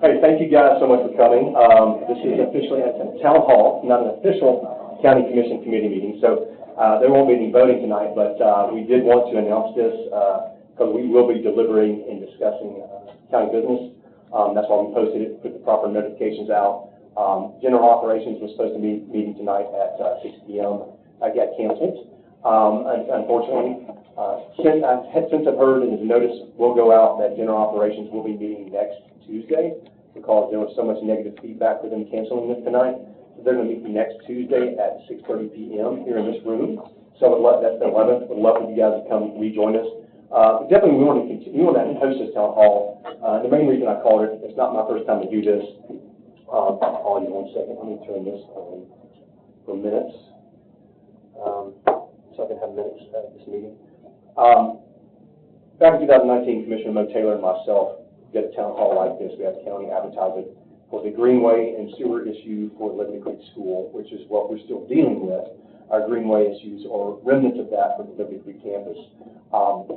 Hey, thank you guys so much for coming. This is officially at the town hall, not an official county commission committee meeting, so there won't be any voting tonight, but we did want to announce this because we will be deliberating and discussing county business. That's why we posted it, put the proper notifications out. General operations was supposed to be meeting tonight at 6 p.m. I got canceled. Unfortunately, since I've heard and the notice will go out that general operations will be meeting next Tuesday because there was so much negative feedback for them canceling this tonight. So they're going to meet next Tuesday at 6:30 p.m. here in this room. So that's the 11th. Would love for you guys to come rejoin us. But definitely we want to continue. We want to host this town hall. The main reason I called it, it's not my first time to do this. Hold on 1 second. Let me turn this on for minutes. So I can have minutes at this meeting. Back in 2019, Commissioner Mo Taylor and myself did a town hall like this. We had the county advertise it for the Greenway and sewer issue for Liberty Creek School, which is what we're still dealing with. Our Greenway issues or remnants of that for the Liberty Creek campus. How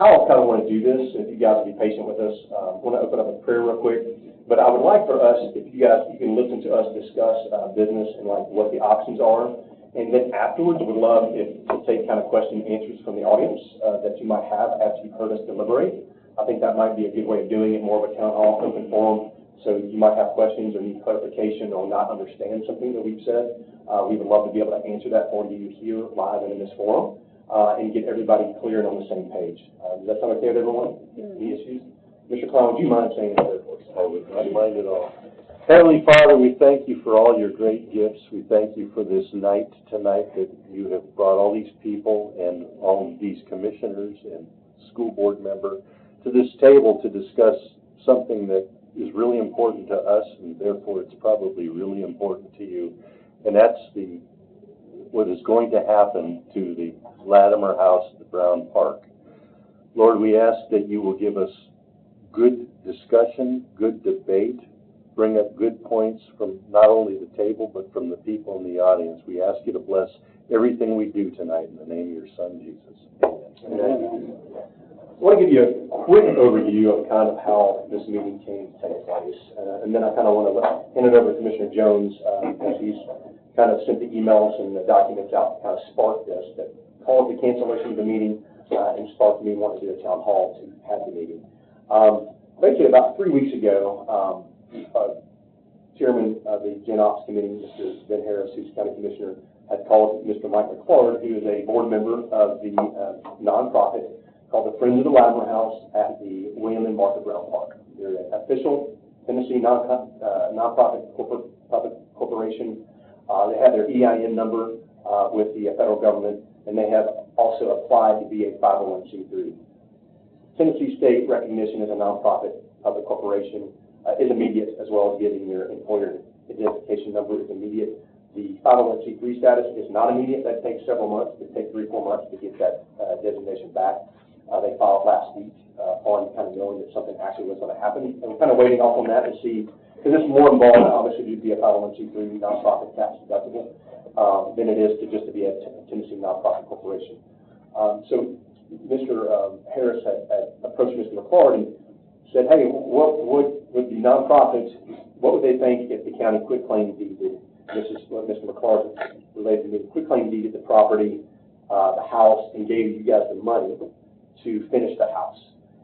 I kind of want to do this, if you guys will be patient with us, I want to open up a prayer real quick. But I would like for us, if you can listen to us discuss business and like what the options are. And then afterwards, would love to take kind of question and answers from the audience that you might have after you've heard us deliberate. I think that might be a good way of doing it, more of a town hall open forum. So you might have questions or need clarification or not understand something that we've said. We would love to be able to answer that for you here live and in this forum and get everybody clear and on the same page. Does that sound okay with everyone? Any issues? Mr. Clown, would you mind saying that for us? I would not mind at all. Heavenly Father, we thank you for all your great gifts. We thank you for this night tonight that you have brought all these people and all of these commissioners and school board member to this table to discuss something that is really important to us, and therefore it's probably really important to you. And that's what is going to happen to the Latimer house at the Brown Park. Lord, we ask that you will give us good discussion, good debate, bring up good points from not only the table, but from the people in the audience. We ask you to bless everything we do tonight in the name of your Son, Jesus. Amen. I want to give you a quick overview of kind of how this meeting came to take place. And then I kind of want to hand it over to Commissioner Jones as he's kind of sent the emails and the documents out to kind of spark this, that caused the cancellation of the meeting and sparked me wanting to do a town hall to have the meeting. Basically, about 3 weeks ago, Chairman of the Gen Ops Committee, Mr. Ben Harris, who's County Commissioner, had called Mr. Mike McClard, who is a board member of the nonprofit called the Friends of the Latimer House at the William and Martha Brown Park. They're an official Tennessee nonprofit corporation. They have their EIN number with the federal government, and they have also applied to be a 501c3. Tennessee state recognition as a nonprofit public corporation is immediate, as well as getting your employer identification number is immediate. The 501c3 status is not immediate. That takes several months. It takes 3 or 4 months to get that designation back. They filed last week on kind of knowing that something actually was going to happen. And we're kind of waiting off on that to see, because it's more involved, obviously, to be a 501c3 nonprofit tax deductible than it is to just to be a Tennessee nonprofit corporation. So Mr. Harris had approached Mr. McClard and said, hey, what would the nonprofits, what would they think if the county quitclaim deeded? This is what Mr. McClard related to me. Quitclaim deeded the property, the house, and gave you guys the money to finish the house.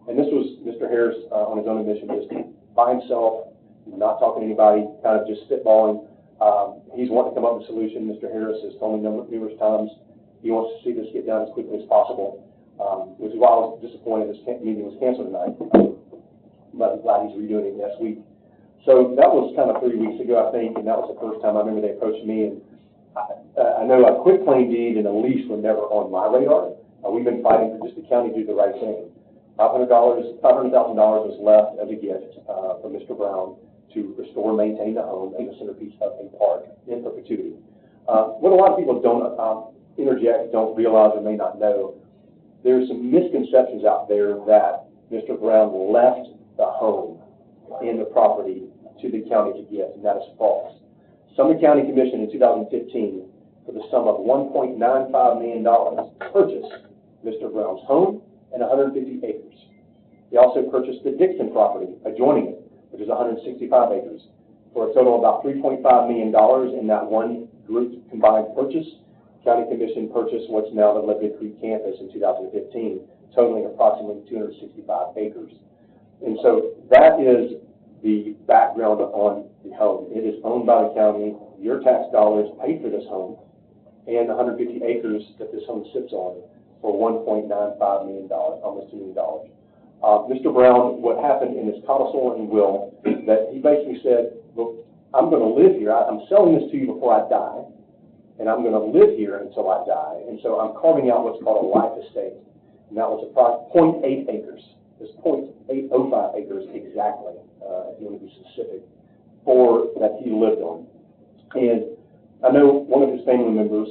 And this was Mr. Harris on his own admission, just by himself, not talking to anybody, kind of just spitballing. He's wanting to come up with a solution. Mr. Harris has told me numerous times he wants to see this get done as quickly as possible, which is why I was disappointed this meeting was canceled tonight. But I'm glad he's redoing it next week. So that was kind of 3 weeks ago, I think, and that was the first time I remember they approached me. And I know a quitclaim deed and a lease were never on my radar. We've been fighting for just the county to do the right thing. $500,000 was left as a gift from Mr. Brown to restore and maintain the home and the centerpiece of a park in perpetuity. What a lot of people don't realize or may not know, there's some misconceptions out there that Mr. Brown left the home and the property to the county to gift, and that is false. Sumner County Commission in 2015, for the sum of $1.95 million, purchased Mr. Brown's home and 150 acres. They also purchased the Dixon property adjoining it which is 165 acres, for a total of about $3.5 million in that one group combined purchase. County Commission purchased what's now the Liberty Creek campus in 2015, totaling approximately 265 acres. And so that is the background on the home. It is owned by the county. Your tax dollars paid for this home and 150 acres that this home sits on for $1.95 million, almost $2 million. Mr. Brown, what happened in his codicil and will, that he basically said, look, I'm going to live here. I'm selling this to you before I die, and I'm going to live here until I die. And so I'm carving out what's called a life estate. And that was approximately 0.8 acres. It's 0.805 acres exactly, if you want to be specific, that he lived on. And I know one of his family members,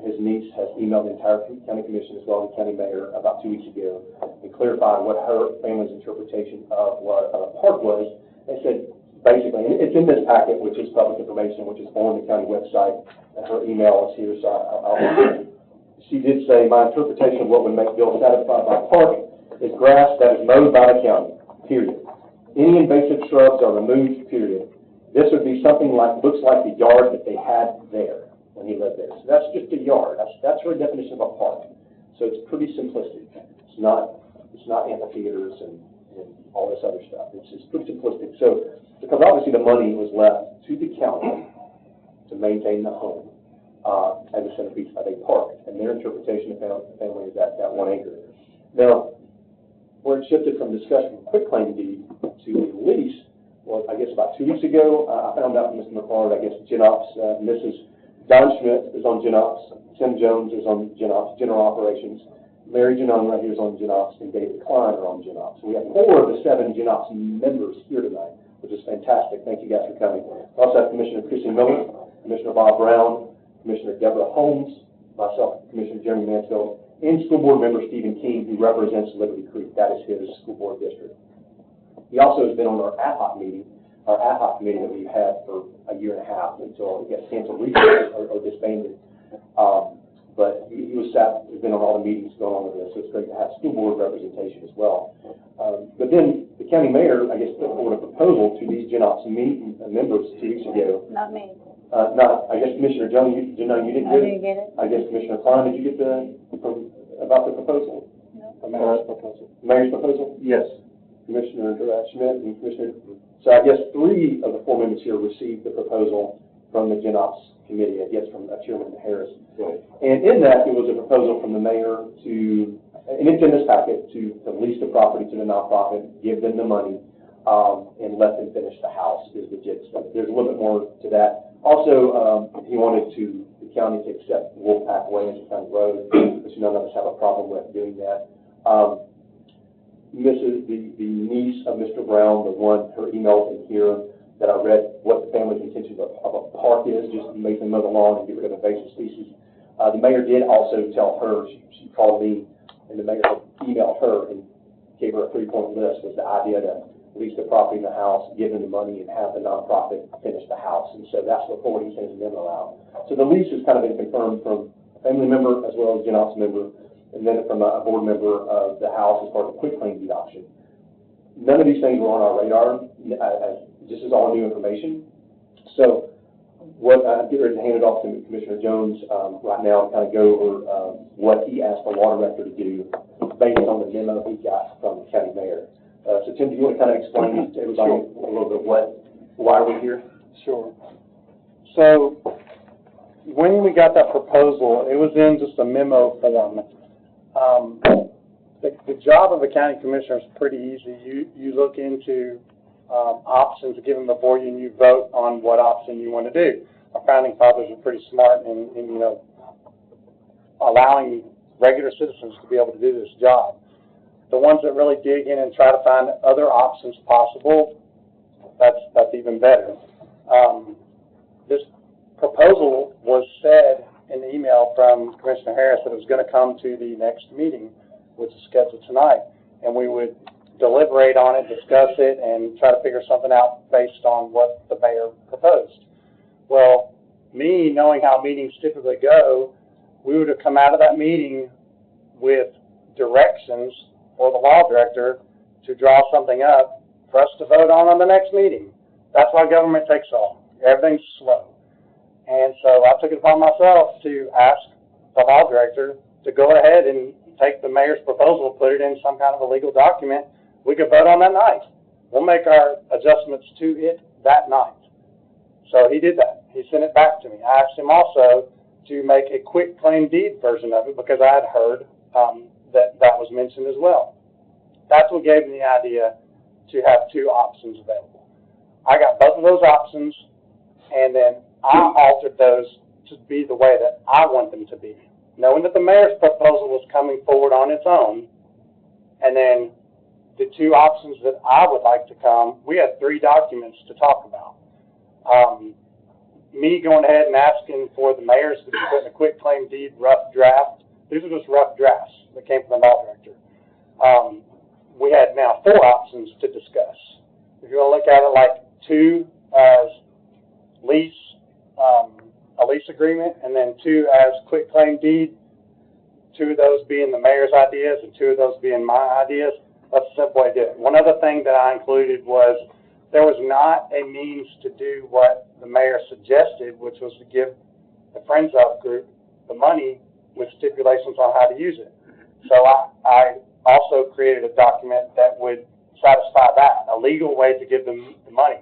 his niece, has emailed the entire county commission as well as the county mayor about 2 weeks ago and clarified what her family's interpretation of what a park was. They said, basically, and it's in this packet, which is public information, which is on the county website, and her email is here, so she did say, my interpretation of what would make Bill satisfied by a park is grass that is mowed by the county, period. Any invasive shrubs are removed, period. This would be something like, looks like the yard that they had there when he lived there. So that's just a yard. That's her definition of a park. So it's pretty simplistic. It's not amphitheaters and all this other stuff. It's just pretty simplistic. So, because obviously the money was left to the county to maintain the home as a centerpiece of a park. And their interpretation of the family is that 1 acre. Now, where it shifted from discussion of quitclaim deed to the lease, well, I guess about 2 weeks ago, I found out from Mr. McClard, I guess GenOps, Mrs. Don Schmidt is on GenOps, Tim Jones is on GenOps, General Operations, Mary Janone right here is on GenOps, and David Klein are on GenOps. So we have 4 of the 7 GenOps members here tonight, which is fantastic. Thank you guys for coming. We also have Commissioner Chrissy Miller, Commissioner Bob Brown, Commissioner Deborah Holmes, myself, Commissioner Jeremy Mansfield, and School Board Member Stephen King, who represents Liberty Creek. That is his school board district. He also has been on our ad hoc committee that we've had for a year and a half until it gets canceled recently or disbanded. But he has been on all the meetings going on with this, so it's great to have school board representation as well. But then the county mayor, I guess, put forward a proposal to these GenOps members 2 weeks ago. Not me. I guess Commissioner Jones, you didn't get it? I didn't get it. I guess Commissioner Klein, did you get about the proposal? No. The mayor's proposal. Mayor's proposal? Yes. Commissioner Schmidt and Commissioner. So I guess 3 of the 4 members here received the proposal from the GenOps committee, I guess from Chairman Harris. Right. And in that, it was a proposal from the mayor to, and it's in this packet, to lease the property to the nonprofit, give them the money, and let them finish the house is the gist of it. There's a little bit more to that. Also, he wanted the county to accept Wolfpack Way as a county road, which none of us have a problem with doing that. The niece of Mr. Brown, her email in here that I read what the family's intention of a park is, just to make them mow the lawn and get rid of invasive species. The mayor did also tell her, she called me, and the mayor emailed her and gave her a 3-point list, was the idea to lease the property in the house, give them the money, and have the nonprofit finish the house. And so that's before he sends a memo out. So the lease has kind of been confirmed from a family member as well as GenOps member, and then from a board member of the House as part of the quitclaim deed option. None of these things were on our radar. This is all new information. So what I'm getting ready to hand it off to Commissioner Jones right now and kind of go over what he asked the water director to do based on the memo he got from the county mayor. So Tim, do you want to kind of explain to everybody a little bit why we're here? Sure. So when we got that proposal, it was in just a memo form. The job of a county commissioner is pretty easy. You look into options given before you and you vote on what option you want to do. Our founding fathers are pretty smart in allowing regular citizens to be able to do this job. The ones that really dig in and try to find other options possible, that's even better. This proposal was said in the email from Commissioner Harris that it was going to come to the next meeting, which is scheduled tonight, and we would deliberate on it, discuss it, and try to figure something out based on what the mayor proposed. Well, me knowing how meetings typically go, we would have come out of that meeting with directions for the law director to draw something up for us to vote on the next meeting. That's why government takes so long. Everything's slow. And so I took it upon myself to ask the law director to go ahead and take the mayor's proposal, put it in some kind of a legal document. We could vote on that night. We'll make our adjustments to it that night. So he did that. He sent it back to me. I asked him also to make a quick claim deed version of it because I had heard that was mentioned as well. That's what gave me the idea to have two options available. I got both of those options, and then I altered those to be the way that I want them to be, knowing that the mayor's proposal was coming forward on its own, and then the two options that I would like to come, we had 3 documents to talk about. Me going ahead and asking for the mayors to put in a quick claim deed rough draft. These are just rough drafts that came from the law director. We had now 4 options to discuss. If you want to look at it like 2 as lease, a lease agreement, and then 2 as quick claim deed, 2 of those being the mayor's ideas and 2 of those being my ideas. That's a simple way to do it. One other thing that I included was there was not a means to do what the mayor suggested, which was to give the Friends of group the money with stipulations on how to use it. So I also created a document that would satisfy that, a legal way to give them the money.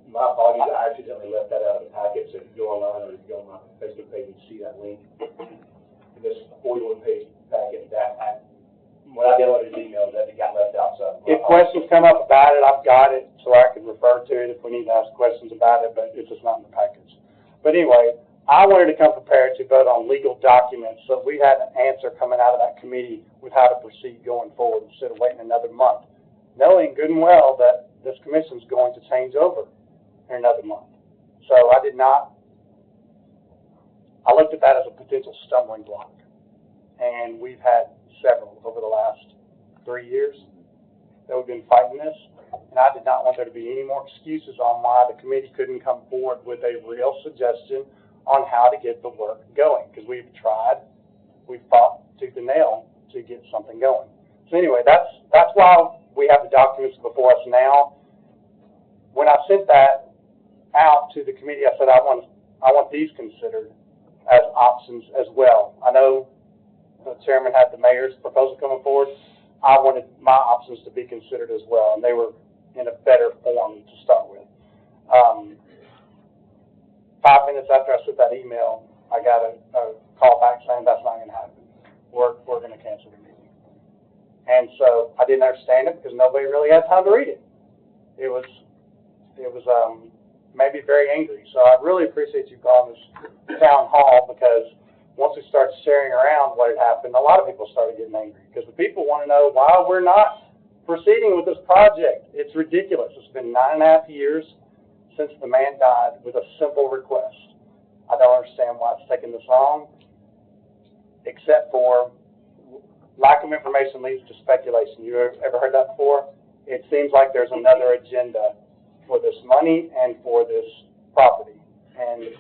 My apologies, I accidentally left that out of the packet, so if you go online or if you go on my Facebook page and see that link, in this 41-page packet, when I downloaded his email, that it got left out, so. If questions come up about it, I've got it, so I can refer to it if we need to ask questions about it, but it's just not in the package. But anyway, I wanted to come prepared to vote on legal documents, so we had an answer coming out of that committee with how to proceed going forward instead of waiting another month, knowing good and well that this commission is going to change over in another month. So I looked at that as a potential stumbling block, and we've had several over the last 3 years that we've been fighting this, and I did not want there to be any more excuses on why the committee couldn't come forward with a real suggestion on how to get the work going, because we've tried, we've fought tooth and nail to get something going. So anyway, that's why we have the documents before us now. When I sent that out to the committee, I said I want these considered as options as well. I know the chairman had the mayor's proposal coming forward. I wanted my options to be considered as well, and they were in a better form to start with. 5 minutes after I sent that email, I got a call back saying that's not going to happen. We're going to cancel the meeting. And so I didn't understand it because nobody really had time to read it. It was made me very angry. So I really appreciate you calling this town hall, because once we started sharing around what had happened, a lot of people started getting angry because the people want to know why we're not proceeding with this project. It's ridiculous. It's been 9.5 years since the man died with a simple request. I don't understand why it's taking this long, except for lack of information leads to speculation. You ever heard that before? It seems like there's another agenda for this money and for this property. And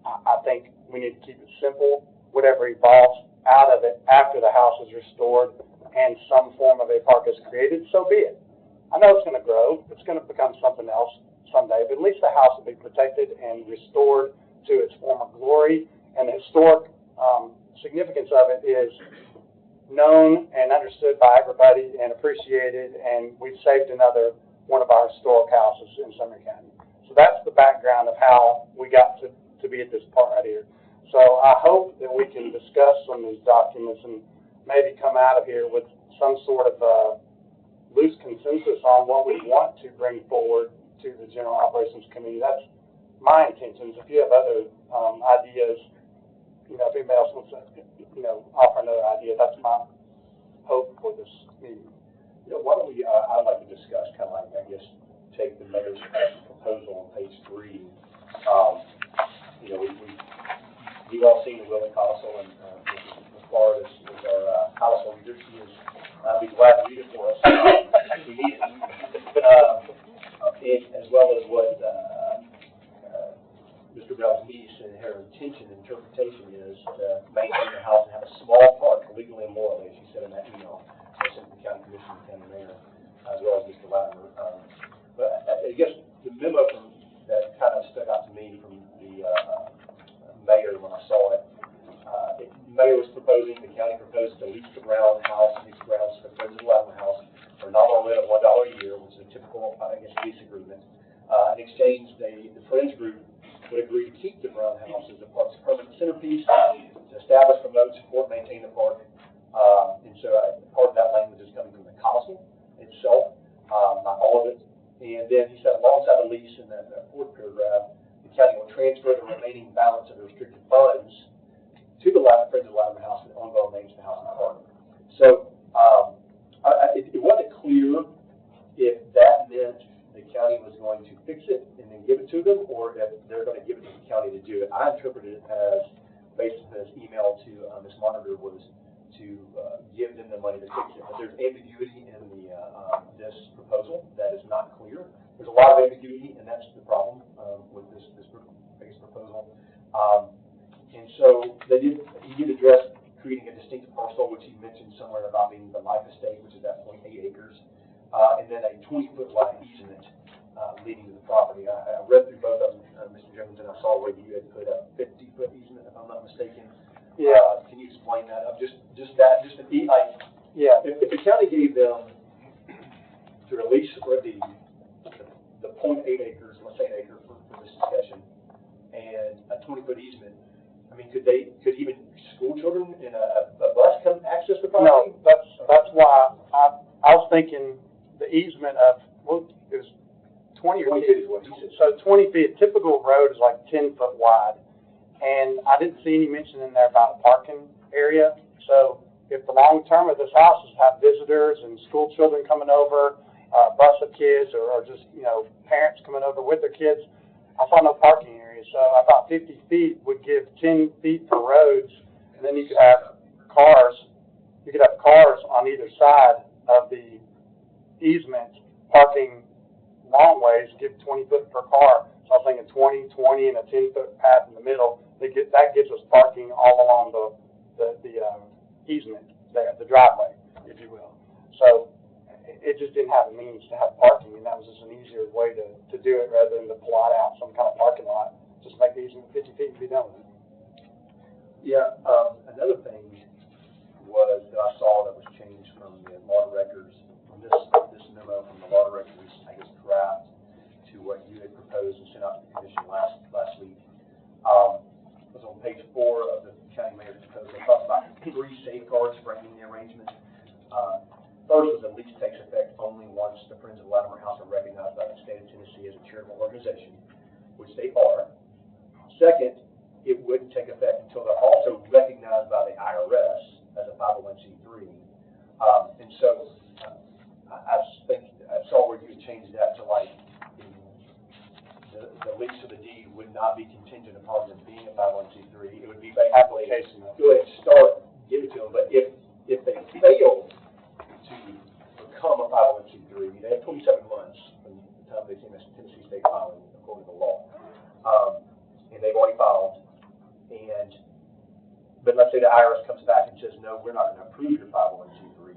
I think we need to keep it simple. Whatever evolves out of it after the house is restored and some form of a park is created, so be it. I know it's going to grow. It's going to become something else someday, but at least the house will be protected and restored to its former glory. And the historic significance of it is known and understood by everybody and appreciated, and we've saved another one of our historic houses in Sumner County. So that's the background of how we got to be at this part right here. So I hope that we can discuss some of these documents and maybe come out of here with some sort of loose consensus on what we want to bring forward to the General Operations Committee. That's my intentions. If you have other ideas, if anybody else wants to, offer another idea, that's my hope for this meeting. Why don't we, I'd like to discuss kind of like, I guess, take the mayor's proposal on page 3. We've all seen the Willie Codicil, and Florida is our Codicil reader. She is, I'll be glad to read it for us. We need it, as well as what Mr. Bell's niece and her intention and interpretation is to maintain the house and have a small park legally and morally, as she said in that email. Sumner County Commissioner and County Mayor. as well as Mr. Latimer. But I guess the memo that kind of stuck out to me from the mayor when I saw it, the mayor was proposing, the county proposed to lease the Brown house, lease grounds for Friends of the Latimer house for a nominal rent of $1 a year, which is a typical, I guess, lease agreement. In exchange, the Friends group would agree to keep the Brown house as the park's permanent centerpiece, to establish, promote, support, maintain the park. And so part of that language is coming from the council itself, not all of it. And then he said, alongside the lease in that fourth paragraph, the county will transfer the remaining balance of the restricted funds to the Friends of the Latimer house for the ongoing maintenance of the house and park. So it wasn't clear if that meant the county was going to fix it and then give it to them, or if they're going to give it to the county to do it. I interpreted it as, based on this email to Ms. Monitor, was to give them the money to fix it. But there's ambiguity in this proposal that is not clear. There's a lot of ambiguity, and that's the problem with this proposal. And so he did address creating a distinct parcel, which he mentioned somewhere about being the life estate, which is at 0.8 acres, and then a 20-foot wide easement leading to the property. I read through both of them, Mr. Jones, and I saw where you had put a 50-foot easement, if I'm not mistaken. Yeah. Can you explain that? If the county gave them to release for the 0.8 acres, let's say an acre for this discussion, and a 20-foot easement, I mean, could even school children in a bus come access the property? No, that's why I was thinking the easement of, well, it was 20 or 20 feet is what he said. So 20 feet, typical road is like 10 foot wide. And I didn't see any mention in there about a parking area. So if the long term of this house is have visitors and school children coming over, bus of kids, or just, parents coming over with their kids, I saw no parking area. So I thought 50 feet would give 10 feet for roads, and then you could have cars. You could have cars on either side of the easement parking long ways, give 20 foot per car. So I was thinking 20, and a 10-foot path in the middle. That gives us parking all along the easement there, the driveway, if you will. So it just didn't have a means to have parking, and that was just an easier way to do it rather than to plot out some kind of parking lot. Just make the easement 50 feet and be done with it. Yeah. Another thing was that I saw that was changed from the law records, from this memo from the law records, I guess, draft to what you had proposed and sent out to the commission last week. It was on page 4 of the county mayor's proposal. It talks about 3 safeguards framing the arrangement. First was the lease takes effect only once the Friends of the Latimer House are recognized by the state of Tennessee as a charitable organization, which they are. Second, it wouldn't take effect until they're also recognized by the IRS as a 501c3. And so I saw where you would change that to like the lease of the deed would not be contingent upon them being a 501c3. It would be basically Application. Go ahead and start, give it to them. But if they fail to become a 501c3, they have 27 months from the time they came to Tennessee state filing according to the law. And they've already filed. But let's say the IRS comes back and says, no, we're not going to approve your 501c3.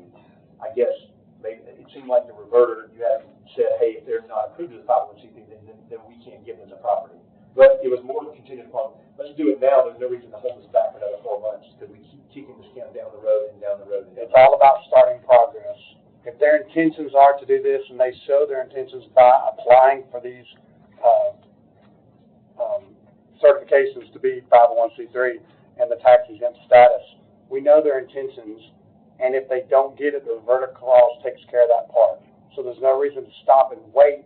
I guess maybe it seemed like the reverter, you had said, hey, if they're not approved as a 501c3, then we can't give them the property. But it was more contingent upon, let's do it now. There's no reason to hold us back for another 4 months because we keep kicking this can down the road and down the road. It's all about starting progress. If their intentions are to do this and they show their intentions by applying for these certifications to be 501c3 and the tax exempt status, we know their intentions, and if they don't get it, the reverter clause takes care of that part. So there's no reason to stop and wait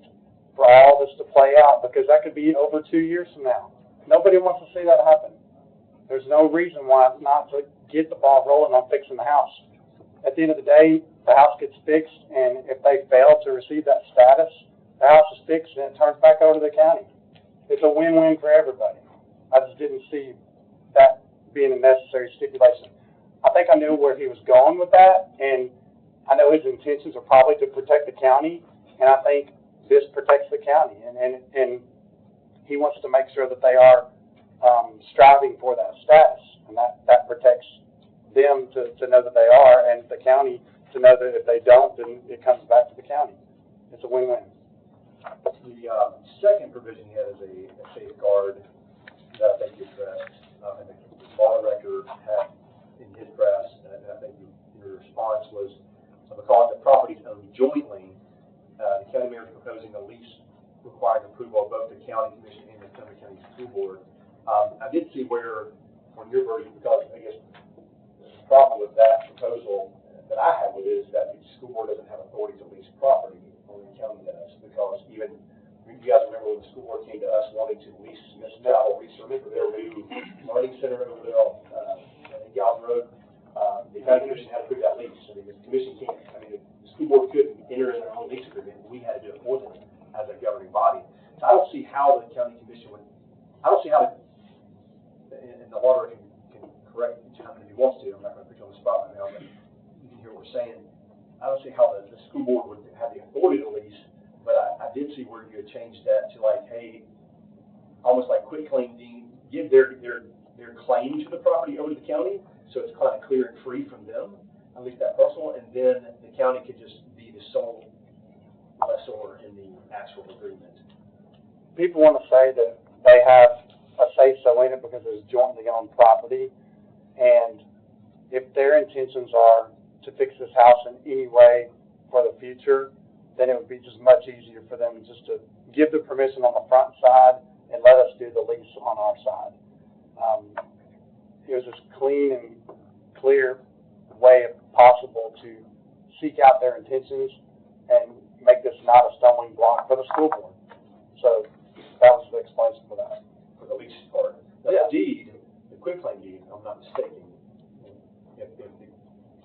for all this to play out, because that could be over 2 years from now. Nobody wants to see that happen. There's no reason why not to get the ball rolling on fixing the house. At the end of the day, the house gets fixed, and if they fail to receive that status, the house is fixed and it turns back over to the county. It's a win-win for everybody. I just didn't see that being a necessary stipulation. I think I knew where he was going with that, and I know his intentions are probably to protect the county, and I think this protects the county, and he wants to make sure that they are striving for that status, and that protects them to know that they are, and the county to know that if they don't, then it comes back to the county. It's a win-win. The second provision here is a safeguard that I think is, and the law director had in his draft, and I think your response was, because the property is owned jointly, the county mayor is proposing a lease requiring approval of both the county commission and the Sumner County School Board. I did see where, on your version, because I guess the problem with that proposal that I have with it is that the school board doesn't have authority to lease property, only the county does, because even, you guys remember when the school board came to us wanting to lease Miss Travel, remember their new learning center over there on Galvin Road, the county commission had to approve that lease. I mean, the commission can't, I mean, the school board couldn't enter in their own lease agreement, we had to do it for them as a governing body. So I don't see how the county commission would, I don't see how, and the water can correct each time if he wants to, I'm not going to put you on the spot right now, but you can hear what we're saying. I don't see how the school board would have the authority to lease, but I did see where you had changed that to like, hey, almost like quit claim deed, give their claim to the property over to the county, so it's kind of clear and free from them, at least that parcel, and then the county could just be the sole lessor in the actual agreement. People want to say that they have a say-so in it because it's jointly owned property, and if their intentions are to fix this house in any way for the future, then it would be just much easier for them just to give the permission on the front side and let us do the lease on our side. It was as clean and clear way possible to seek out their intentions and make this not a stumbling block for the school board. So that was the explanation for that. For the lease part. The deed, the quitclaim deed, if I'm not mistaken, if the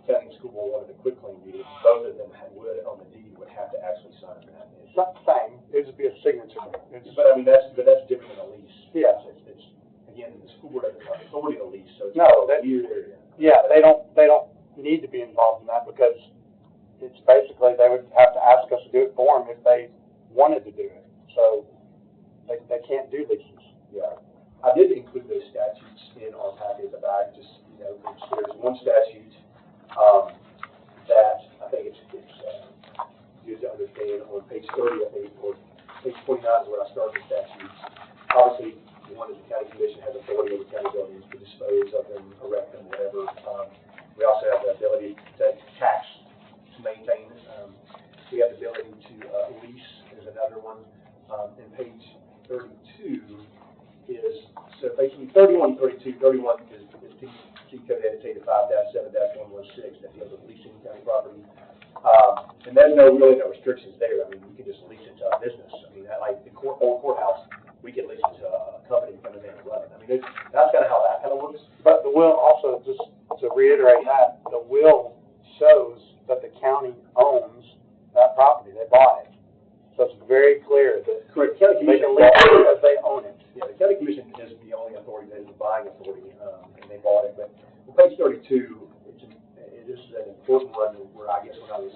county school board wanted a quitclaim deed, both of them would, on the deed, would have to actually sign that. It's not the same. It would just be a signature. But I mean, that's different than a lease. Yeah. It's again, the school board doesn't have authority to lease, so it's No, a weird area. Yeah, they don't need to be involved in that because it's basically they would have to ask us to do it for them if they wanted to do it. So they can't do leases. Yeah. I did include those statutes in our packet, but I just, there's one statute that I think it's good to understand on page 30, I think, or page 29 is where I started the statutes. Obviously, the one that the county commission has authority over county buildings to dispose of them, erect them, whatever. We also have the ability to tax, to maintain. We have the ability to lease is another one. And page 32 is, so basically 31 and 32, 31 is T code annotated 5-7-116 that deals with leasing county property. And there's really no restrictions there. I mean, we can just lease it to a business. I mean, like the old courthouse, we can lease it to a company coming in and running. I mean, that's kind of how that kind of works. But the will also, just to reiterate that, the will shows that the county owns that property. They bought it. So it's very clear that Correct. County they commission can lease it because they own it. Yeah, the county commission is the only authority that is the buying authority, and they bought it. But on page 32, this is an important one where I guess when I was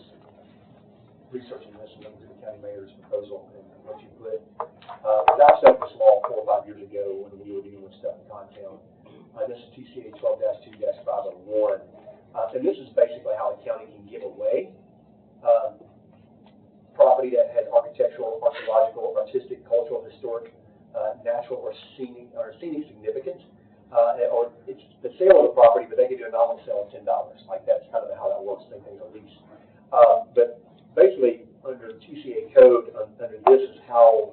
researching this and looking through the county mayor's proposal and what you put, because I set this law 4 or 5 years ago when we were dealing with stuff in Contown. This is TCA 12-2-501, and this is basically how the county can give away property that has architectural, archaeological, artistic, cultural, historic, natural, or scenic significance, or it's the sale of the property, but they can do a nominal sale of $10. Like that's kind of how that works. Same thing as a lease. But basically, under TCA code, under this is how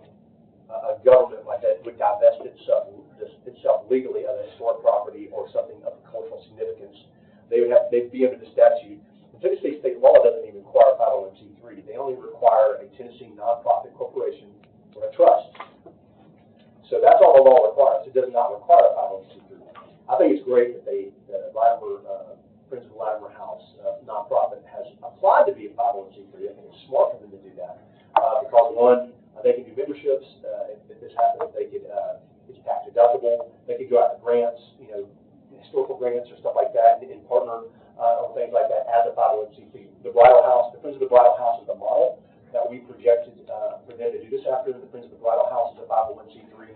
a government like that would divest itself legally of a historic property or something of cultural significance. They'd be under the statute. And Tennessee state law doesn't even require a 501c3. They only require a Tennessee nonprofit corporation or a trust. So that's all the law requires. It does not require a 501c3. I think it's great that the Latimer, Friends of the Latimer House nonprofit has applied to be a 501c3. I think it's smart for them to do that because one, they can do memberships. If this happens, they could. It's tax deductible. They could go out to grants, historical grants or stuff like that, and partner on things like that as a 501c3. The Bridal House, the Friends of the Bridal House is the model that we projected for them to do this after. The Friends of the Bridal House is a 501c3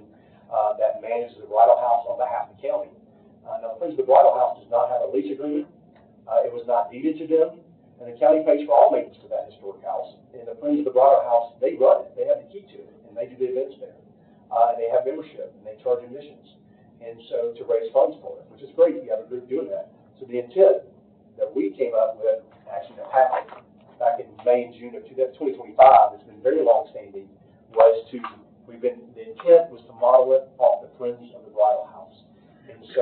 that manages the Bridal House on behalf of the county. Now, the Friends of the Bridal House does not have a lease agreement. It was not deeded to them. And the county pays for all maintenance for that historic house. And the Friends of the Bridal House, they run it. They have the key to it, and they do the events there. And they have membership, and they charge admissions. And so to raise funds for it, which is great. You have a group doing that. So the intent that we came up with, actually that happened back in May and June of 2025, it's been very long-standing, was the intent was to model it off the Friends of the Bridal House. And so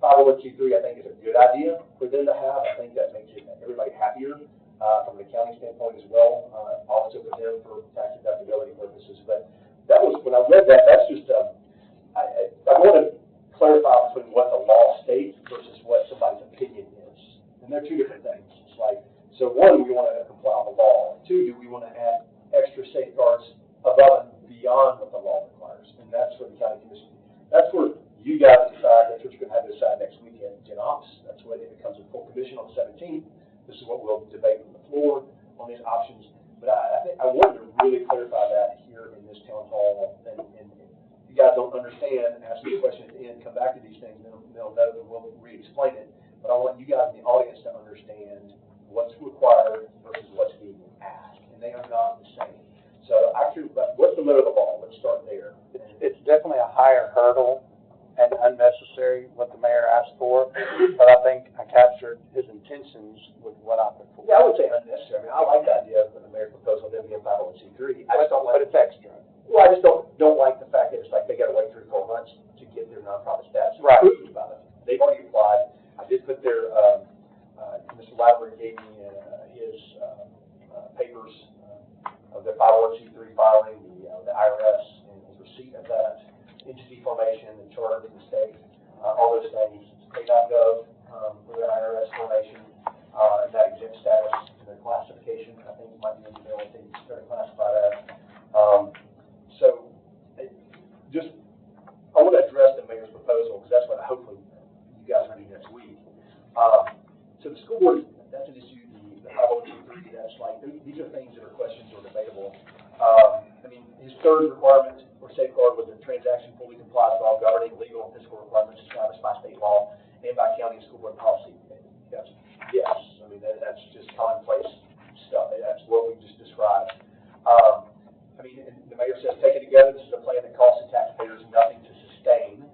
501c3, I think, is a good idea for them to have. I think that makes everybody happier from the county standpoint as well, also for them for tax deductibility purposes. But that was, when I read that, that's just, I want to clarify between what the law states versus what somebody's opinion is. And they're two different things. It's like, so one, we want to comply with the law. Two, do we want to add extra safeguards above and beyond what the law requires? And that's where the county commission, that's where you guys decide. That's what you're going to have to decide next week at Gen Ops. That's when it comes to full commission on the 17th. This is what we'll debate from the floor on these options. But I think I wanted to really clarify that here in this town hall. And if you guys don't understand, ask me a question at the end, come back to these things, and they'll know, and we'll re-explain it. But I want you guys in the audience to understand what's required versus what's being asked. And they are not the same. So actually, what's the limit of the law? Let's start there. It's definitely a higher hurdle and unnecessary what the mayor asked for, but I think I captured his intentions with what I put forward. Yeah, I would say unnecessary. I mean, I like the idea of the mayor's proposal of them being 501c3. I just don't like. But it's extra. Well, I just don't like the fact that it's like they got to wait 3 or 4 months to get their nonprofit status Right. approved about it. They've already applied. I did put their Mr. Latimer gave me his papers of their 501c3 filing, the IRS, and his receipt of that, entity formation, the charter to the state, all those things. Pay.gov for their IRS formation, and that exempt status, and their classification. I think it might be in the bill. I think it's going to classify that. So, I want to address the mayor's proposal because that's what hopefully you guys are doing next week. So the school board, that's an issue. The 501c3, that's like these are things that are questions or debatable. I mean, his third requirement or safeguard was that the transaction fully complies with all governing legal and fiscal requirements established by state law and by county and school board policy. Yes. I mean, that's just commonplace stuff. That's what we just described. I mean, and the mayor says, taken together, this is a plan that costs the taxpayers nothing to sustain,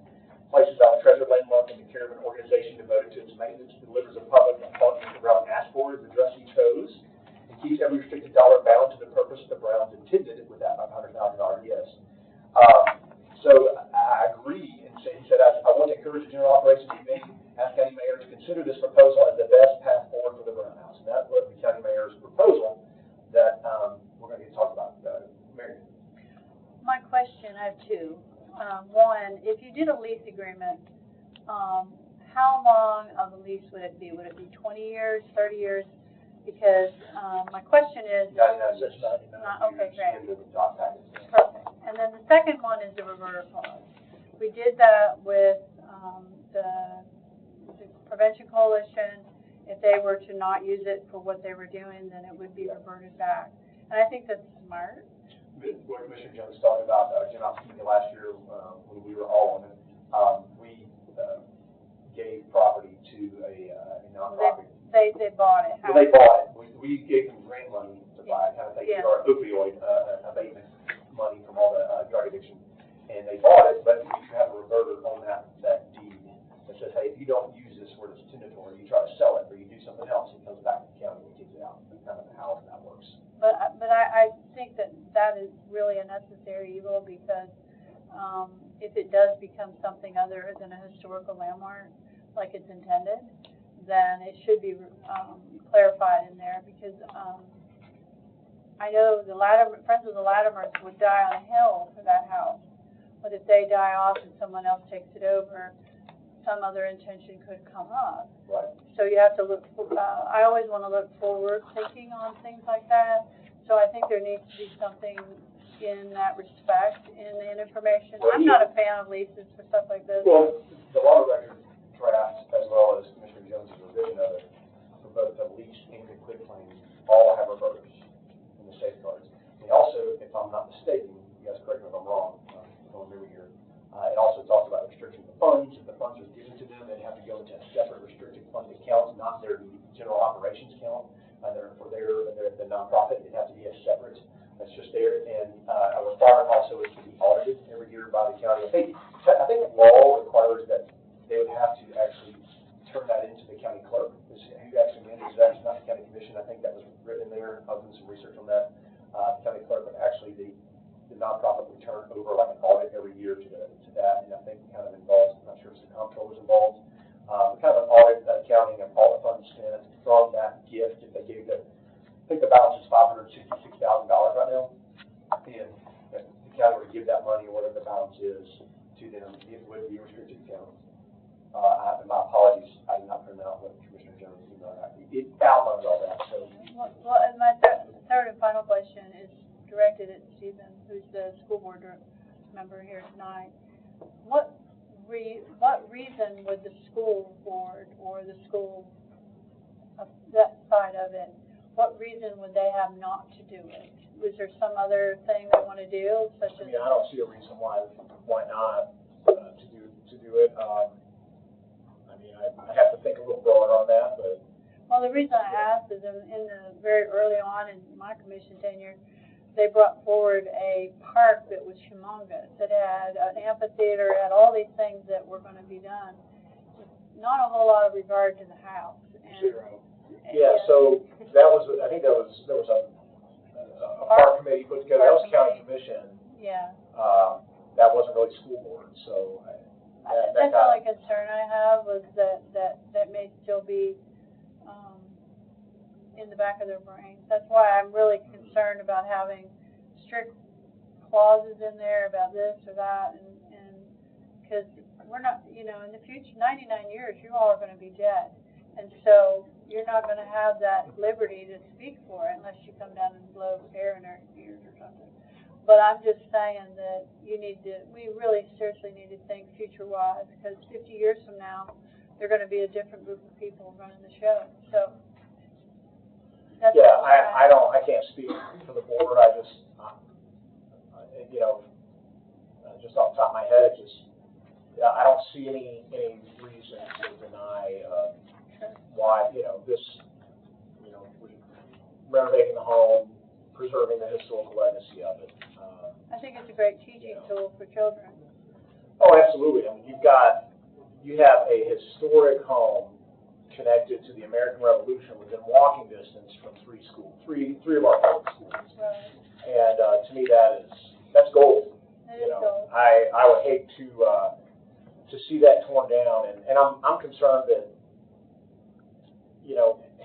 places our treasure landmark in the care of an organization devoted to its maintenance, delivers a public appointment the Brown asked for, the dress he chose, and keeps every restricted dollar bound to the purpose the Browns intended with that $500,000 yes. So I agree, and he said, I want to encourage the general operations committee, ask county mayor to consider this proposal as the best path forward for the Brown House. And that was the county mayor's proposal that we're going to talk about. Mary. My question, I have two. One, if you did a lease agreement, how long of a lease would it be? Would it be 20 years, 30 years? Because my question is... Okay, great. Perfect. And then the second one is the reverter clause. We did that with the Prevention Coalition. If they were to not use it for what they were doing, then it would be reverted back. And I think that's smart. What Commissioner Jones talked about Gen Ops committee last year when we were all on it, we gave property to a nonprofit. They bought it. Well, they bought it. We gave them grant money to buy it, kind of thing, Yeah. or opioid abatement money from all the drug addiction, and they bought it. But you have a reverter on that deed that says, hey, if you don't use this where it's intended for, you try to sell it or you do something else, it comes back to the county and takes it out. That's kind of how that works. But I think that is really a necessary evil because if it does become something other than a historical landmark, like it's intended, then it should be clarified in there because I know the Friends of the Latimers would die on a hill for that house, but if they die off and someone else takes it over, some other intention could come up. Right. So you have to look, I always want to look forward thinking on things like that. So I think there needs to be something in that respect in the information. I'm not a fan of leases for stuff like this. Well, the law record draft, as well as Commissioner Jones' revision of it, for both the lease and the quit claim, all have reverters in the safeguards. They also, if I'm not mistaken, you guys correct me if I'm wrong, I don't remember here, it also talks about restricting the funds. If the funds are given to them, they have to go into a separate restricted fund account, not their general operations account. for the nonprofit. It has to be a separate, that's just there. And a requirement also is to be audited every year by the county. I think the law requires that they would have to actually turn that into the county clerk, who actually manages that. It's not the county commission. I think that was written in there. I've done some research on that. The county clerk, but actually the nonprofit would turn over like an audit every year to that, and I think kind of involves, I'm not sure if the comptroller's involved, kind of an audit, accounting of all the funds spent from that gift. If they gave I think the balance is $566,000 right now, and if the county were to give that money or whatever the balance is to them, it would be restricted account. My apologies, I did not print out what Commissioner Jones emailed. It outlines all that. So. Well, and my third and final question is directed at Stephen, who's the school board member here tonight. What reason would the school board or the school, that side of it, what reason would they have not to do it? Was there some other thing they want to do, such as? I don't see a reason why not to do it. I have to think a little broader on that, but. Well, the reason I asked is in the very early on in my commission tenure, they brought forward a park that was humongous. It had an amphitheater, it had all these things that were going to be done. Not a whole lot of regard to the house. Zero. Yeah, so that was, I think there was a park committee put together. That was county commission. Yeah. That wasn't really school board, so. That's the only concern I have was that may still be in the back of their brains. That's why I'm really concerned about having strict clauses in there about this or that, and because we're not, in the future, 99 years, you all are going to be dead, and so you're not going to have that liberty to speak for it unless you come down and blow air in our ears or something. But I'm just saying that we really seriously need to think future-wise, because 50 years from now, they're going to be a different group of people running the show. So. That's I can't speak for the board. I just, just off the top of my head, I don't see any reason to deny why, renovating the home, preserving the historical legacy of it. I think it's a great teaching tool for children. Oh, absolutely. I mean, you have a historic home connected to the American Revolution within walking distance from three of our public schools. Right. And to me, that's gold. It is gold. I would hate to see that torn down, and I'm concerned that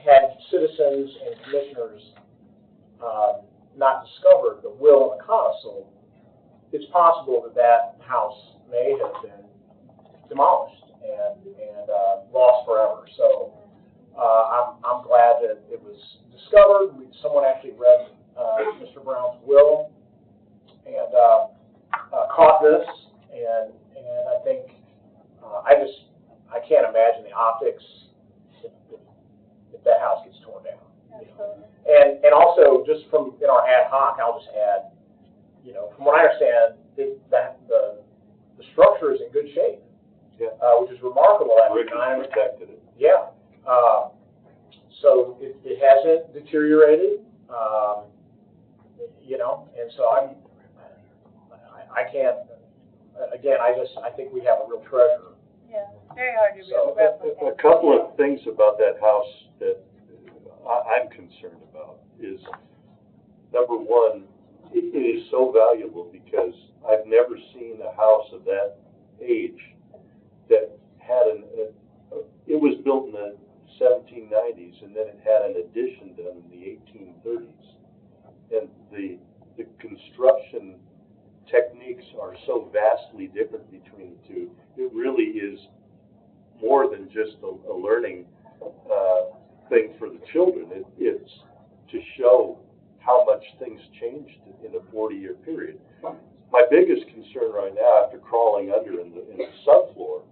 had citizens and commissioners not discovered the will and the codicil, it's possible that house may have been demolished and lost forever. So I'm glad that it was discovered. Someone actually read Mr. Brown's will and caught this, and I think I can't imagine the optics if that house gets torn down. And also just from in our ad hoc, I'll just add, from what I understand, that the structure is in good shape. Yeah. Which is remarkable at the time. Protected it. Yeah. So it hasn't deteriorated, and so I can't, again, I think we have a real treasure. Yeah, very hard to replicate. A couple of things about that house that I'm concerned about is, number one, it is so valuable because I've never seen a house of that age that had it was built in the 1790s, and then it had an addition done in the 1830s. And the construction techniques are so vastly different between the two. It really is more than just a learning thing for the children. It's to show how much things changed in a 40-year period. My biggest concern right now, after crawling under in the subfloor,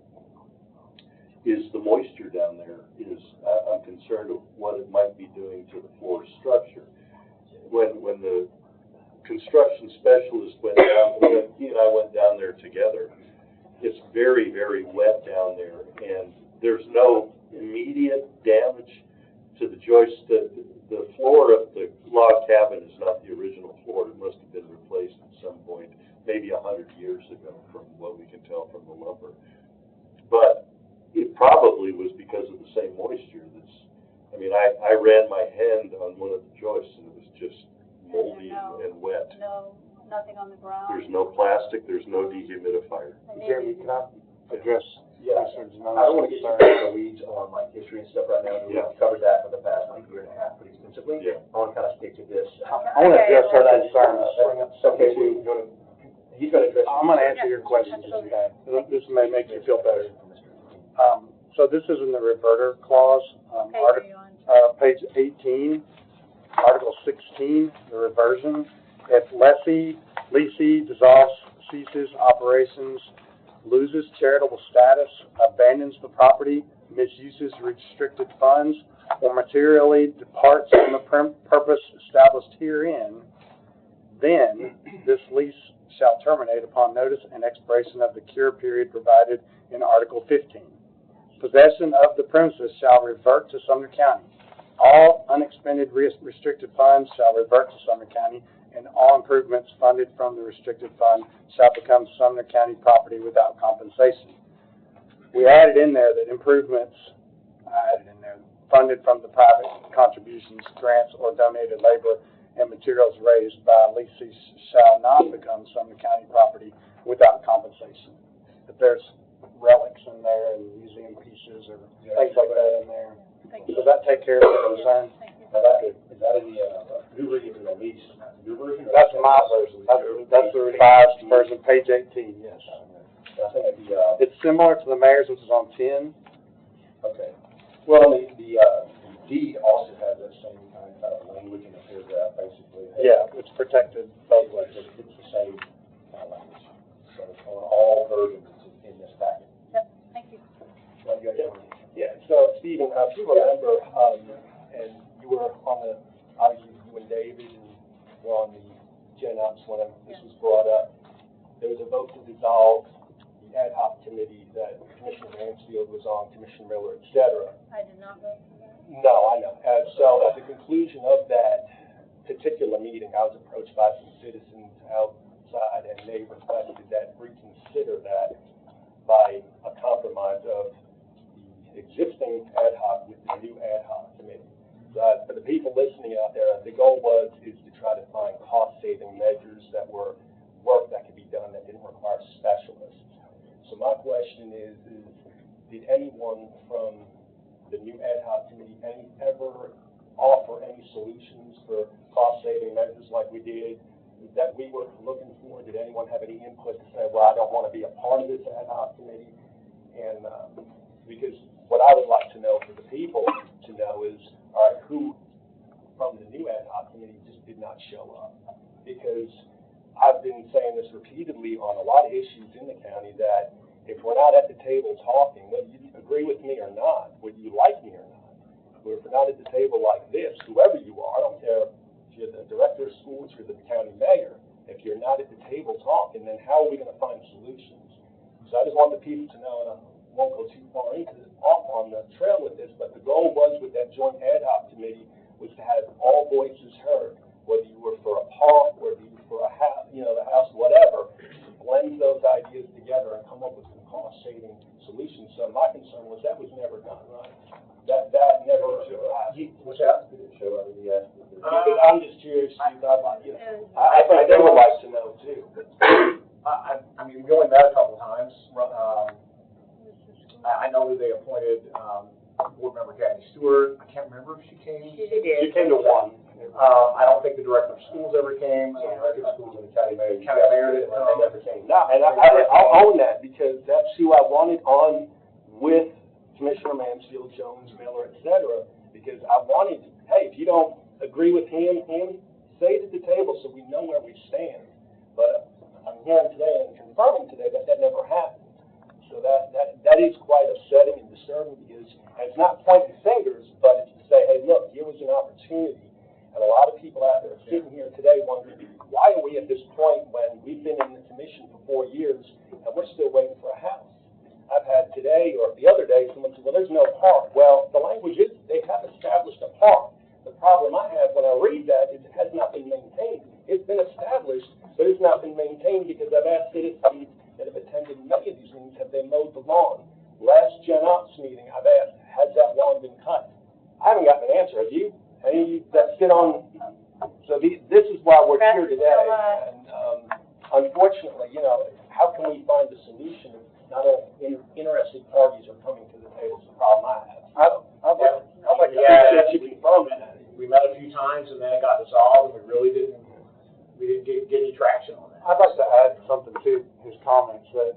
is the moisture down there. I'm concerned of what it might be doing to the floor structure. When the construction specialist went down, he and I went down there together. It's very, very wet down there, and there's no immediate damage to the joist. The floor maybe 100 years ago, from what we can tell from the lumber. But it probably was because of the same moisture that's, I mean, I ran my hand on one of the joists and it was just moldy and wet. No, nothing on the ground? There's no plastic, there's no dehumidifier. Jeremy, can I address? Yeah, concerns and I don't want to get too much in the weeds on like history and stuff right now. We've Yeah. covered that for the past like year and a half pretty extensively. Yeah. I want to kind of stick to this. I want to address her concerns. Okay, he's going to address. I'm going to answer your questions, okay? This may make you feel better. So this is in the reverter clause, page 18, article 16, the reversion. If lessee dissolves, ceases operations, loses charitable status, abandons the property, misuses restricted funds, or materially departs from the purpose established herein, then this lease shall terminate upon notice and expiration of the cure period provided in Article 15. Possession of the premises shall revert to Sumner County. All unexpended restricted funds shall revert to Sumner County, and all improvements funded from the restricted fund shall become Sumner County property without compensation. We added in there that improvements, funded from the private contributions, grants, or donated labor and materials raised by lessees shall not become Sumner County property without compensation. If there's relics in there and museum pieces or things like that in there, does that take care of the concern? Is that in the new version of the lease? New version? That's my version. That's the revised version, page 18, yes. I think It's similar to the mayor's, which is on 10. okay. Well, the D also has that same kind of language in the paragraph, basically. Yeah, it's protected both ways. It's the same kind of language. So it's on all versions in this packet. Yep, thank you. Yeah, so Stephen, if you remember, and you were on the, obviously you and David and were on the Gen Ups when this was brought up, there was a vote to dissolve the ad hoc committee that Commissioner Mansfield was on, Commissioner Miller, et cetera. I did not vote for that. No, I know. So at the conclusion of that particular meeting, I was approached by some citizens outside, and they requested that reconsider that by a compromise of the existing ad hoc with the new ad hoc committee. For the people listening out there, the goal is to try to find cost-saving measures that were work that could be done that didn't require specialists. So my question is did anyone from the new ad hoc committee ever offer any solutions for cost-saving measures like we did that we were looking for? Did anyone have any input to say, well, I don't want to be a part of this ad hoc committee? And because what I would like to know for the people to know is, all right, who from the new ad hoc committee just did not show up? Because I've been saying this repeatedly on a lot of issues in the county that if we're not at the table talking, whether you agree with me or not, whether you like me or not, but if we're not at the table like this, whoever you are, I don't care if you're the director of schools, if you're the county mayor, if you're not at the table talking, then how are we going to find solutions? So I just want the people to know, and I won't go too far off on the trail with this, but the goal was with that joint ad hoc committee was to have all voices heard, whether you were for a park, whether you were for a house, the house, whatever, blend those ideas together and come up with some cost-saving solutions. So my concern was that was never done, right? That never happened. What's that? Show up, yeah. I'm just curious, Steve, I think they would like to know too. I mean, we only met a couple times. I know that they appointed board member Kathy Stewart. I can't remember if she came. She did. You came to one. I don't think the director of schools ever came. The director of schools and the county mayor didn't come. They never came. No, and I'll own that because that's who I wanted on with Commissioner Mansfield, Jones, Miller, et cetera, because I wanted, hey, if you don't agree with him, say it at the table so we know where we stand. But I'm hearing today and confirming today that never happened. So that is quite upsetting and disturbing because it's not pointing fingers, but it's to say, hey, look, here was an opportunity. And a lot of people out there are sitting here today wondering, why are we at this point when we've been in the commission for 4 years and we're still waiting for a house? I've had today or the other day someone said, well, there's no park. Well, the language is they have established a park. The problem I have when I read that is it has not been maintained. It's been established, but it's not been maintained because I've asked citizens that have attended many of these meetings, have they mowed the lawn? Last Gen Ops meeting, I've asked, has that lawn been cut? I haven't gotten an answer. Have you? Any of you that sit on? So this is why we're here today. And unfortunately, you know, how can we find a solution if not all interested parties are coming to the table? It's the problem I have. We met a few times and then it got dissolved and we didn't get any traction on that. I'd like to add something to his comments, that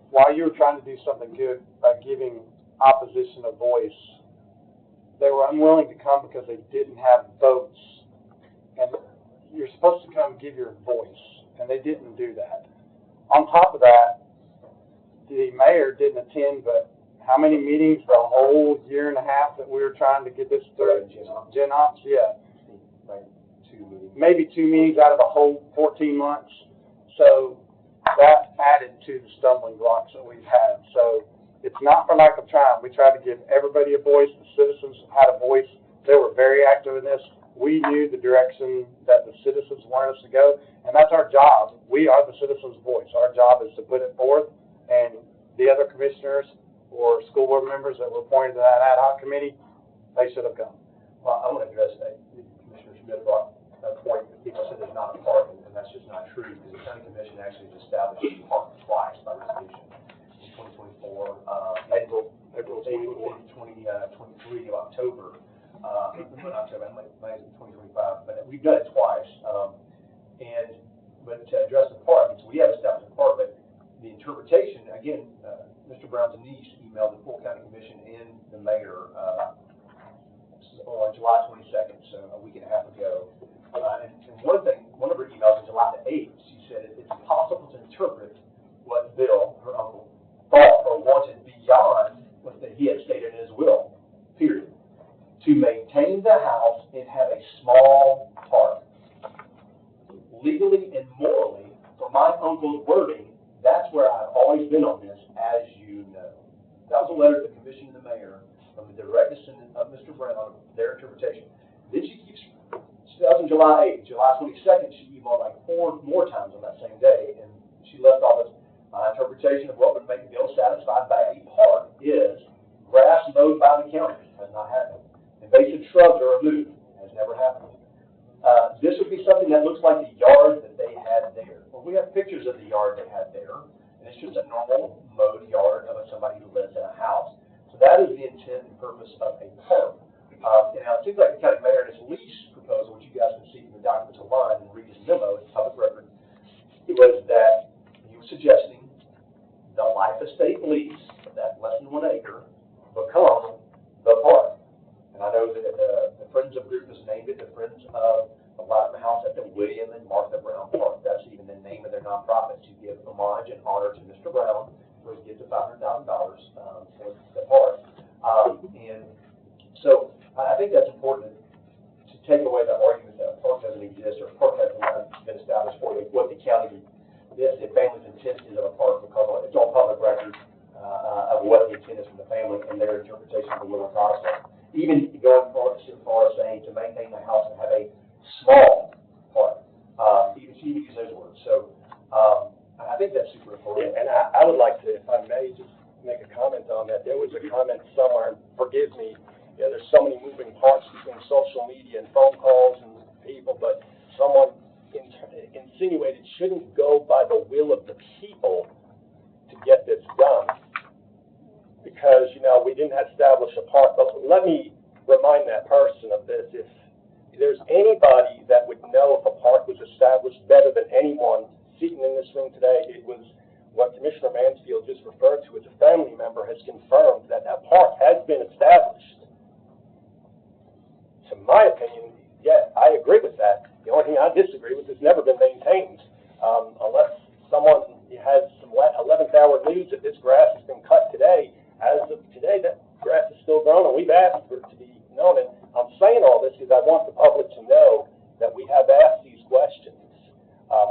while you were trying to do something good by giving opposition a voice, they were unwilling to come because they didn't have votes. And you're supposed to come give your voice, and they didn't do that. On top of that, the mayor didn't attend, but how many meetings for a whole year and a half that we were trying to get this through? Gen Ops, yeah. Like 2 meetings. Maybe 2 meetings out of a whole 14 months. So that added to the stumbling blocks that we've had. So it's not for lack of trying. We tried to give everybody a voice. The citizens had a voice. They were very active in this. We knew the direction that the citizens wanted us to go, and that's our job. We are the citizens' voice. Our job is to put it forth, and the other commissioners or school board members that were appointed to that ad hoc committee, they should have gone. Well, I want to address that. Commissioner Schmidt brought a point that people said there's not a park, and that's just not true, because the county commission actually has established a park twice by resolution in 2024, April 2023 of October. Not October, maybe 2025, but we've done it twice. But to address the park, we have established a park, but the interpretation, again, Mr. Brown's niece emailed the full county commission and the mayor on July 22nd, so a week and a half ago. And one of her emails on July the 8th, she said it's impossible to interpret what Bill, her uncle, thought or wanted beyond what he had stated in his will, period. To maintain the house and have a small park. Legally and morally, for my uncle's wording, that's where I've always been on this, as you know. That was a letter to the commission and the mayor from the direct descendant of Mr. Brown, their interpretation. Then she keeps, that was on July 8th. July 22nd, she emailed like 4 more times on that same day, and she left off as my interpretation of what would make Bill satisfied by a park is grass mowed by the county. Has not happened. Invasive shrubs are removed. Has never happened. This would be something that looks like the yard that they had there. Well, we have pictures of the yard they had there, and it's just a normal mowed yard of somebody who lives in a house. So that is the intent and purpose of a park. Now, it seems like the county mayor in his lease proposal, which you guys can see from the documents online and read his memo, it's public record, it was that he was suggesting the life estate lease of that less than 1 acre become the park. And I know that the Friends of Group has named it the Friends of the Latimer House at the William and Martha Brown Park. That's even the name of their nonprofit, to give homage and honor to Mr. Brown for his gift of $500,000 for the park. And so I think that's important to take away the argument that a park doesn't exist or a park hasn't been established for what the county, the family's intent is of a park, because it's on public record of what the intent is from the family and their interpretation of the little process. Even going so far as saying to maintain the house and have a small park. Even she used those words. So I think that's super important. And I would like to, if I may, just make a comment on that. There was a comment somewhere, forgive me, there's so many moving parts between social media and phone calls and people, but someone insinuated shouldn't go by the will of the people to get this done. Because, we didn't establish a park. But let me remind that person of this. If there's anybody that would know if a park was established better than anyone sitting in this room today, it was what Commissioner Mansfield just referred to as a family member has confirmed that that park has been established. To my opinion, yeah, I agree with that. The only thing I disagree with is never been maintained. Unless someone has some 11th hour news that this grass has been cut today. As of today, that grass is still growing, and we've asked for it to be known. And I'm saying all this because I want the public to know that we have asked these questions.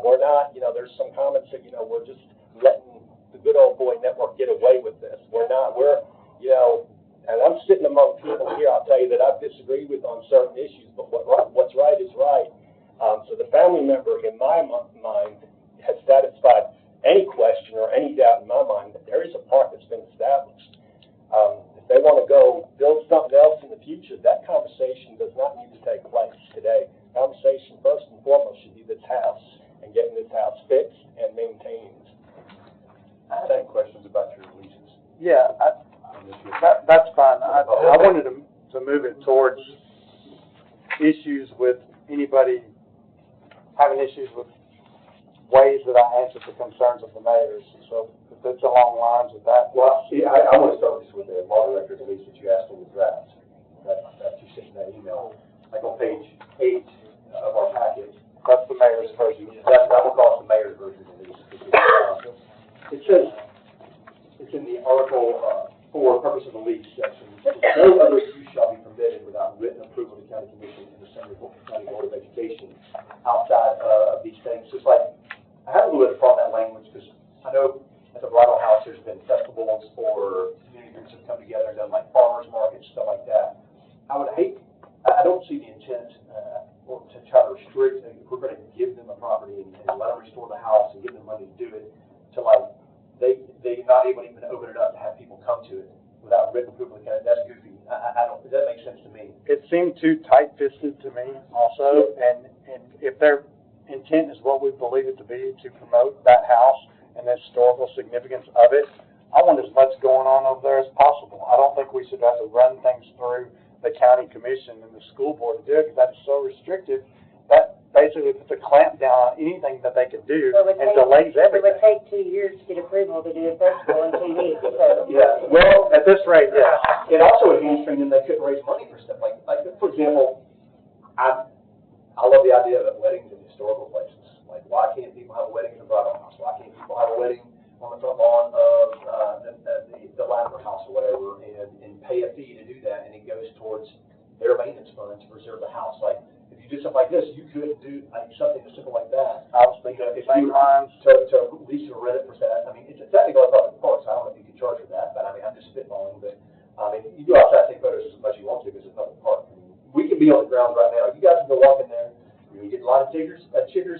We're not, there's some comments that, we're just letting the good old boy network get away with this. We're not, and I'm sitting among people here, I'll tell you that I've disagreed with on certain issues, but what's right is right. So the family member, in my mind, has satisfied any question or any doubt in my mind that there is a park that's been established. If they want to go build something else in the future, that conversation does not need to take place today. Conversation first and foremost should be this house and getting this house fixed and maintained. I had questions about your leases. Yeah, that's fine. I wanted to move it towards issues with anybody having issues with ways that I answered the concerns of the mayors. So if it's along lines of that. Well, see, I want to start this with the moderator's lease that you asked in the draft. That you sent in that email. Like on page 8 of our packet. That's the mayor's version. That will call it the mayor's version of the lease. It says, it's in the article for purpose of the lease section. No other use shall be permitted without written approval of the county commission and the Sumner County Board of Education outside of these things. So it's like, I have a little bit of problem with that language because I know at the Bridal House there's been festivals or community groups have come together and done like farmers markets, stuff like that. I don't see the intent to try to restrict, if we're going to give them a property and let them restore the house and give them money to do it, to like, they're not able to even open it up to have people come to it without written approval. That's goofy. Does that make sense to me? It seemed too tight-fisted to me also, and if their intent is what we believe it to be, to promote that house and the historical significance of it, I want as much going on over there as possible. I don't think we should have to run things through the county commission and the school board to do it, because that is so restrictive. That basically puts a clamp down on anything that they could do and delays everything. It would take 2 years to get approval to do a festival in 2 weeks, so. Yeah. Well, at this rate, yeah. It also would hamstring them. They couldn't raise money for stuff like for example, I love the idea of weddings in historical places. Like, why can't people have a wedding in the Bridal House? Why can't people have a wedding on the front lawn of the Latimer house or whatever, and pay a fee to do that, and it goes towards their maintenance fund to preserve the house? Like, if you do something like this, you could do like something as simple like that. I was thinking the same lines. To lease or rent it for that. I mean, it's technically a public park, so I don't know if you can charge for that, but I mean, I'm just spitballing. But I mean, you go outside and take photos as much as you want to because it's a public park. I mean, we can be on the grounds right now. You guys can go walk in there. You get a lot of chiggers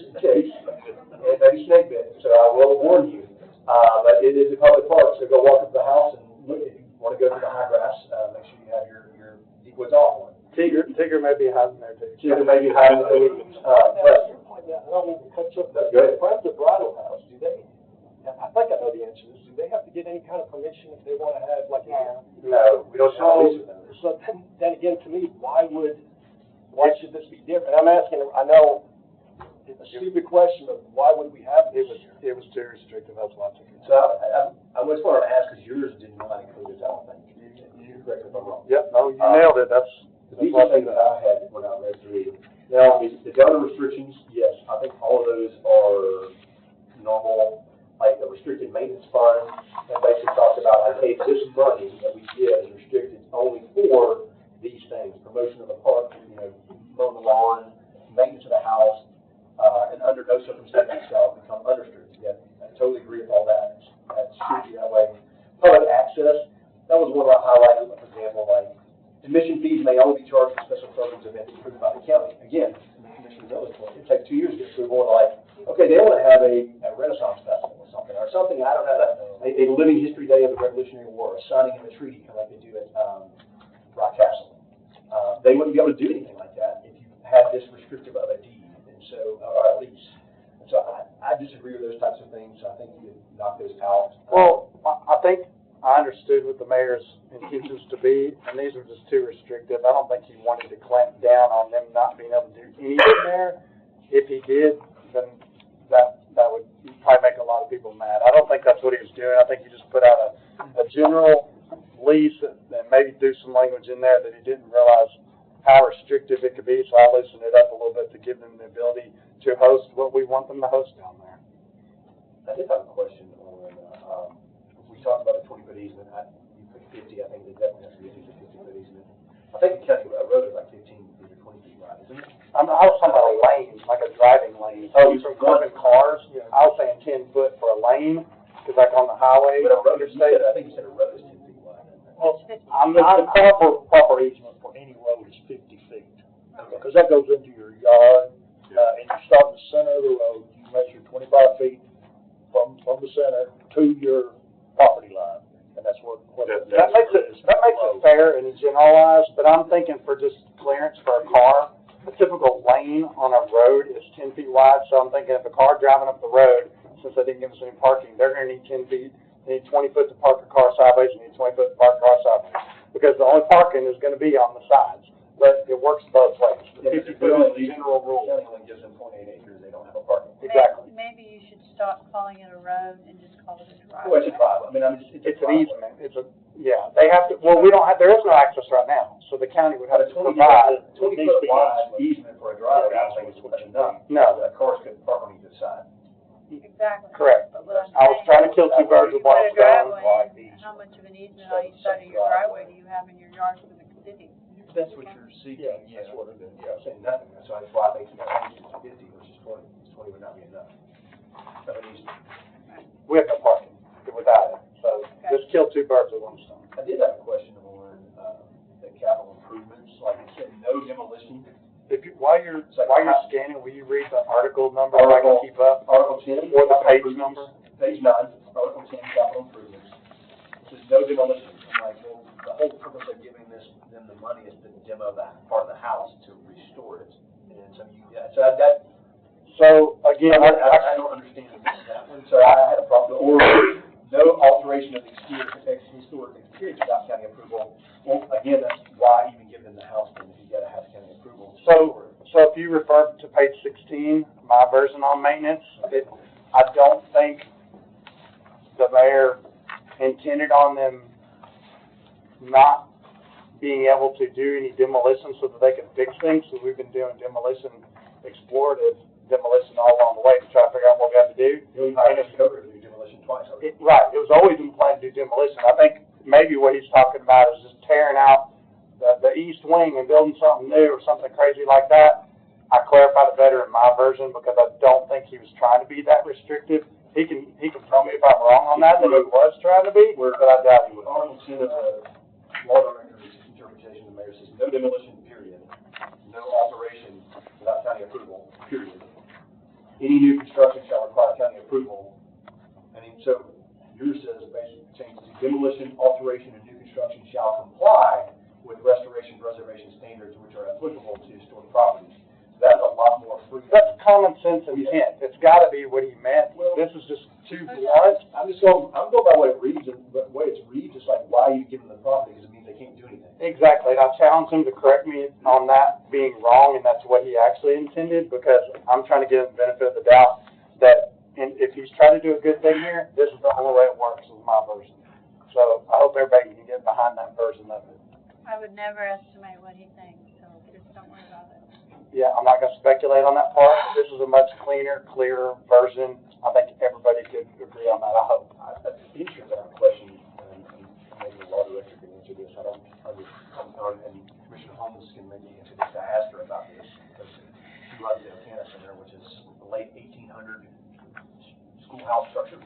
and ticks, and maybe snake bit. So I will warn you. But it is a public park, so go walk up to the house and look. If you want to go through the high grass, make sure you have your deep woods off on. Tigger may be hiding there too. Tigger may be hiding there. But Go ahead. Friends of Bridal House, do they? I think I know the answer to this. Do they have to get any kind of permission if they want to have like? No, we don't have to lease with them. So then again, to me, why should this be different? I'm asking. I know it's a stupid question, but why would we have this? It was too restrictive. That's why I took it. So I was wanted to ask because yours did not include this. I don't think. You correct me if I'm wrong. Yep. No, you nailed it. These are things that I had when I read through. Now, the other restrictions, yes, I think all of those are normal. Like the restricted maintenance fund, that basically talks about, like, hey, this money that we get is restricted only for these things: promotion of the park, mowing the lawn, maintenance of the house, and under no circumstances shall it become unrestricted. Yeah, I totally agree with all that. That should be that way. Public access, that was one I highlighted. For example, like, admission fees may only be charged for special programs events approved by the county. Again, the commission knows it takes 2 years to get approval. Like, okay, they want to have a Renaissance festival or something. I don't know, a living history day of the Revolutionary War, a signing of a treaty, kind of like they do at Rock Castle. They wouldn't be able to do anything like that if you had this restrictive of a deed, and so or a lease. And so I disagree with those types of things. So I think you would knock those out. Well, I think I understood what the mayor's intentions to be, and these were just too restrictive. I don't think he wanted to clamp down on them not being able to do anything there. If he did, then that would probably make a lot of people mad. I don't think that's what he was doing. I think he just put out a general lease and maybe threw some language in there that he didn't realize how restrictive it could be, so I loosened it up a little bit to give them the ability to host what we want them to host down there. I did have a question on, we talked about the 20-foot easement. You put 50, I think it definitely has to be a 50-foot easement. I think the county road is like 15 feet or 20 feet wide, isn't it? I was talking about a lane, like a driving lane. Oh, from clipping cars. Yeah. I was saying 10 foot for a lane, because like on the highway, but a road, interstate. I think you said a road is 10 feet wide. Well, the proper easement for any road is 50 feet. Because that goes into your yard, And you start in the center of the road, you measure 25 feet from the center to your property line, and that's what. That makes it fair and generalized, but I'm thinking for just clearance for a car, a typical lane on a road is 10 feet wide, so I'm thinking if a car driving up the road, since they didn't give us any parking, they're gonna need 10 feet, they need 20 foot to park a car sideways, they need 20 foot to park a car sideways, because the only parking is gonna be on the sides, but it works both ways. The 50 foot is the general rule. The county only gives them 0.8 acres, they don't have a parking. Exactly. Maybe you should stop calling it a road and just call it a driveway. Well, it's a driveway, I mean, It's an easement, they have to, well, we don't have, there is no access right now, so the county would have to provide. 20-foot wide easement for a driveway, I don't think it's enough. No. Cars could park on either side. Exactly. Correct. But what I'm I was trying to kill two birds with one saying, stone. you put a driveway, how much of an easement on each side of your driveway do you have in your yard for the city? That's what you're seeking. Yeah, that's what it is. Yeah, I'm saying nothing, that's why I think it's changed to 50 versus 20, because 20 would not be enough. Of an easement. We have no parking without it, so just kill two birds with one stone. I did have a question on, the capital improvements, like it said, no demolition. While you're scanning, will you read the article number so I can keep up? Article 10. Or the page number? Page 9, Article 10, capital improvements. It says no demolition. I'm like, well, the whole purpose of giving them the money is to demo that part of the house to restore it. And so again, I don't understand that one, so I had a problem. Or no alteration of the historic exterior without county approval. Well, again, that's why even give them the house, then if you gotta have county approval. So if you refer to page 16, my version on maintenance, I don't think the mayor intended on them not being able to do any demolition so that they can fix things, so we've been doing demolition, explorative demolition all along the way to try to figure out what we have to do. Demolition twice already. Right, it was always in plan to do demolition. I think maybe what he's talking about is just tearing out the east wing and building something new or something crazy like that. I clarified it better in my version because I don't think he was trying to be that restrictive. He can tell me if I'm wrong on that he was trying to be, but I doubt he would. Article 10 of the law director's interpretation of the mayor says no demolition, period. No alteration without county approval, period. Any new construction shall require county approval. I mean, so yours says basically changes to demolition, alteration, and new construction shall comply with restoration preservation standards which are applicable to historic properties. That's a lot more free. That's common sense intent. It's gotta be what he meant. Well, this is just too blunt. I'm going by what it reads, and the way it's reads, it's like, why are you giving them the property? Because it means they can't do anything. Exactly, and I challenged him to correct me on that being wrong, and that's what he actually intended, because I'm trying to give him the benefit of the doubt that, and if he's trying to do a good thing here, this is the only way it works with my version. So I hope everybody can get behind that version of it. I would never estimate what he thinks, so just don't worry about it. Yeah, I'm not gonna speculate on that part. This is a much cleaner, clearer version. I think everybody could agree on that, I hope. Insurance, I have a question, and maybe the law director can answer this. I don't understand, and Commissioner Holmes can maybe answer this. I asked her about this, because she runs the Ocana Center, which is the late 1800 schoolhouse structure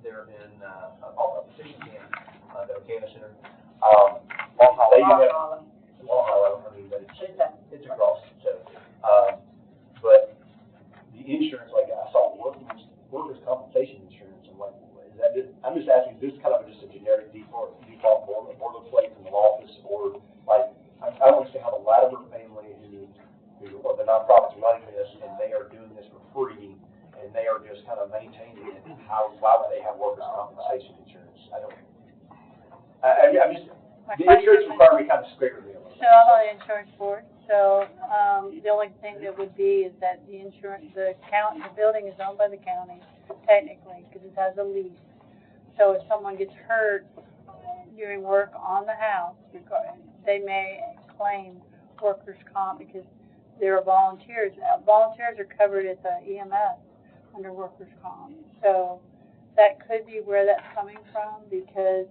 there in, off of Station Can, the Ocana Center. Long Hollow, I mean, but it's across, so, but the insurance, like, I saw workers' compensation insurance, I'm like, is that just, I'm just asking, is this kind of just a generic default boilerplate from the office, or, like, I don't understand how the Latimer family, or the nonprofits running this, and they are doing this for free, and they are just kind of maintaining it, why would they have workers' compensation insurance? I'm just, the insurance requirement kind of scared me a little. So I'm on the insurance board, so, the only thing that would be is that the building is owned by the county, technically, because it has a lease. So if someone gets hurt doing work on the house, they may claim workers' comp because they're volunteers. Volunteers are covered at the EMS under workers' comp. So that could be where that's coming from, because,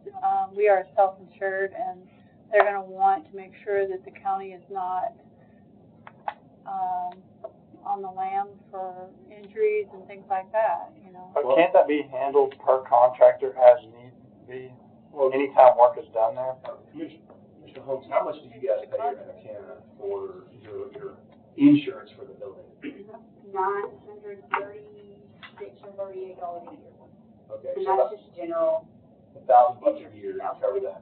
we are self-insured, and they're going to want to make sure that the county is not on the lam for injuries and things like that, you know. But can't that be handled per contractor as need be, anytime work is done there? Mr. Holmes, how much do you guys pay in Ocana for your insurance for the building? $936 or $38 a year. Okay, And so that's about just general, $1,000 a year to cover the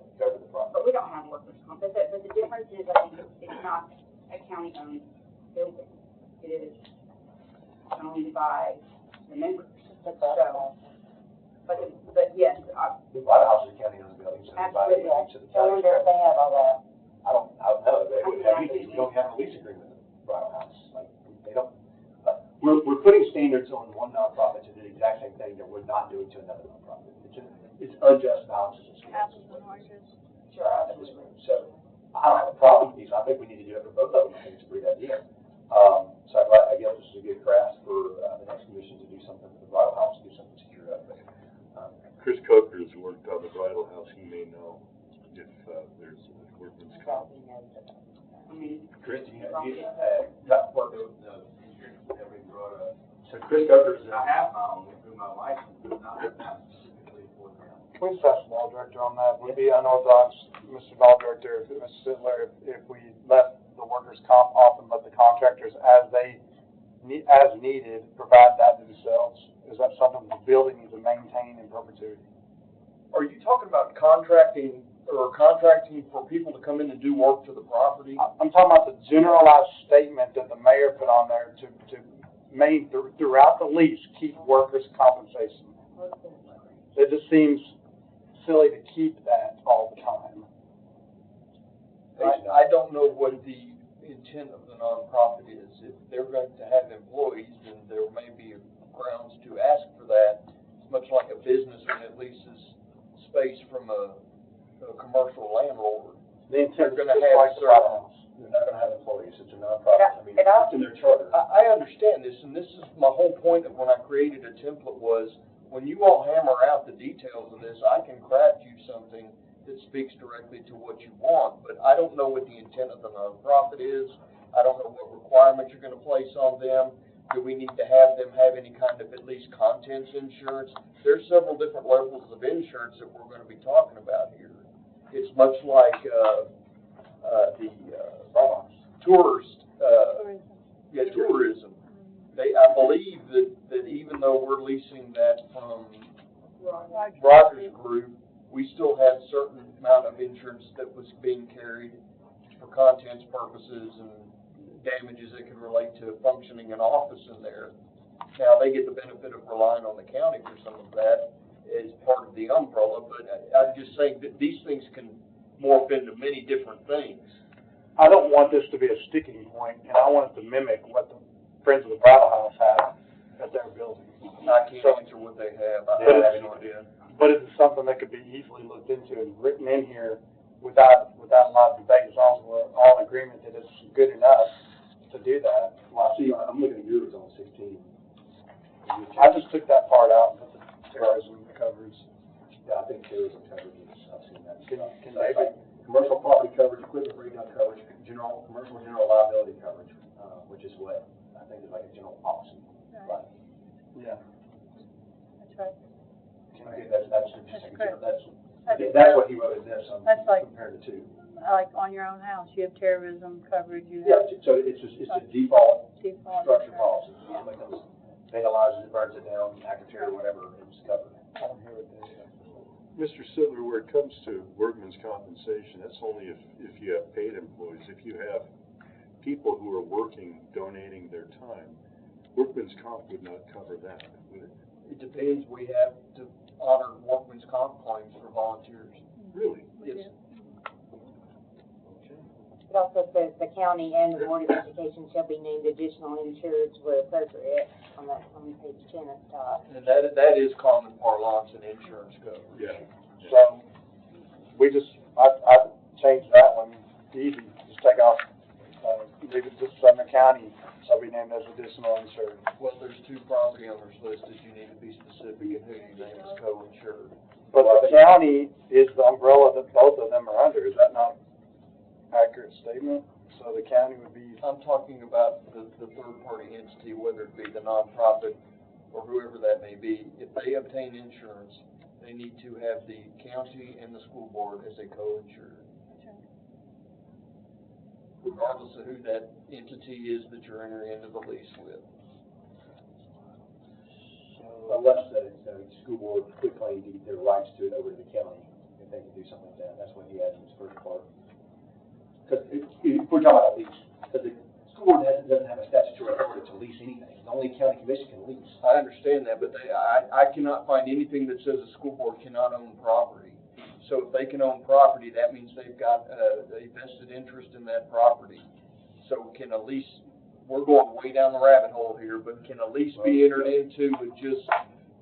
problem. but we don't have workers' comp. But the difference is, I think it's not a county-owned building. It is owned by the members. So, but yes, The White House is a county-owned building, so they buy it absolutely. to the I wonder county. if they have all that. I don't know, they wouldn't have anything, we don't have a lease agreement with the White House, like, they don't. We're putting standards on one nonprofit to do the exact same thing that we're not doing to another nonprofit. It's unjust balances of scales. Apples and oranges. Sure, absolutely. So, I don't have a problem with these, I think we need to do it for both of them, I think it's a great idea. So I guess this is a good craft for, the next commission to do something for the White House, do something secure up there. Chris Coker's worked on the Bridal House, he may know if, there's workman's comp. Chris, you got work with the engineers that we brought up. So Chris Coker's, I have my own, through my license, but not specifically for them. Can we just ask the law director on that? Would it be unorthodox, Mr. Law Director, Mr. Sittler, if we left the workers' comp off and let the contractors, as needed, provide that themselves? Is that something the building needs to maintain in perpetuity? Are you talking about contracting for people to come in and do work to the property? I'm talking about the generalized statement that the mayor put on there to throughout the lease, keep workers' compensation. It just seems silly to keep that all the time. I don't know what the intent of the nonprofit is. If they're going to have employees, then there may be grounds to ask for that. It's much like a business when it leases space from a commercial landlord. The intent They're is gonna just have like the certain- White House. they're not gonna have employees, it's a nonprofit, I mean, It also- it's in their charter. I understand this, and this is my whole point of when I created a template was, when you all hammer out the details of this, I can craft you something that speaks directly to what you want, but I don't know what the intent of the nonprofit is. I don't know what requirements you're gonna place on them. Do we need to have them have any kind of at least contents insurance? There's several different levels of insurance that we're gonna be talking about here. It's much like, tourist, tourism. I believe that even though we're leasing that from Rogers Group, we still had certain amount of insurance that was being carried for contents purposes and damages that could relate to functioning an office in there. Now, they get the benefit of relying on the county for some of that as part of the umbrella, but I'm just saying that these things can morph into many different things. I don't want this to be a sticking point, and I want it to mimic what the Friends of the Bridal House have at their building. I can't answer what they have. I have no idea. But it's something that could be easily looked into and written in here without a lot of debate, as long as we're all in agreement that it's good enough to do that. Well, I see, I'm looking at yours on 16. I just took that part out and put the terrorism coverage. Yeah, I think terrorism coverage is, I've seen that. Can So it's like commercial property coverage, equipment breakdown coverage, commercial general liability coverage, which is what I think is like a general policy. Right. Yeah. That's right. Okay, that's interesting. correct. That's what he wrote in this, That's like- compared to two. Like on your own house, you have terrorism coverage, you Yeah, have so it's a default default structure insurance. policy. Somebody comes, vandalizes it, burns it down, active terror, whatever, it's covered. I'm here with this. Mr. Sittler, where it comes to workman's compensation, that's only if you have paid employees. If you have people who are working, donating their time, workman's comp would not cover that, would it? It depends. We have to honor workman's comp claims for volunteers. Really? Yes. It also says the county and the Board of Education shall be named additional insureds where appropriate on page 10 at the top. And that is common parlance in insurance code. Yeah. So, I changed that one, easy, just take off, leave it just Sumner County, shall be named as additional insured. Well, there's two property owners listed. You need to be specific in who you name as co-insured. But the county is the umbrella that both of them are under, is that not accurate statement? So the county would be, I'm talking about the third-party entity, whether it be the nonprofit or whoever that may be. If they obtain insurance, they need to have the county and the school board as a co-insured. Regardless of who that entity is that you're entering into the lease with. Unless the school board quit claim deed their rights to it over to the county, if they can do something like that. That's what he has in his first part. Because if we're talking about a lease, because the school board doesn't have a statutory authority to lease anything. Only county commission can lease. I understand that, but I cannot find anything that says a school board cannot own property. So if they can own property, that means they've got a vested interest in that property. So can a lease, we're going way down the rabbit hole here, but can a lease be entered into with just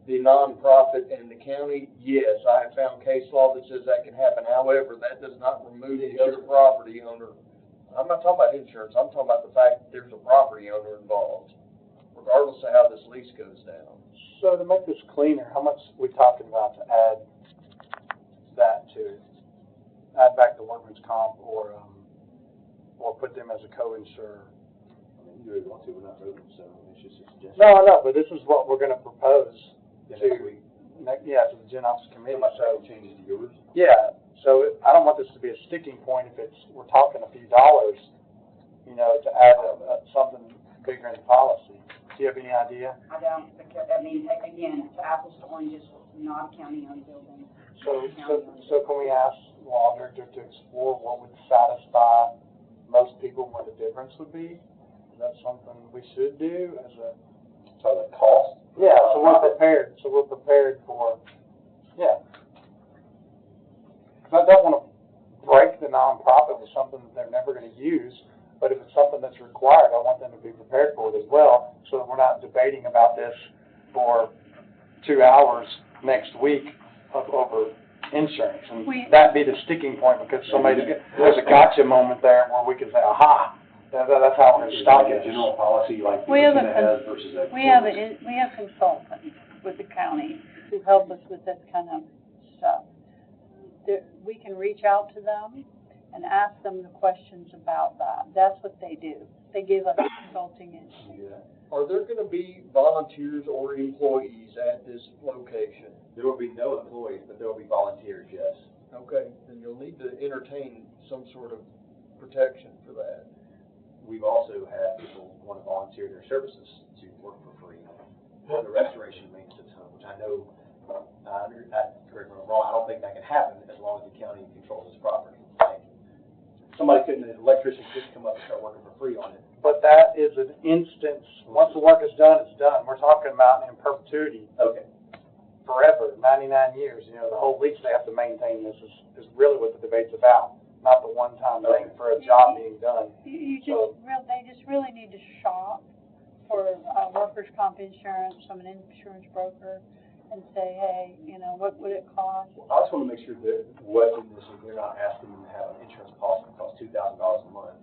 the nonprofit and the county? Yes, I have found case law that says that can happen. However, that does not remove the other property owner. I'm not talking about insurance. I'm talking about the fact that there's a property owner involved, regardless of how this lease goes down. So to make this cleaner, how much are we talking about to add that to it? Add back the workman's comp or put them as a co-insurer? I mean, you really want to, we're not voting, so it's just a suggestion. No, I know, but this is what we're gonna propose Yeah, to, next week. to the Gen Ops committee, so. Changes to yours. Yeah, so I don't want this to be a sticking point if we're talking a few dollars, to add something bigger in the policy. Do you have any idea? I don't, because, again, it's apples to oranges, not a county-owned building. So can we ask the law director to explore what would satisfy most people, what the difference would be? Is that something we should do as a? So the cost? Yeah, so we're prepared for, yeah. 'Cause I don't want to break the nonprofit with something that they're never going to use, but if it's something that's required, I want them to be prepared for it as well, so that we're not debating about this for 2 hours next week over insurance. And that'd be the sticking point, because there's a gotcha moment there where we can say, aha, that's how we're going to stop it. General policy, like We have versus a. we have consultants with the county who help us with this kind of stuff. We can reach out to them and ask them the questions about that. That's what they do. They give us consulting. Are there going to be volunteers or employees at this location? There will be no employees, but there will be volunteers, yes. Okay, then you'll need to entertain some sort of protection for that. We've also had people want to volunteer their services to work for free for the restoration maintenance of the home, which I know, correct me if I'm wrong, I don't think that can happen as long as the county controls this property. An electrician could come up and start working for free on it. But that is an instance, once the work is done, it's done. We're talking about in perpetuity. Okay. Forever, 99 years, the whole lease they have to maintain this is really what the debate's about, not the one-time thing for a job being done. They just really need to shop for workers' comp insurance from an insurance broker and say, hey, what would it cost? Well, I just want to make sure that they're not asking them to have an insurance policy that costs $2,000 a month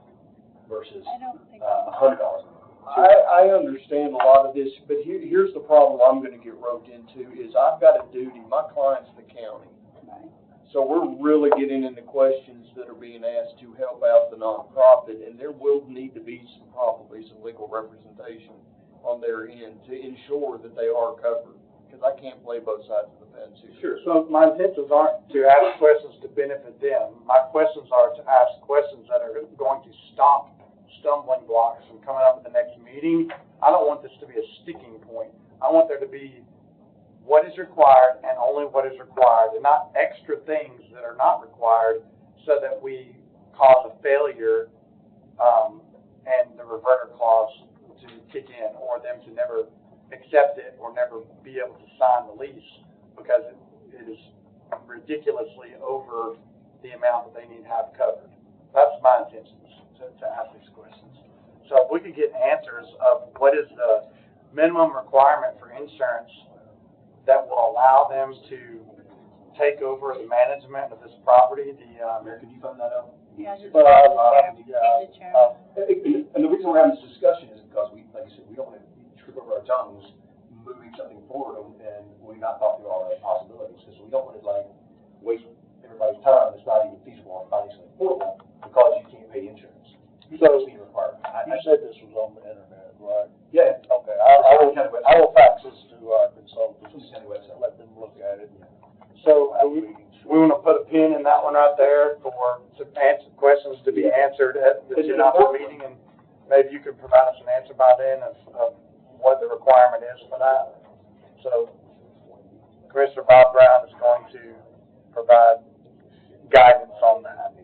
versus $100 a month. I understand a lot of this, but here's the problem I'm going to get roped into is I've got a duty. My client's the county. Right. So we're really getting into questions that are being asked to help out the nonprofit, and there will need to be probably some legal representation on their end to ensure that they are covered, because I can't play both sides of the fence here. Sure. So my intentions aren't to ask questions to benefit them. My questions are to ask questions that are going to stop stumbling blocks from coming up at the next meeting. I don't want this to be a sticking point. I want there to be what is required and only what is required, and not extra things that are not required, so that we cause a failure and the reverter clause to kick in, or them to never accept it or never be able to sign the lease because it is ridiculously over the amount that they need to have covered. That's my intentions to ask these questions. So if we could get answers of what is the minimum requirement for insurance that will allow them to take over the management of this property, Mayor, could you find that out? Yeah, just And the the reason we're having this discussion is because like I said, we don't want to trip over our tongues moving something forward and we've not thought through all the possibilities. Because we don't want to waste everybody's time. It's not even feasible or financially affordable because you can't pay insurance. So, you said this was on the internet, right? Yeah. Okay, I will fax this to our consultants, let them look at it. So we want to put a pin in that one right there for some questions to be answered at the Gen Ops meeting, and maybe you could provide us an answer by then of what the requirement is for that. So Commissioner Bob Brown is going to provide guidance on that.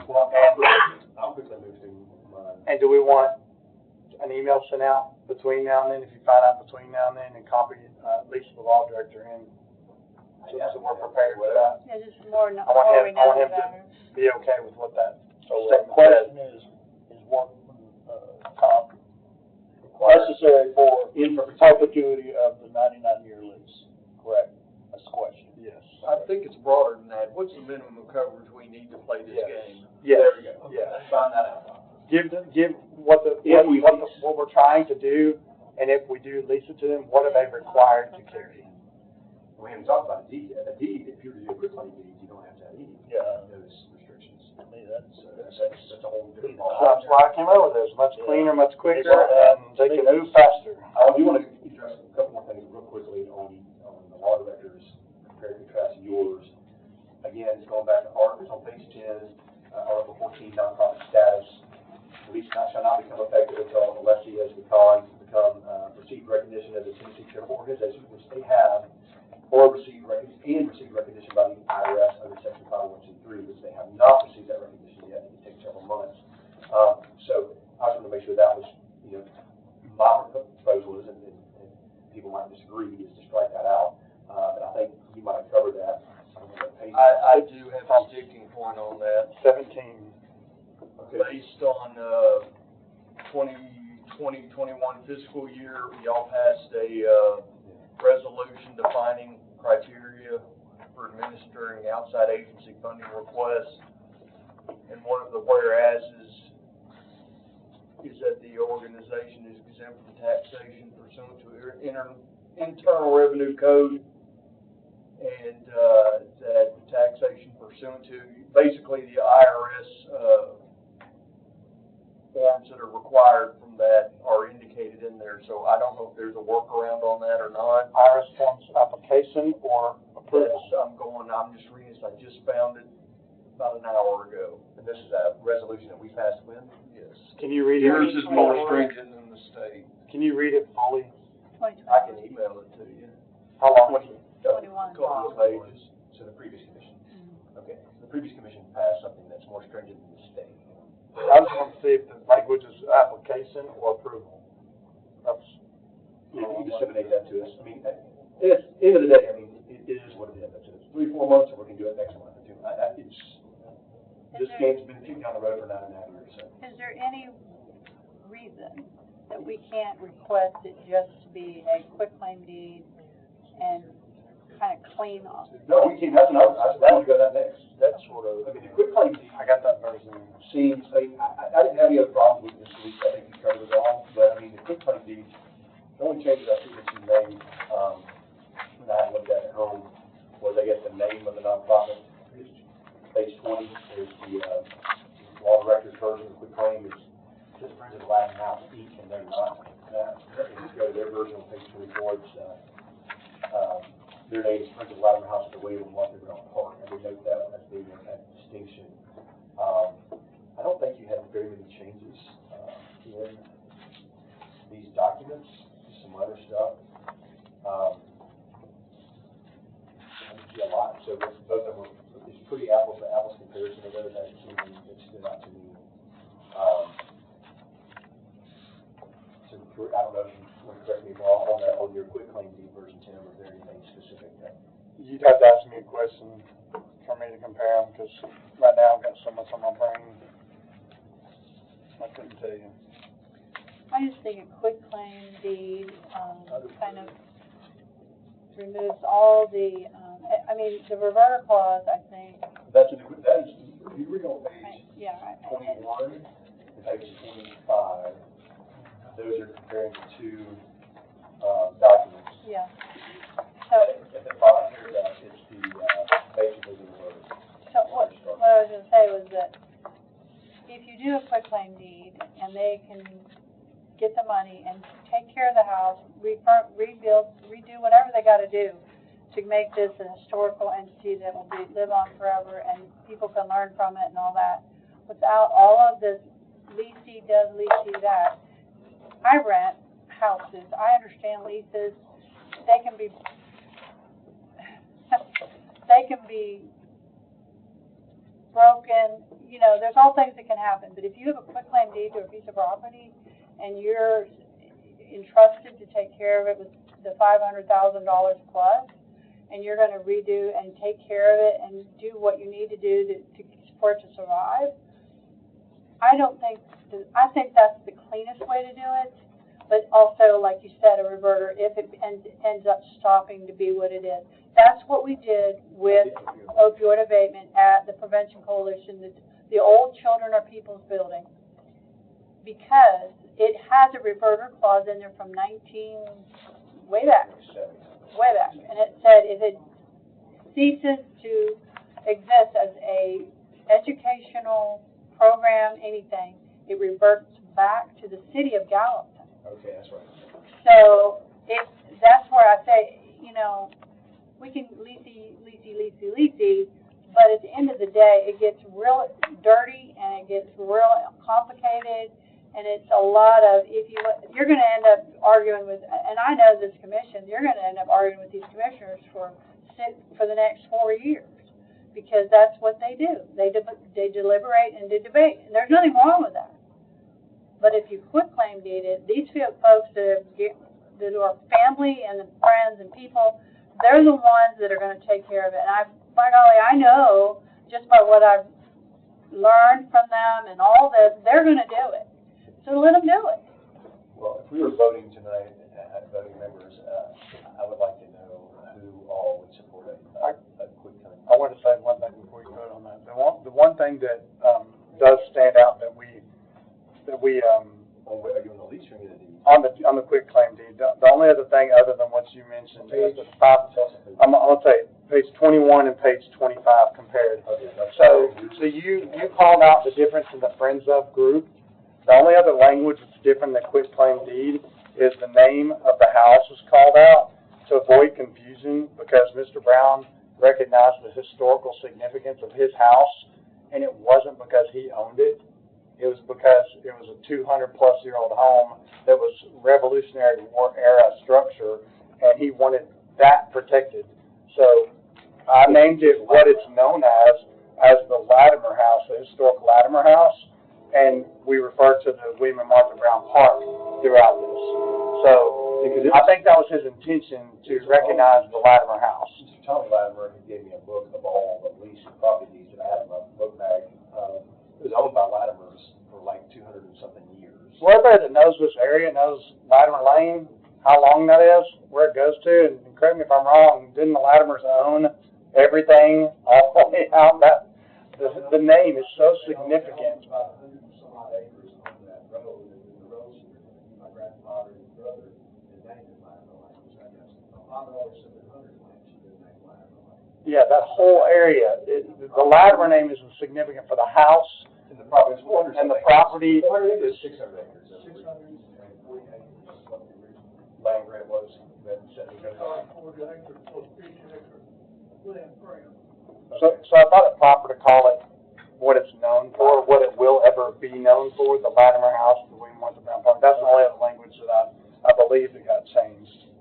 Well, I'll quickly move to my. And do we want an email sent out between now and then, if you find out between now and then, and copy at least the law director in, so we're prepared for that? Yeah, just more, I want more we him, I know, want the him to better. be okay with what that. So the question is what, Tom, necessary for in perpetuity of the 99-year lease, correct? That's the question. Yes. I think it's broader than that. What's the minimum coverage we need to play this game? Yes. There we go. Yeah. Find that out. Give what we're trying to do, and if we do lease it to them, what are they required to carry? We haven't talked about a deed yet. A deed, if you're to do a quick claim deed, you don't have to have any those restrictions. I mean, that's That's a whole different ball. That's why I came over there. It's much cleaner, much quicker, and they can move faster. I do want to address a couple more things real quickly on the law directors, compare and contrast yours. Again, it's going back to articles on page 10, Article 14, nonprofit status. The lease shall not become effective until the lessee has received recognition as a Tennessee charitable organization, which they have, or received recognition by the IRS under Section 501c3, which they have not received that recognition yet. It takes several months. So I just want to make sure that was, my proposal is, and people might disagree, is to strike that out. But I think you might have covered that. I do have a sticking point on that. 17. Okay. Based on 2021 fiscal year, y'all passed a resolution defining criteria for administering outside agency funding requests. And one of the whereases is that the organization is exempt from taxation pursuant to Internal Revenue Code, and that the taxation pursuant to basically the IRS forms that are required from that are indicated in there. So I don't know if there's a workaround on that or not. IRS forms application or approval? I'm just reading this, I just found it about an hour ago. And this is a resolution that we passed when? Yes. Can you read it? Yours is more stringent than the state. Can you read it fully? I can email it to you. How long? 21. Couple of pages. So the previous commission. Okay, the previous commission passed something that's more stringent than the state. I just want to see if the language is application or approval. That's. You can disseminate that to us. I mean, at the end of the day, I mean, it is what it is. It's 3-4 months, or we can do it next month. This game's been kicked down the road for 9.5 years. So. Is there any reason that we can't request it just to be a quick claim deed and kind of clean off? No, we can't. That's another. I was going to go to that next. That's sort of. I mean, the quick claim deed. I got that version. Seems. I didn't have any other problems with this week. I think you covered it all. But I mean, the quick claim deed. The only changes I see that you made when I looked at it at home was, I guess, the name of the nonprofit. Page 20 is the law director's version of the quick claim is just Friends of the Latimer House, Inc., and they're not. Just go to their version on page 24. It's their name is Friends of the Latimer House at the Wheel and Walker Park. I would note that as being a distinction. I don't think you had very many changes in these documents. Just some other stuff. I didn't see a lot, so both of them were. It's pretty apples to apples comparison of those. I didn't see anything that stood out to me. So I don't know if you want to correct me wrong on your quick claim deed version, Tim, or is there anything specific that? You'd have to ask me a question for me to compare them, because right now I've got so much on my brain. I couldn't tell you. I just think a quick claim deed kind of removes all the, I mean, the reverter clause, I think. That is, if you read on page Yeah. 21 and page 25, those are comparing the two documents. Yeah. So, At the bottom here, it's the basically the reverse. so what I was going to say was that if you do a quick claim deed and they can get the money and take care of the house, rebuild, redo whatever they got to do to make this a historical entity that will live on forever and people can learn from it and all that, without all of this leasey does, leasey that. I rent houses. I understand leases. they can be broken, you know, there's all things that can happen, but if you have a quitclaim deed to a piece of property and you're entrusted to take care of it with the $500,000 plus, and you're going to redo and take care of it and do what you need to do for it to survive, I think that's the cleanest way to do it, but also, like you said, a reverter, if it ends up stopping to be what it is. That's what we did with opioid abatement at the Prevention Coalition, the Old Children Are People's building, because it has a reverter clause in there from way back, and it said if it ceases to exist as a educational program, anything, it reverts back to the city of Gallatin. Okay, that's right. So that's where I say, you know, we can leasy, but at the end of the day, it gets real dirty and it gets real complicated, and it's a lot of, you're going to end up arguing with, and I know this commission, you're going to end up arguing with these commissioners for the next 4 years, because that's what they do. They deliberate and they debate, and there's nothing wrong with that. But if you quitclaim deed it, these folks that are family and friends and people, they're the ones that are going to take care of it. And by golly, I know just by what I've learned from them and all this, they're going to do it. So let them do it. Well, if we were voting tonight, voting members, I would like to know who all would support a quitclaim. I want to say one thing before you vote on that. The one thing that does stand out that we Are you on the lease or on the quitclaim deed. The only other thing other than what you mentioned is the I'm gonna say page 21 and page 25 compared. So you called out the difference in the Friends of group. The only other language that's different than quitclaim deed is the name of the house is called out to avoid confusion, because Mr. Brown recognized the historical significance of his house, and it wasn't because he owned it. It was because it was a 200-plus-year-old home that was Revolutionary War era structure, and he wanted that protected. So I named it what it's known as the Latimer House, the historic Latimer House, and we refer to the William and Martha Brown Park throughout this. So I think that was his intention, to recognize the Latimer House. Mr. Tommy Latimer gave me a book of all the leased properties that I had in my book bag. It was owned by Latimers for like 200 and something years. Well, everybody that knows this area knows Latimer Lane, how long that is, where it goes to, and correct me if I'm wrong, didn't the Latimers own everything all the way out? The name is so significant. About 100 and some odd acres on that road, and the road, my grandfather and his brother, his name is Latimer Lane, which I guess, I'm always said that 100 Lane should be named Latimer Lane. Yeah, that whole area, the Latimer name is significant for the house. And the property is 400 and the property 400 acres, 600 acres. 640 acres is what the original land grant was. That said it goes on. So I thought it proper to call it what it's known for, what it will ever be known for, the Latimer House, the William Martha Brown Park. That's the only other language that I believe that got changed.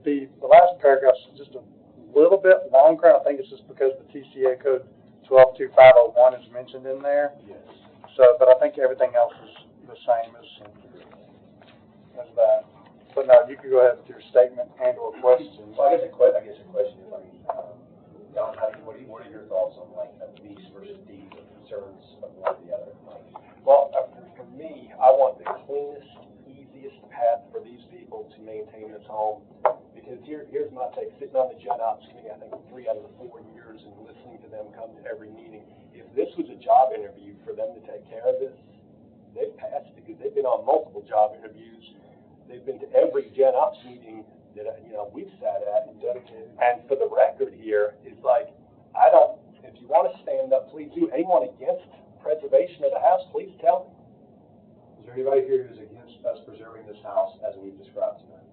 The last paragraph's just a little bit longer. I think it's just because the TCA code 122501 is mentioned in there. Yes. So, but I think everything else is the same as that. But no, you can go ahead with your statement and or question. Well, I guess a question is, I mean, Don, what are your thoughts on like lease versus deed, or concerns of one or the other? Well, for me, I want the cleanest, easiest path for these people to maintain this home. Because here's my take, sitting on the Gen Ops committee, I think 3 out of the 4 years, and listening to them come to every meeting. If this was a job interview for them to take care of this, they've passed, because they've been on multiple job interviews. They've been to every Gen Ops meeting that we've sat at and dedicated. And for the record here, it's like, if you want to stand up, please do. Anyone against preservation of the house, please tell me. Is there anybody here who's against us preserving this house as we've described tonight?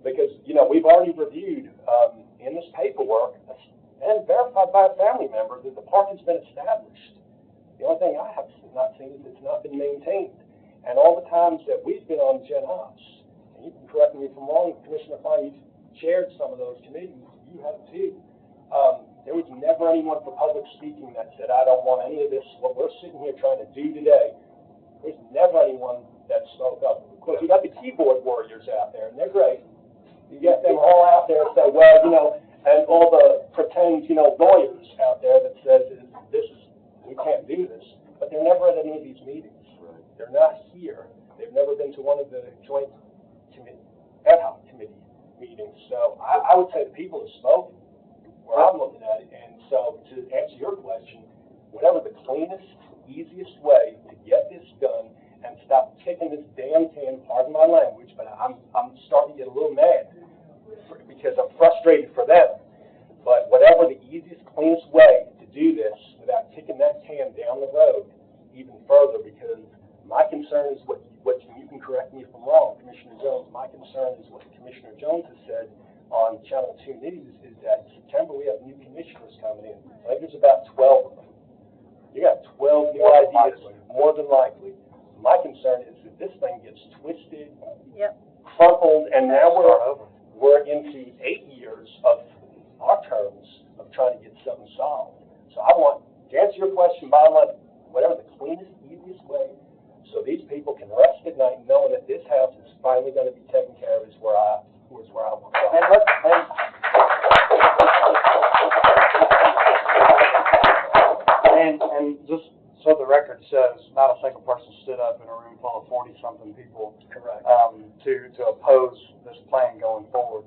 Because, we've already reviewed in this paperwork and verified by a family member that the park has been established. The only thing I have not seen is it's not been maintained. And all the times that we've been on Gen Ops, and you can correct me if I'm wrong, Commissioner Fine, chaired some of those committees, you have too. There was never anyone for public speaking that said, I don't want any of this, what we're sitting here trying to do today. There's never anyone that spoke up. Of course, you got the keyboard warriors out there, and they're great. You get them all out there and say, well, you know, and all the pretend, you know, lawyers out there that says we can't do this. But they're never at any of these meetings. Right. They're not here. They've never been to one of the joint ad hoc committee meetings. So I would say the people have spoken where I'm looking at it. And so to answer your question, whatever the cleanest, easiest way to get this done and stop kicking this damn can, pardon my language, but I'm starting to get a little mad because I'm frustrated for them. But whatever the easiest, cleanest way to do this without kicking that can down the road even further, because my concern is what you can correct me if I'm wrong, Commissioner Jones, my concern is what Commissioner Jones has said on Channel 2 News is that in September we have new commissioners coming in. I think there's about 12 of them. You got 12 new ideas, more than likely. My concern is that this thing gets twisted, crumpled, and now we're into 8 years of our terms of trying to get something solved. So I want to answer your question, bottom line, whatever the cleanest, easiest way, so these people can rest at night knowing that this house is finally going to be taken care of is where I want to go. And just so the record says, not a single person stood up in a room full of 40-something people. Correct. To oppose this plan going forward.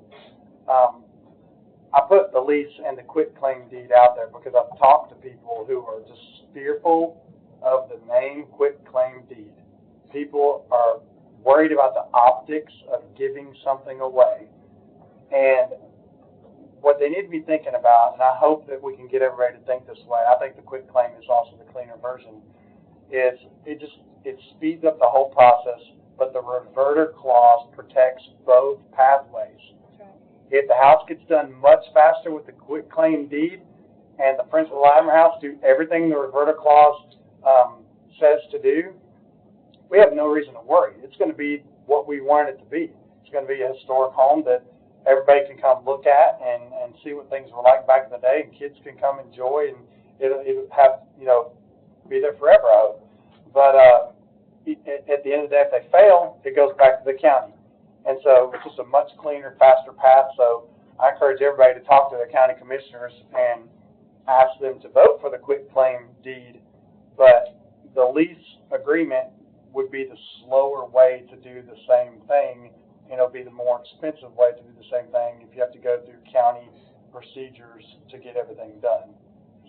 I put the lease and the quitclaim deed out there because I've talked to people who are just fearful of the name quitclaim deed. People are worried about the optics of giving something away. And what they need to be thinking about, and I hope that we can get everybody to think this way, I think the quitclaim is also the cleaner version, is it speeds up the whole process, but the reverter clause protects both pathways. If the house gets done much faster with the quitclaim deed, and the Friends of the Latimer house do everything the reverter clause says to do, we have no reason to worry. It's going to be what we want it to be. It's going to be a historic home that everybody can come look at and see what things were like back in the day, and kids can come enjoy, and it'll have, you know, be there forever, I hope. But at the end of the day, if they fail, it goes back to the county. And so it's just a much cleaner, faster path. So I encourage everybody to talk to the county commissioners and ask them to vote for the quitclaim deed. But the lease agreement would be the slower way to do the same thing, and it'll be the more expensive way to do the same thing if you have to go through county procedures to get everything done.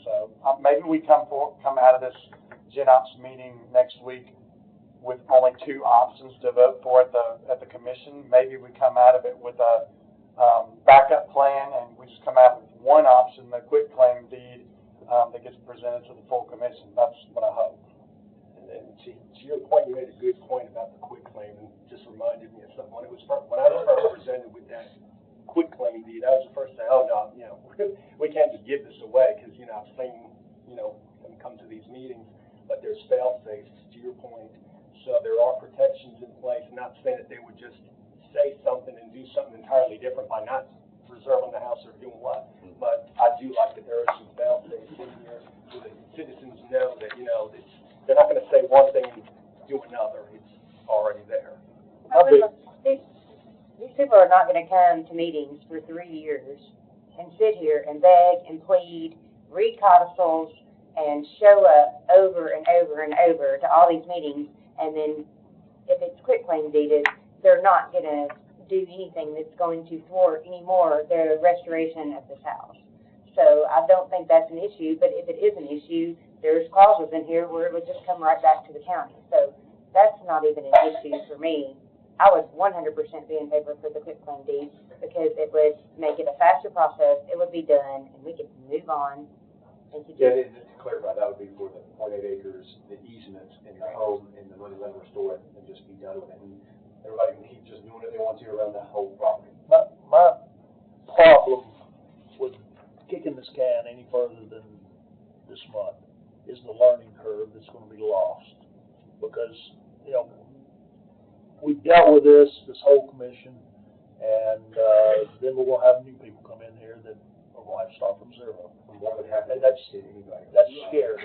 So maybe we come out of this Gen Ops meeting next week with only 2 options to vote for at the commission. Maybe we come out of it with a backup plan, and we just come out with one option, the quitclaim deed, that gets presented to the full commission. That's what I hope. And to your point, you made a good point about the quitclaim, and just reminded me of something. When I was first presented with that quitclaim deed, I was the first to say, oh no, you know, we can't just give this away, because, you know, I've seen, you know, them come to these meetings, but there's fail-safes, to your point. So there are protections in place. I'm not saying that they would just say something and do something entirely different by not reserving the house or doing what. But I do like that there are some fail-safes in here so that citizens know that, you know, they're not going to say one thing and do another. It's already there. These people are not going to come to meetings for 3 years and sit here and beg and plead, read codicils, and show up over and over and over to all these meetings. And then if it's quitclaim deeded, they're not going to do anything that's going to thwart anymore the restoration of this house. So I don't think that's an issue, but if it is an issue, there's clauses in here where it would just come right back to the county. So that's not even an issue for me. I would 100% be in favor for the quitclaim deed because it would make it a faster process, it would be done, and we could move on. And just to clarify, that would be for the 0.8 acres, the easement in the home, and the money then restore it and just be done with it. And everybody can keep just doing what they want to around that whole property. My problem with kicking this can any further than this month is the learning curve that's going to be lost. Because, you know, we've dealt with this whole commission, And, then we're gonna have new people come in here that are gonna have to start from zero. And that's scary.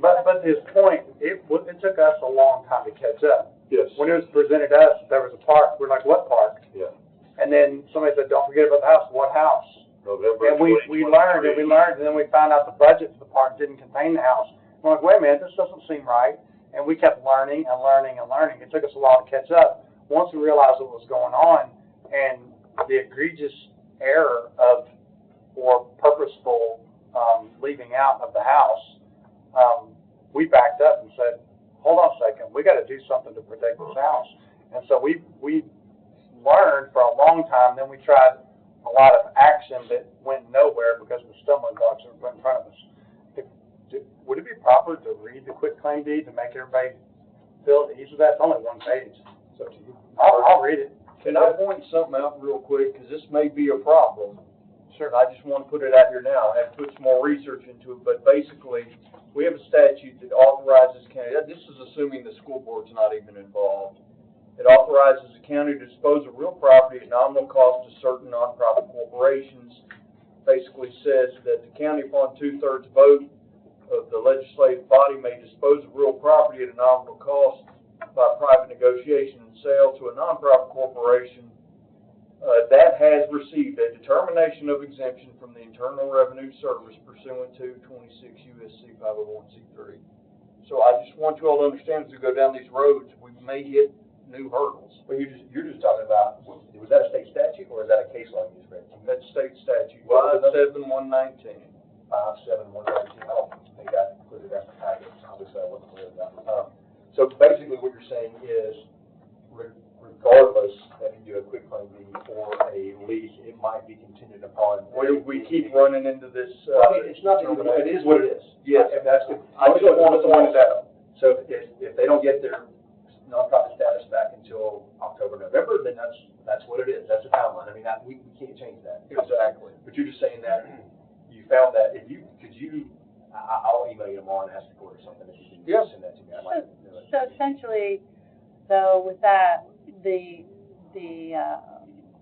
But to his point, it took us a long time to catch up. Yes. When it was presented to us, there was a park, we're like, what park? Yeah. And then somebody said, don't forget about the house. What house? November And we learned, and then we found out the budget for the park didn't contain the house. We're like, wait a minute, this doesn't seem right. And we kept learning and learning and learning. It took us a while to catch up. Once we realized what was going on and the egregious error of, or purposeful, leaving out of the house, we backed up and said, hold on a second, we gotta do something to protect this house. And so we learned for a long time, then we tried a lot of action that went nowhere because the stumbling blocks were put in front of us. Would it be proper to read the quitclaim deed to make everybody feel at ease with that? It's only one page. So to you. I'll read it. Can I point something out real quick, because this may be a problem? Sure. I just want to put it out here now. I have to put some more research into it, but basically, we have a statute that authorizes county, this is assuming the school board's not even involved. It authorizes the county to dispose of real property at nominal cost to certain nonprofit corporations. Basically says that the county, upon 2/3 vote of the legislative body, may dispose of real property at a nominal cost by private negotiation and sale to a nonprofit corporation that has received a determination of exemption from the Internal Revenue Service pursuant to 26 U.S.C. 501c3. So I just want you all to understand, as we go down these roads, we may hit new hurdles. Well, you're just talking about, was that a state statute or is that a case law you just read? That's state statute, What was the number? 57119. 57119. I don't think I included that in the package. Obviously, I wasn't aware of that. So basically, what you're saying is, regardless if you do a quitclaim deed or a lease, it might be contingent upon. We keep running into this. It's not, it is what it is. Yes. And that's good. I just want to point it out. So if they don't get their nonprofit status back until October, November, then that's what it is. That's the timeline. I mean, we can't change that. Exactly. But you're just saying that you found that I'll email you tomorrow and ask the court or something if you can send that to me. I'd like to do it. So essentially, though, with that, the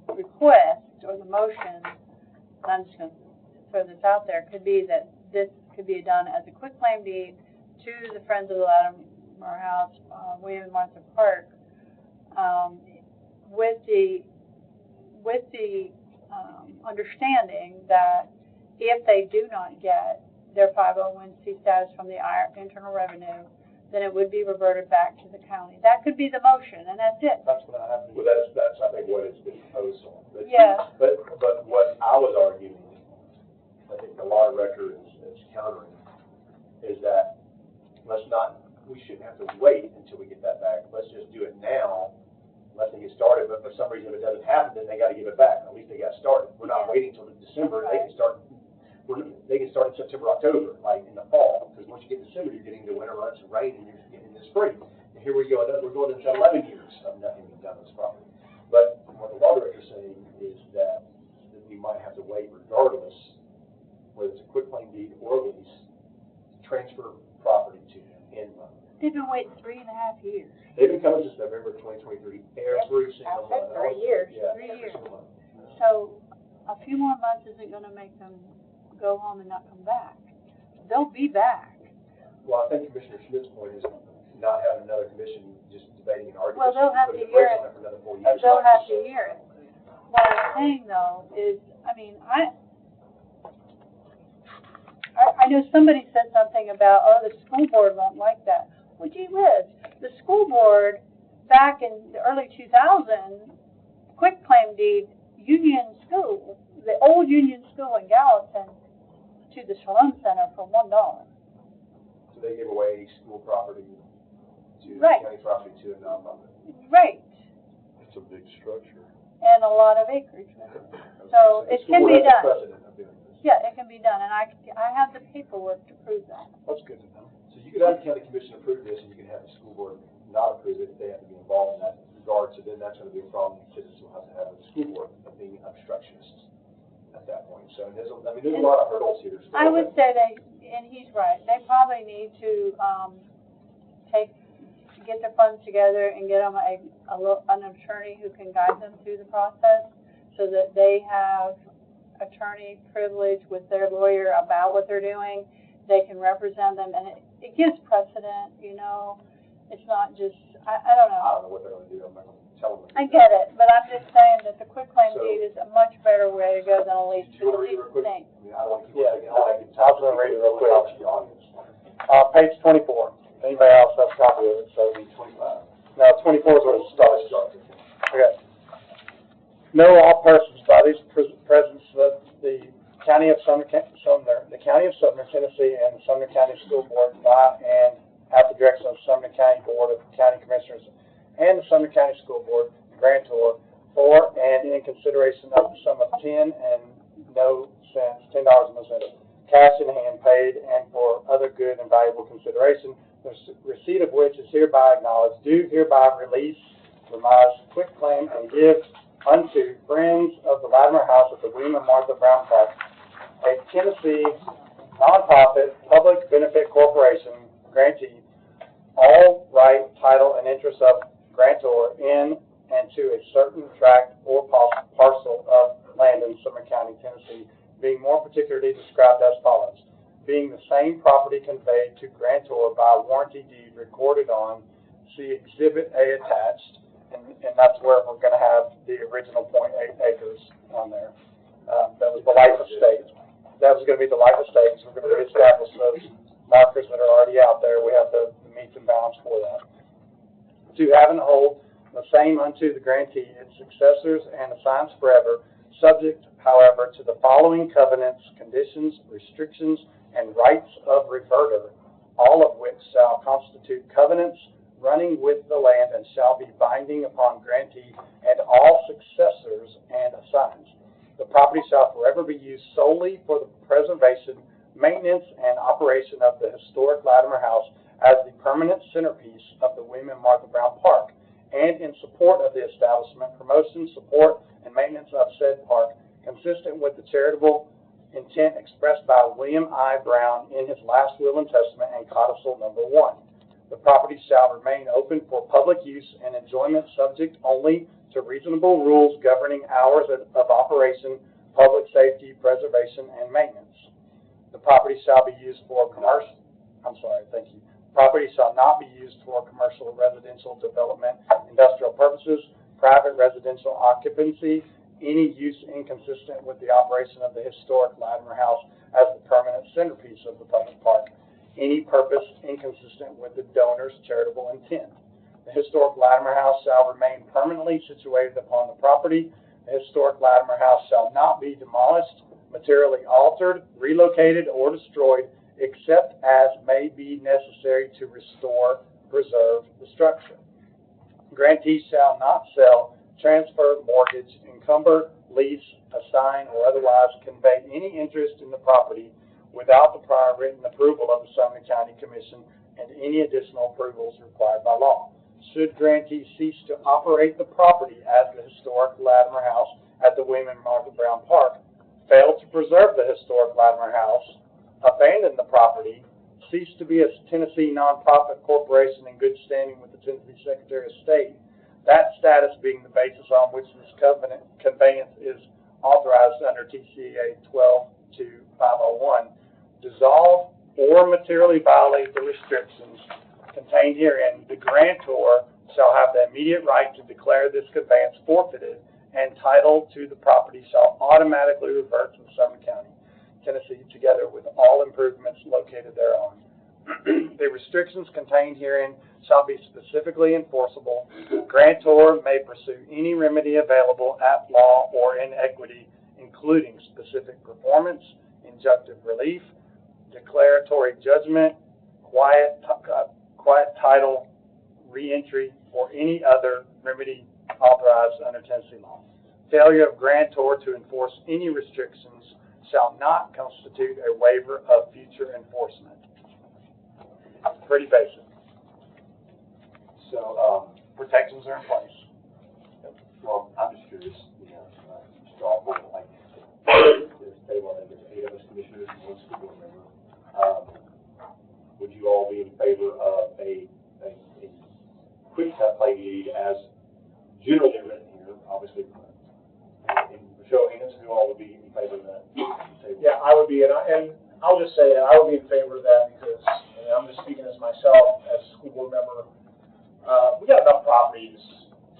request or the motion, and I'm just going to throw this out there, could be that this could be done as a quitclaim deed to the Friends of the Latimer House, William and Martha Park, with the understanding that if they do not get their 501c status from the Internal Revenue, then it would be reverted back to the county. That could be the motion, and that's it. That's what I have. Well, that's I think what it's been proposed on. But, Yeah. But what I was arguing, I think the law record is countering, is that we shouldn't have to wait until we get that back. Let's just do it now, let them get started. But for some reason, if it doesn't happen, then they got to give it back. At least they got started. We're not waiting until December. They can start. They can start in September, October, like in the fall. Because once you get December, you're getting into winter months and rain, and you're getting into spring. And here we go. We're going into 11 years of nothing being done on this property. But what the law director is saying is that we might have to wait, regardless whether it's a quitclaim deed or a lease, to transfer property to them in money. They've been waiting 3.5 years. They've been coming since November 2023, every single month. 3 years. Yeah, 3 every years. single month. So a few more months isn't going to make them go home and not come back. They'll be back. Well, I think Commissioner Schmidt's point is not having another commission just debating and arguing. Well, they'll have to hear it. For another 4 years. They'll have to hear it. What I'm saying though is, I mean, I know somebody said something about, oh, the school board won't like that. Well, gee whiz, the school board back in the early 2000s, quitclaim deed Union School, the old Union School in Gallatin, to the Shalom Center for $1. So they give away school property to Right. county property to a nonprofit. Right, It's a big structure. and a lot of acreage. So the it school can board be has a done. precedent of doing this. Yeah, it can be done, and I have the paperwork to prove that. That's good to know. So you could have the county commission approve this, and you can have the school board not approve it if they have to be involved in that regard. So then that's going to be a problem citizens will have to have with the school board of being obstructionists at that point. So there's a lot of hurdles here. Still. I would say and he's right, they probably need to, take get their funds together and get them an attorney who can guide them through the process so that they have attorney privilege with their lawyer about what they're doing. They can represent them, and it gives precedent, you know. It's not just, I don't know. I don't know what they're gonna do, I'm not gonna tell them. I get it, but I'm just saying that the quitclaim So- deed is a much better way to go than a lease. Do you wanna read it real quick? Thing. I mean, I don't wanna keep Yeah, taking, I wanna make it. I was gonna read it real quick. Page 24. Anybody else have a copy of it? So, 25. no, 24 is where it starts. Okay. Know all persons by these presence of the County of Sumner, the County of Sumner, Tennessee, and the Sumner County School Board by and at the direction of Sumner County Board of County Commissioners and the Sumner County School Board, the grantor, for and in consideration of the sum of $10 and no cents, $10 and no cents, cash in hand paid, and for other good and valuable consideration, the receipt of which is hereby acknowledged, do hereby release, remise, quitclaim, and give unto Friends of the Latimer House at the William and Martha Brown Park, a Tennessee nonprofit public benefit corporation grantee, all right, title, and interest of grantor in and to a certain tract or parcel of land in Sumner County, Tennessee, being more particularly described as follows. Being the same property conveyed to grantor by warranty deed recorded on, see Exhibit A attached, and that's where we're going to have the original .8 acres on there. That was the life estate. That was going to be the life estates. We're going to reestablish those markers that are already out there. We have the meets and bounds for that. To have and hold the same unto the grantee, its successors, and assigns forever, subject, however, to the following covenants, conditions, restrictions, and rights of reverter, all of which shall constitute covenants running with the land and shall be binding upon grantee and all successors and assigns. The property shall forever be used solely for the preservation, maintenance, and operation of the historic Latimer House as the permanent centerpiece of the William and Martha Brown Park, and in support of the establishment, promotion, support, and maintenance of said park, consistent with the charitable intent expressed by William I. Brown in his last will and testament and codicil number 1. The property shall remain open for public use and enjoyment, subject only to reasonable rules governing hours of operation, public safety, preservation, and maintenance. The property shall be used for commercial, Property shall not be used for commercial or residential development, industrial purposes, private residential occupancy, any use inconsistent with the operation of the historic Latimer House as the permanent centerpiece of the public park, any purpose inconsistent with the donor's charitable intent. The historic Latimer House shall remain permanently situated upon the property. The historic Latimer House shall not be demolished, materially altered, relocated, or destroyed, except as may be necessary to restore, preserve the structure. Grantees shall not sell, transfer, mortgage, encumber, lease, assign, or otherwise convey any interest in the property without the prior written approval of the Sumner County Commission and any additional approvals required by law. Should grantee cease to operate the property as the historic Latimer House at the William and Martha Brown Park, fail to preserve the historic Latimer House, abandon the property, cease to be a Tennessee nonprofit corporation in good standing with the Tennessee Secretary of State, that status being the basis on which this conveyance is authorized under TCA 12-501, dissolve or materially violate the restrictions contained herein, the grantor shall have the immediate right to declare this conveyance forfeited, and title to the property shall automatically revert to Sumner County, Tennessee, together with all improvements located thereon. The restrictions contained herein shall be specifically enforceable. Grantor may pursue any remedy available at law or in equity, including specific performance, injunctive relief, declaratory judgment, quiet title, reentry, or any other remedy authorized under Tennessee law. Failure of grantor to enforce any restrictions shall not constitute a waiver of future enforcement. Pretty basic. So, Protections are in place. well, I'm just curious, straw poll, like, this table, I think there's 8 of us commissioners and 1 school board member. Would you all be in favor of a I would be, and I'll just say that I would be in favor of that because, and I'm just speaking as myself, as a school board member, we got enough properties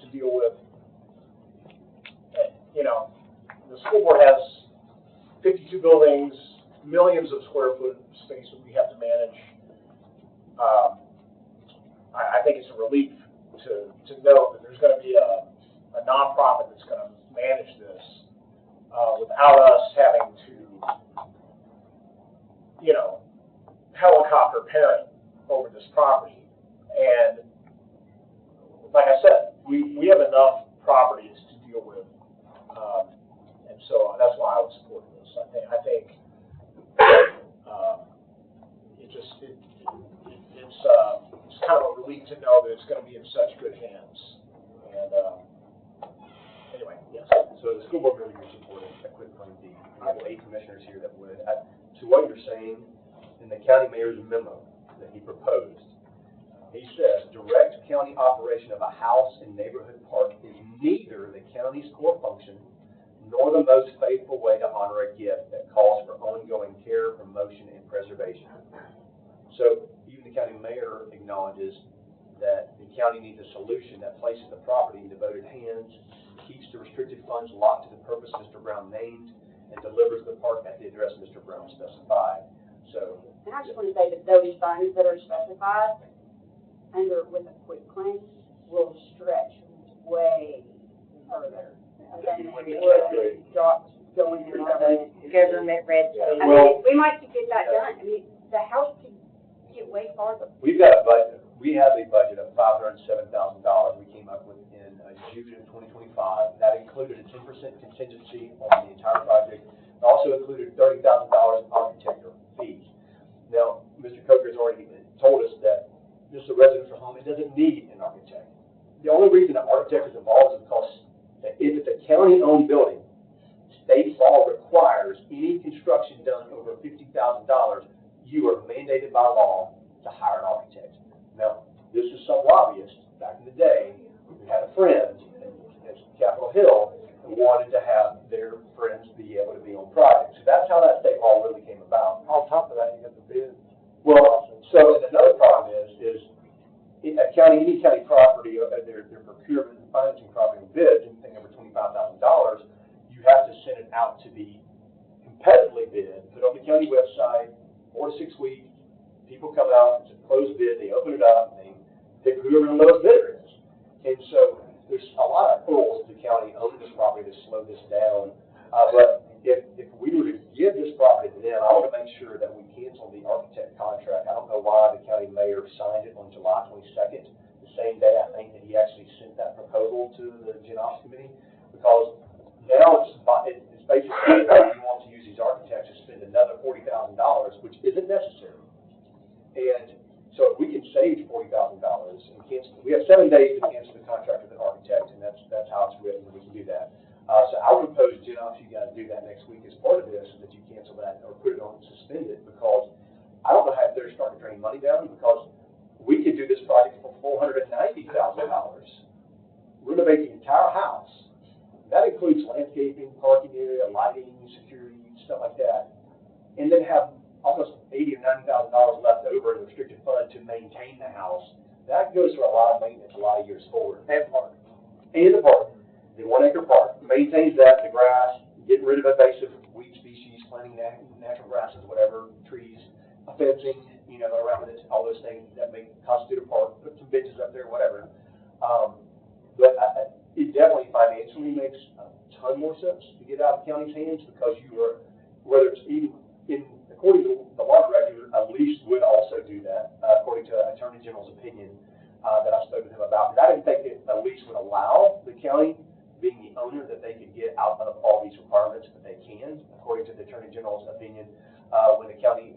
to deal with. You know, the school board has 52 buildings, millions of square foot space that we have to manage. I think it's a relief to know that there's going to be a nonprofit that's going to manage this without us having to, you know, helicopter parent over this property. And like I said, we have enough properties to deal with, and so that's why I would support this. I think it's kind of a relief to know that it's going to be in such good hands. And anyway, yes. So the school board member you're supporting a quick claim deed. We have 8 commissioners here that would. To what you're saying, in the county mayor's memo that he proposed, he says direct county operation of a house and neighborhood park is neither the county's core function nor the most faithful way to honor a gift that calls for ongoing care, promotion, and preservation. So even the county mayor acknowledges that the county needs a solution that places the property in devoted hands, keeps the restricted funds locked to the purpose Mr. Brown named, and delivers the park at the address Mr. Brown specified. So, and I just want to say that those funds that are specified under with a quick claim will stretch way further than they would going in government red tape. I mean, we might could get that done. I mean, the house could get way farther. we've got a budget. We have a budget of $507,000 we came up with in June of 2025. That included a 10% contingency on the entire project. It also included $30,000 in architectural fees. Now, Mr. Coker has already told us that just a residential home, it doesn't need an architect. The only reason an architect is involved is because if it's a county-owned building, state law requires any construction done over $50,000, you are mandated by law to hire an architect. Now, this is some lobbyists back in the day who had a friend at Capitol Hill who wanted to have their friends be able to be on projects. So that's how that state law really came about. On top of that, you have the bid. Well, so another problem is any county property, their procurement and financing property and bids, anything over $25,000, you have to send it out to be competitively bid, put on the county website, 4 to 6 weeks. People come out, it's a closed bid, they open it up, and they pick whoever the lowest bidder is. And so there's a lot of hurdles to the county owning this property to slow this down. But if we were to give this property to them, I want to make sure that we cancel the architect contract. I don't know why the county mayor signed it on July 22nd, the same day I think that he actually sent that proposal to the Gen Ops committee, because now it's basically if you want to use these architects to spend another $40,000, which isn't necessary. And so if we can save $40,000 and cancel, we have 7 days to cancel the contract with an architect, and that's how it's written, and we can do that. So I would propose, Gen Ops, you guys do that next week as part of this, that you cancel that or put it on, suspend it, because I don't know how they're starting to drain money down, because we could do this project for $490,000, renovate the entire house. That includes landscaping, parking area, lighting, security, stuff like that, and then have almost $80,000 or $90,000 left over in the restricted fund to maintain the house. That goes for a lot of maintenance, a lot of years forward. And park. And the park. The 1 acre park maintains that, the grass, getting rid of invasive weed species, planting natural grasses, whatever, trees, fencing, around it, all those things that may constitute a park, put some benches up there, whatever. But it definitely financially makes a ton more sense to get out of the county's hands, because you are, whether it's even according to the law director, a lease would also do that, according to the Attorney General's opinion that I spoke to him about. But I didn't think that a lease would allow the county, being the owner, that they could get out of all these requirements, but they can, according to the Attorney General's opinion. When a county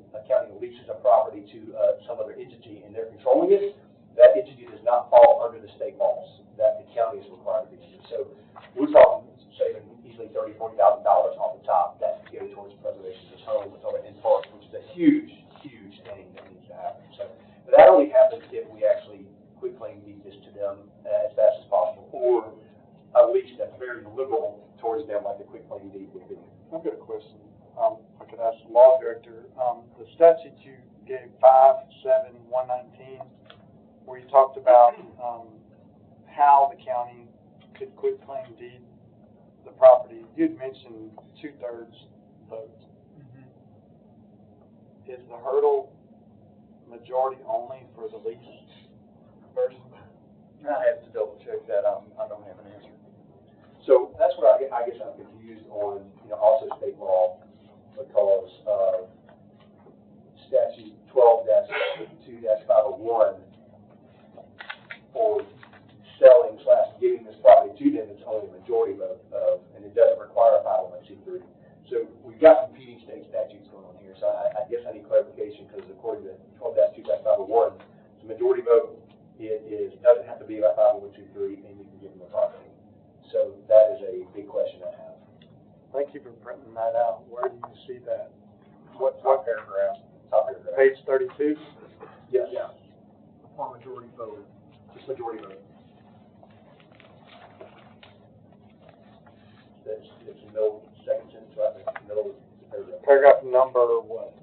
leases a property to some other entity and they're controlling it, that entity does not fall under the state laws that the county is required to use. So we're talking saving easily $30,000, $40,000 off the top that could go towards preservation of this home and park, which is a huge, huge thing that needs to happen. So, but that only happens if we actually quick claim deed this to them as fast as possible, or at least that's very liberal towards them, like the quick claim deed would be. I've got a question. I could ask statute you gave, 57119, where you talked about, how the county could quit claim deed the property, you'd mentioned 2/3 vote. Is the hurdle majority only for the lease version? I have to double check that, I don't have an answer. So that's where I guess I'm confused on, also state law, because of statute 12-2-501 for selling / giving this property to them, it's only a majority vote of, and it doesn't require a 501c3. So we've got competing state statutes going on here, so I guess I need clarification, because according to 12-2-501, it's a majority vote. It doesn't have to be about 501c3, and you can give them the property. So that is a big question I have. Thank you for printing that out. Where do you see that? What paragraph? Top paragraph. Page 32? Yes. Yeah. Upon majority vote, just majority vote. It's the middle, second sentence, right there, middle of the paragraph. Paragraph number what?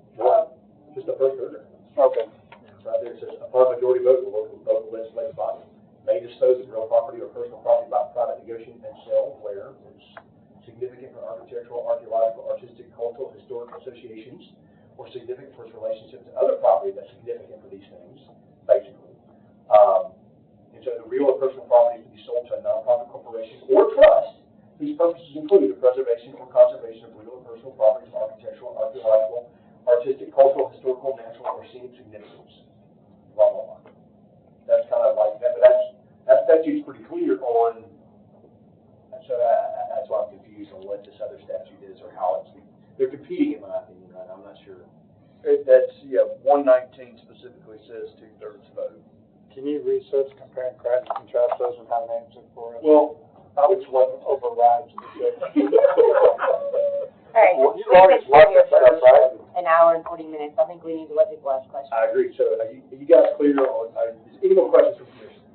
Just the first paragraph. Okay. Right there, it says, upon majority vote, the local legislative body may dispose of real property or personal property by private negotiation and sale where it's significant for architectural, archaeological, artistic, cultural, historic associations, or significant for its relationship to other property that's significant for these things, basically. And so the real or personal property is to be sold to a nonprofit corporation or trust whose purposes include the preservation or conservation of real or personal properties of architectural, archaeological, artistic, cultural, historical, natural, or scenic significance. Blah, blah, blah. That's kind of like that, but that statute's pretty clear on, so that's why I'm confused on what this other statute is or how they're competing, in my opinion, right? I'm not sure. That's, 119 specifically says 2/3 vote. Can you research, compare, and contrast those and have an answer for us? Well, which one overrides the other? All right. Well, you already looked at that, right? An hour and 40 minutes. I think we need to let people ask questions. I agree. So are you guys clear on, any more questions from the commission?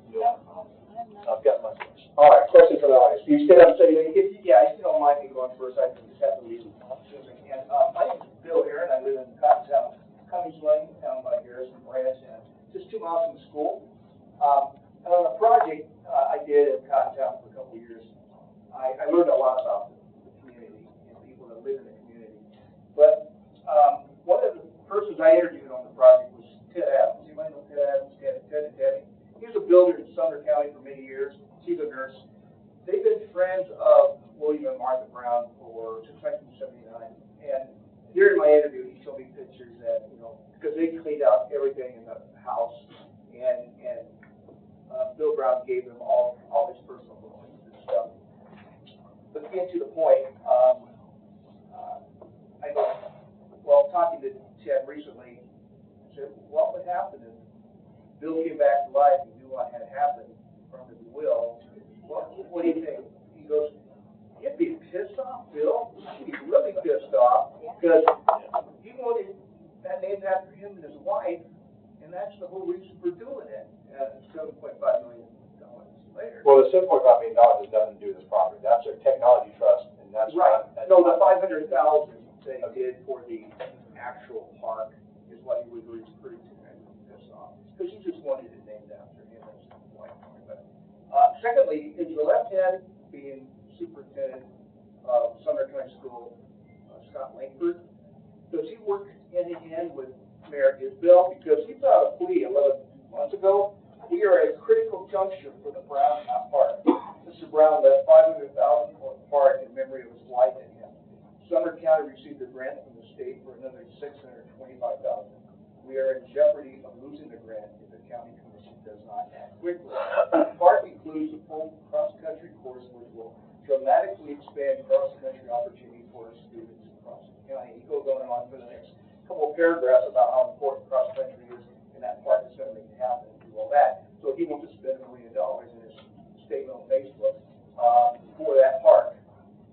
I've got my question. All right, question for the audience. Can you stand up and say anything? Yeah, if you don't mind me going first, I can just have to leave as soon as I can. My name is Bill Aaron. I live in Cottontown, Cummings Lane, down by Harrison Branch, and just 2 miles from the school. And on a project I did in Cottontown for a couple of years, I learned a lot about the community and people that live in the community. But one of the persons I interviewed on the project was Ted Adams. You might know Ted Adams, Ted and Debbie. He was a builder in Sumner County for many years. She's a nurse. They've been friends of William and Martha Brown since 1979. And during my interview, he showed me pictures that, because they cleaned out everything in the house, and Bill Brown gave them all his personal belongings and stuff. But to get to the point, I know, talking to Ted recently, I said, what would happen if Bill came back to life and knew what had happened from his will? What do you think? He goes, you'd be pissed off, Bill. You'd be really pissed off, because he wanted that named after him and his wife, and that's the whole reason for doing it. $7.5 million later. Well, the $7.5 million has nothing to do with this property. That's a technology trust, and that's right. No, the $500,000 they did for the actual park is what he was referring to and pissed off, because he just wanted it named after him and his wife. But secondly, is the left hand being superintendent of Sumner County School, Scott Langford, does he work hand in hand with Mayor Isbell? Because he filed a plea 11 months ago. We are at a critical juncture for the Brown Park. Mr. Brown left $500,000 for the park in memory of his wife and him. Sumner County received a grant from the state for another $625,000. We are in jeopardy of losing the grant if the county commission does not act quickly. The park includes a full cross-country course which will dramatically expand cross-country opportunity for students across the county. He goes on and on for the next couple of paragraphs about how important cross-country is, and that park is going to make it happen and do all that. So he wants to spend $1 million in his statement on Facebook for that park,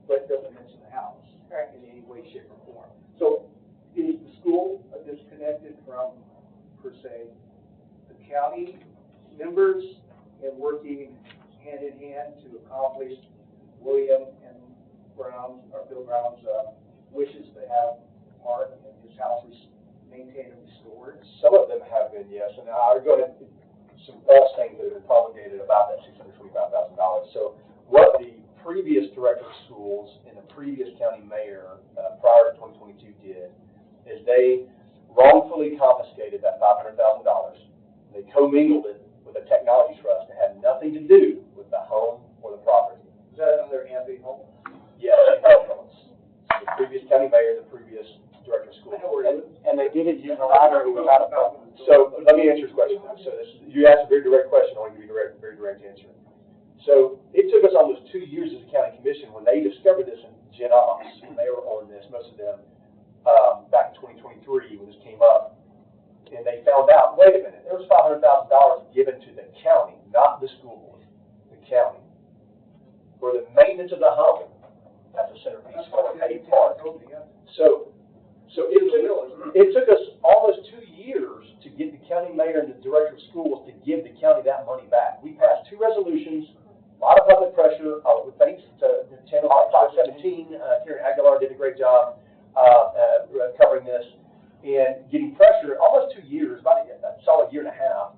but doesn't mention the house in any way, shape, or form. So is the school disconnected from, per se, the county members and working hand in hand to accomplish William and Bill Brown's wishes to have the park and his house is maintained maintained and restored? Some of them have been, yes, and I'll go into some false things that have been promulgated about that $625,000. So what the previous director of schools and the previous county mayor prior to 2022 did is they wrongfully confiscated that $500,000. They commingled it with a technology trust that had nothing to do with the home or the property. Is that another Ambie home? Yes, the previous county mayor, the previous director of schools. And they did it unilaterally without a vote. So let me answer your question. So you asked a very direct question. I want to give you a very direct answer. So it took us almost 2 years as a county commission when they discovered this in Gen Ops, when they were on this, most of them, back in 2023 when this came up. And they found out, wait a minute, there was $500,000 given to the county, not the school board, the county, for the maintenance of the home. That's a centerpiece for a park. So it took us almost 2 years to get the county mayor and the director of schools to give the county that money back. We passed 2 resolutions, a lot of public pressure, thanks to Channel 517, Karen Aguilar did a great job covering this, and getting pressure almost 2 years, about a solid year and a half,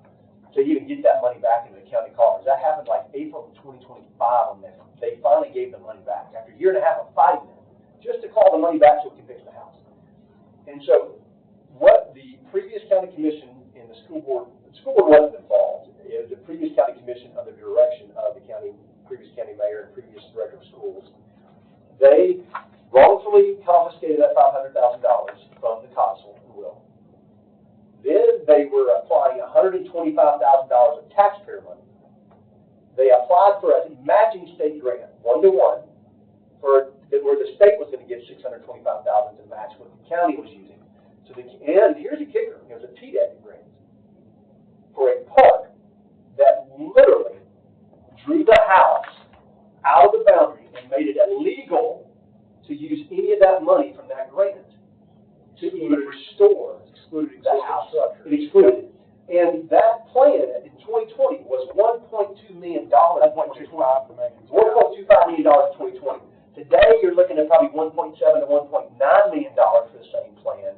to even get that money back into the county coffers. That happened like April of 2025 when they finally gave the money back, after a year and a half of fighting it, just to call the money back so we can fix the house. And so what the previous county commission and the school board wasn't involved. It was the previous county commission under the direction of the previous county mayor and previous director of schools. They wrongfully confiscated that $500,000 from the council, if you will. Then they were applying $125,000 of taxpayer money. They applied for a matching state grant, 1-to-1, where the state was going to give $625,000 to match what the county was using. And here's a kicker: it was a TDEC grant for a park that literally drew the house out of the boundary and made it illegal to use any of that money from that grant to even restore that house. It excluded. And that plan in 2020 was $1.2 million. $1.25 million in 2020. Today, you're looking at probably $1.7 to $1.9 million for the same plan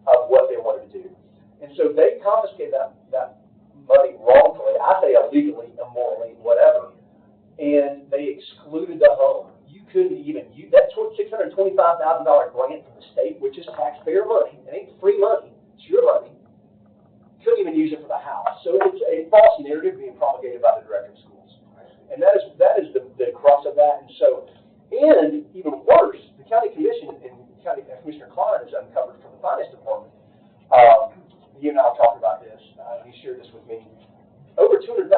of what they wanted to do. And so they confiscated that money wrongfully, I say illegally, immorally, whatever, and they excluded the home. You couldn't even use that $625,000 grant from the state, which is taxpayer money. It ain't free money, it's your money. Couldn't even use it for the house. So it's a false narrative being promulgated by the director of schools. And that is the crux of that. And so, and even worse, the county commission and County Commissioner Klein has uncovered from the finance department. You and I talked about this. He shared this with me. Over $200,000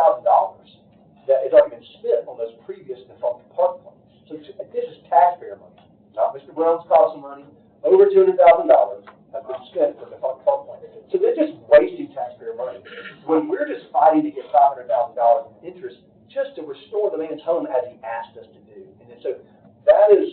that has already been spent on those previous defunct park plans. So this is taxpayer money, not Mr. Brown's council money. Over $200,000 has been spent for defunct park plans. So they're just wasting taxpayer money when we're just fighting to get $500,000 in interest just to restore the man's home as he asked us to do. And so that is,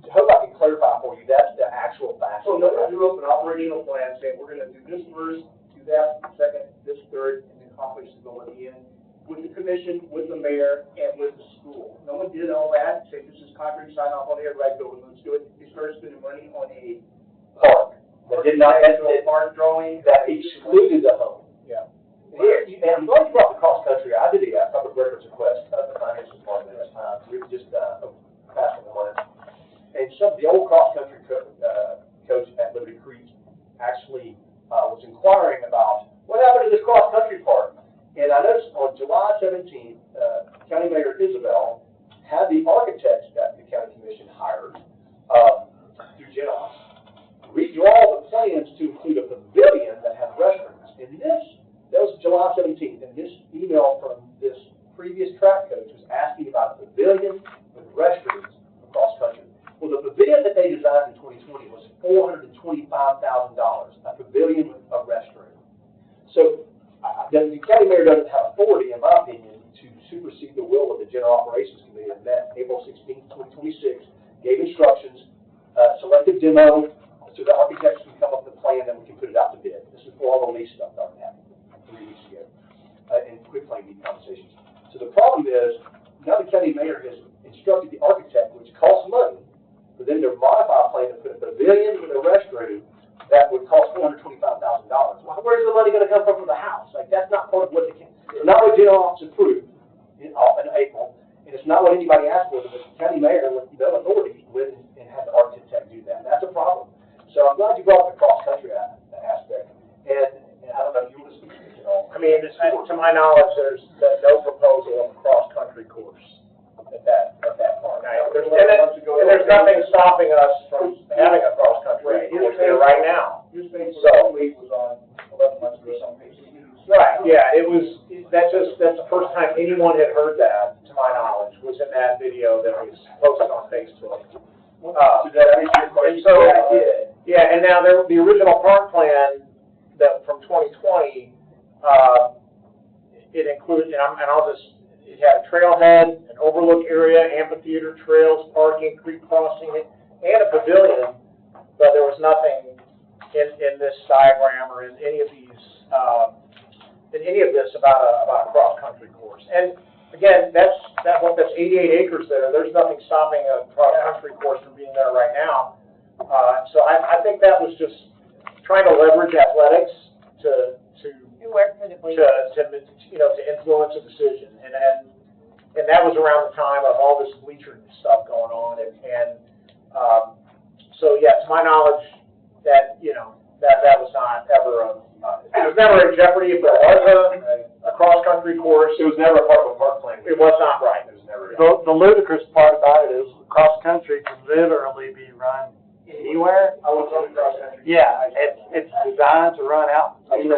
I hope I can clarify for you, that's the actual fact. So no one drew up an operational plan saying we're going to do this first, do that second, this third, and then accomplish the goal at the end, with the commission, with the mayor, and with the school. No one did all that, say this is contract, sign off on it, right, go, let's do it. They started spending money on a park. That did not have a park drawing. That excluded the home. Yeah. And I'm glad you brought the cross country. I did a public records request of the finance department at the time. We were just passing on it. And some of the old cross country coach at Liberty Creek actually was inquiring about what happened to this cross country park. And I noticed on July 17th, County Mayor Isabel had the architects that the county commission hired through Gen Ops redraw the plans to include a pavilion that had restrooms. And that was July 17th, and this email from this previous track coach was asking about a pavilion with restrooms across country. Well, the pavilion that they designed in 2020 was $425,000, a pavilion with a restroom. So the county mayor doesn't have authority, in my opinion, to supersede the will of the General Operations Committee that met April 16th, 2026, gave instructions, selective demo, so the architects can come up with a plan that we can put it out to bid. This is for all the lease stuff that already happened 3 weeks ago, and quit playing these conversations. So the problem is, now the county mayor has instructed the architect, which costs money, for them to modify a plan to put a pavilion with a restroom that would cost $425,000. Well, where's the money gonna come from the House? Like, that's not part of what it's not what general office approved in April, and it's not what anybody asked for, but the county mayor with no authority went and had the architect do that. That's a problem. So I'm glad you brought up the cross-country aspect, and I don't know if you want to speak to it at all. I mean, to my knowledge, there's no proposal of a cross-country course at that park. And there's nothing stopping us from having a cross-country course there right now. Your space for week was on 11 months ago, some pages. Right, yeah, that's the first time anyone had heard that, to my knowledge, was in that video that was posted on Facebook. And so, yeah, and now the original park plan that from 2020, it included, it had a trailhead, an overlook area, amphitheater, trails, parking, creek crossing, and a pavilion, but there was nothing in this diagram or in any of these, about a cross-country course. And again, that's 88 acres there. There's nothing stopping a cross-country course from being there right now. So I think that was just trying to leverage athletics to influence a decision, and that was around the time of all this bleacher stuff going on, and so yeah, to my knowledge, that was not ever it was never in jeopardy if there was a cross-country course. It was never a part of a park plan. It was not right. It was never. The ludicrous part about it is cross-country can literally be run anywhere. I was on the cross-country. Yeah, it's designed to run out. You got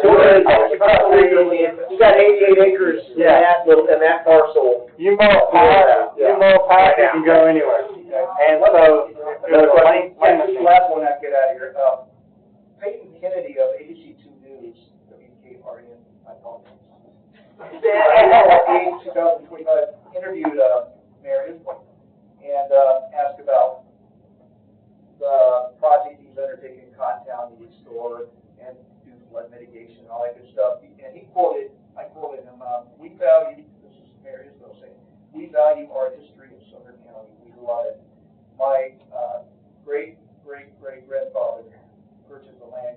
88 acres in that parcel. You mow a path, you can go anywhere. And so, last one I get out of here. Peyton Kennedy of ABC2 News, WKRN, I apologize. 2025 interviewed Mayor Isbell and asked about the project he's undertaking in Cottontown to restore and do flood mitigation and all that good stuff. And I quoted him, we value, this is Mayor Isbell saying, we value our history of Sumner County. We love it. My great-great-great-grandfather purchased the land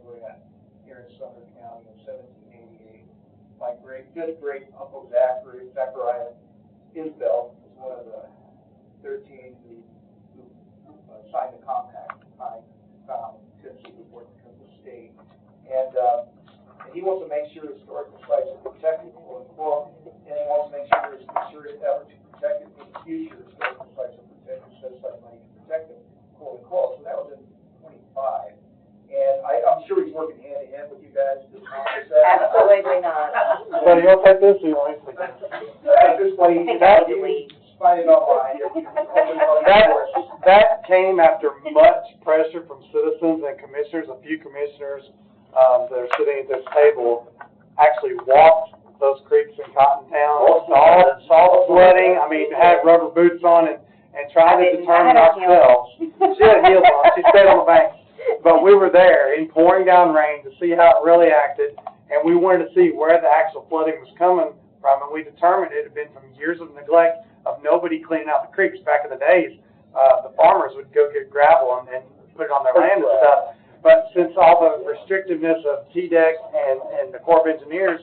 here in Sumner County in 1788. My great-great-uncle Zachariah Isbell was one of the 13 who signed the compact behind Tennessee before it becomes a state. And he wants to make sure historical sites are protected, quote unquote, and he wants to make sure there's a concerted effort to protect it in the future. Historical sites are protected, set aside money to protect them, quote unquote. So that was in 25. And I'm sure he's working hand in hand with you guys to accomplish that. Absolutely not. So you'll take this or you want to take this? Find it online. That came after much pressure from citizens and commissioners. A few commissioners that are sitting at this table actually walked those creeks in Cottontown, saw the flooding. I mean, had rubber boots on and tried to determine ourselves. She had heels on. She stayed on the bank. But we were there in pouring down rain to see how it really acted, and we wanted to see where the actual flooding was coming from, and we determined it had been from years of neglect of nobody cleaning out the creeks. Back in the days, the farmers would go get gravel and put it on their land and stuff. But since all the restrictiveness of TDEC and the Corps of Engineers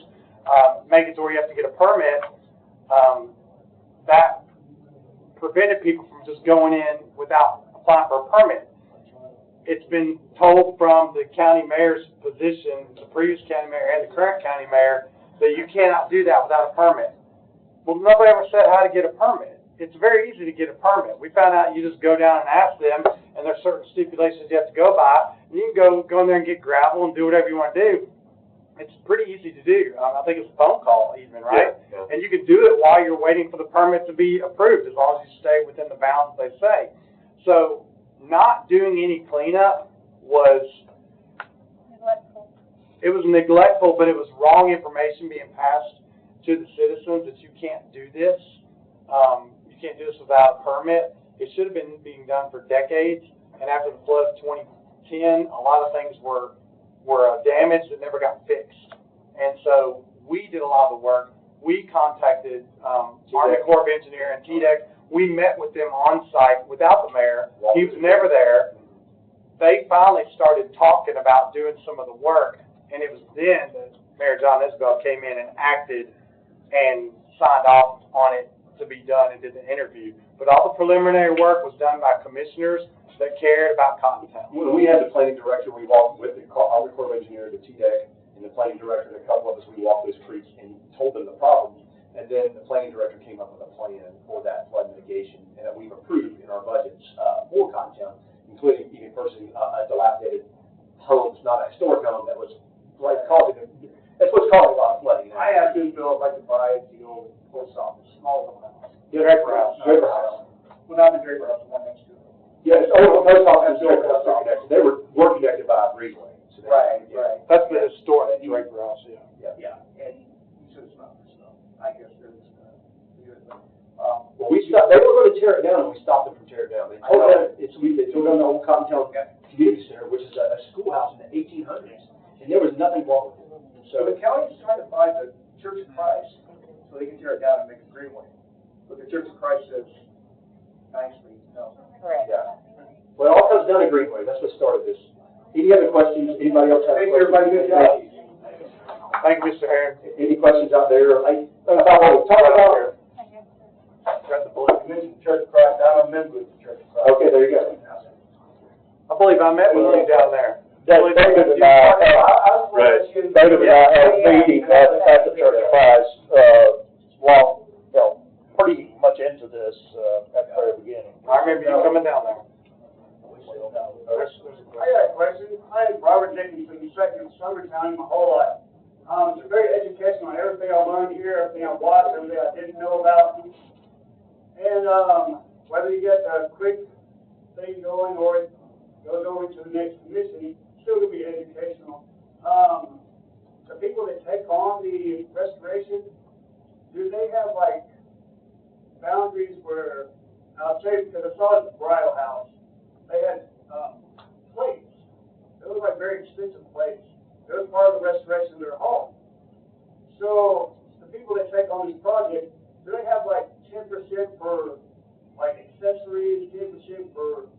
make it to where you have to get a permit, that prevented people from just going in without applying for a permit. It's been told from the county mayor's position, the previous county mayor and the current county mayor, that you cannot do that without a permit. Well, nobody ever said how to get a permit. It's very easy to get a permit. We found out you just go down and ask them, and there's certain stipulations you have to go by, and you can go in there and get gravel and do whatever you want to do. It's pretty easy to do. I think it's a phone call even, right? Yeah. And you can do it while you're waiting for the permit to be approved, as long as you stay within the bounds they say. So not doing any cleanup was Neglectful. It was neglectful, but it was wrong information being passed to the citizens that you can't do this. You can't do this without a permit. It should have been being done for decades, and after the flood of 2010, a lot of things were damaged that never got fixed. And so we did a lot of the work. We contacted Army Corps of Engineers and TDEC. We met with them on site without the mayor. He was never there. they finally started talking about doing some of the work, and it was then that Mayor John Isabel came in and acted and signed off on it to be done and did the interview. But all the preliminary work was done by commissioners that cared about Cottontown. When we had the planning director, we walked with our Corps of Engineers, the TDEC, and the planning director, and a couple of us, we walked those creeks and told them the problems. And then the planning director came up with a plan for that flood mitigation, and that we've approved in our budgets for Cottontown, including even purchasing a dilapidated home, not a historic home, that was like causing, that's what's causing a lot of flooding. I asked him, Bill, if I could buy the old post office, small little house. Draper House. Draper House. Well, not the Draper House, the one next to it. Yes, the post office and Draper House are connected. They were connected by a greenway. So Right. That's the historic Draper House, Yeah, and he said it's not, so I guess there's, Well, we stopped, they were going to tear it down, and we stopped them from tearing it down. They told them, they tore down the old Cottontown Community Center, which is a schoolhouse in the 1800s, and there was nothing wrong with it. And So the county's trying to buy the Church of Christ so they can tear it down and make a greenway. But the Church of Christ says nicely, no. Correct. Yeah. Well, it all comes down to Greenway. That's what started this. Any other questions? Anybody else have questions? Everybody, good job. Thank you, Mr. Aaron. Any questions out there? About what we talked about here? Got the bullet. You mentioned the Church of Christ. I'm a member of the Church of Christ. Okay, there you go. I believe I met with you down there. David and I had a meeting at the Church of Christ, Pretty much into this, at the very beginning. I remember you coming down there. I got a question. I am Robert Dickinson, second in Sumner County my whole life. It's very educational on everything I learned here, everything I watched, everything I didn't know about. And whether you get a quick thing going or it goes over to the next commission, it's still going to be educational. The people that take on the restoration, do they have like boundaries where, I'll say because I saw it at the bridal house, they had plates. They look like very expensive plates. It was part of the restoration of their home. So the people that take on this project, do they have like 10% for like accessories, 10% for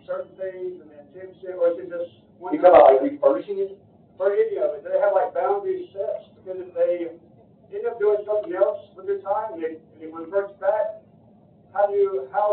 certain things, and then 10%, or is it just one? You talking about like refurbishing it? For any of it, do they have like boundaries set? Because if they end up doing something else with their time and it reverts back, how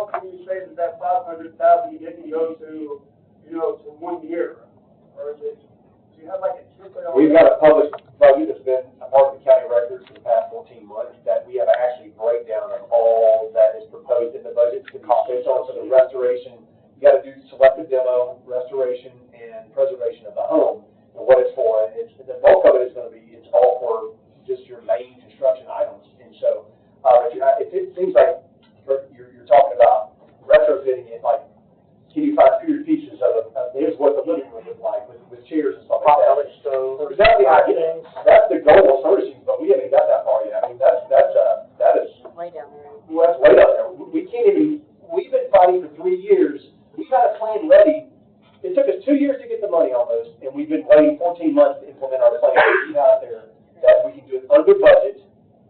can you say that $500,000 didn't go to, to 1 year? Or is it, do you have like a template on? We've got a published budget that's been a part of the county records for the past 14 months, that we have actually breakdown of all that is proposed in the budget to be spent on. So the restoration, you got to do selective demo, restoration, and preservation of the home, and what it's for. And the bulk of it is going to be, it's all for just your main construction items. And so, if it seems like you're talking about retrofitting it, like, can you find period pieces of here's what the living room is like with chairs and stuff like that. Because that's the idea. That's the goal of furnishings, but we haven't got that far yet. I mean, that is Way down there. well, that's way down there. We can't even. We've been fighting for 3 years. We've got a plan ready. It took us 2 years to get the money on those, and we've been waiting 14 months to implement our plan. We out there that we can do it under budget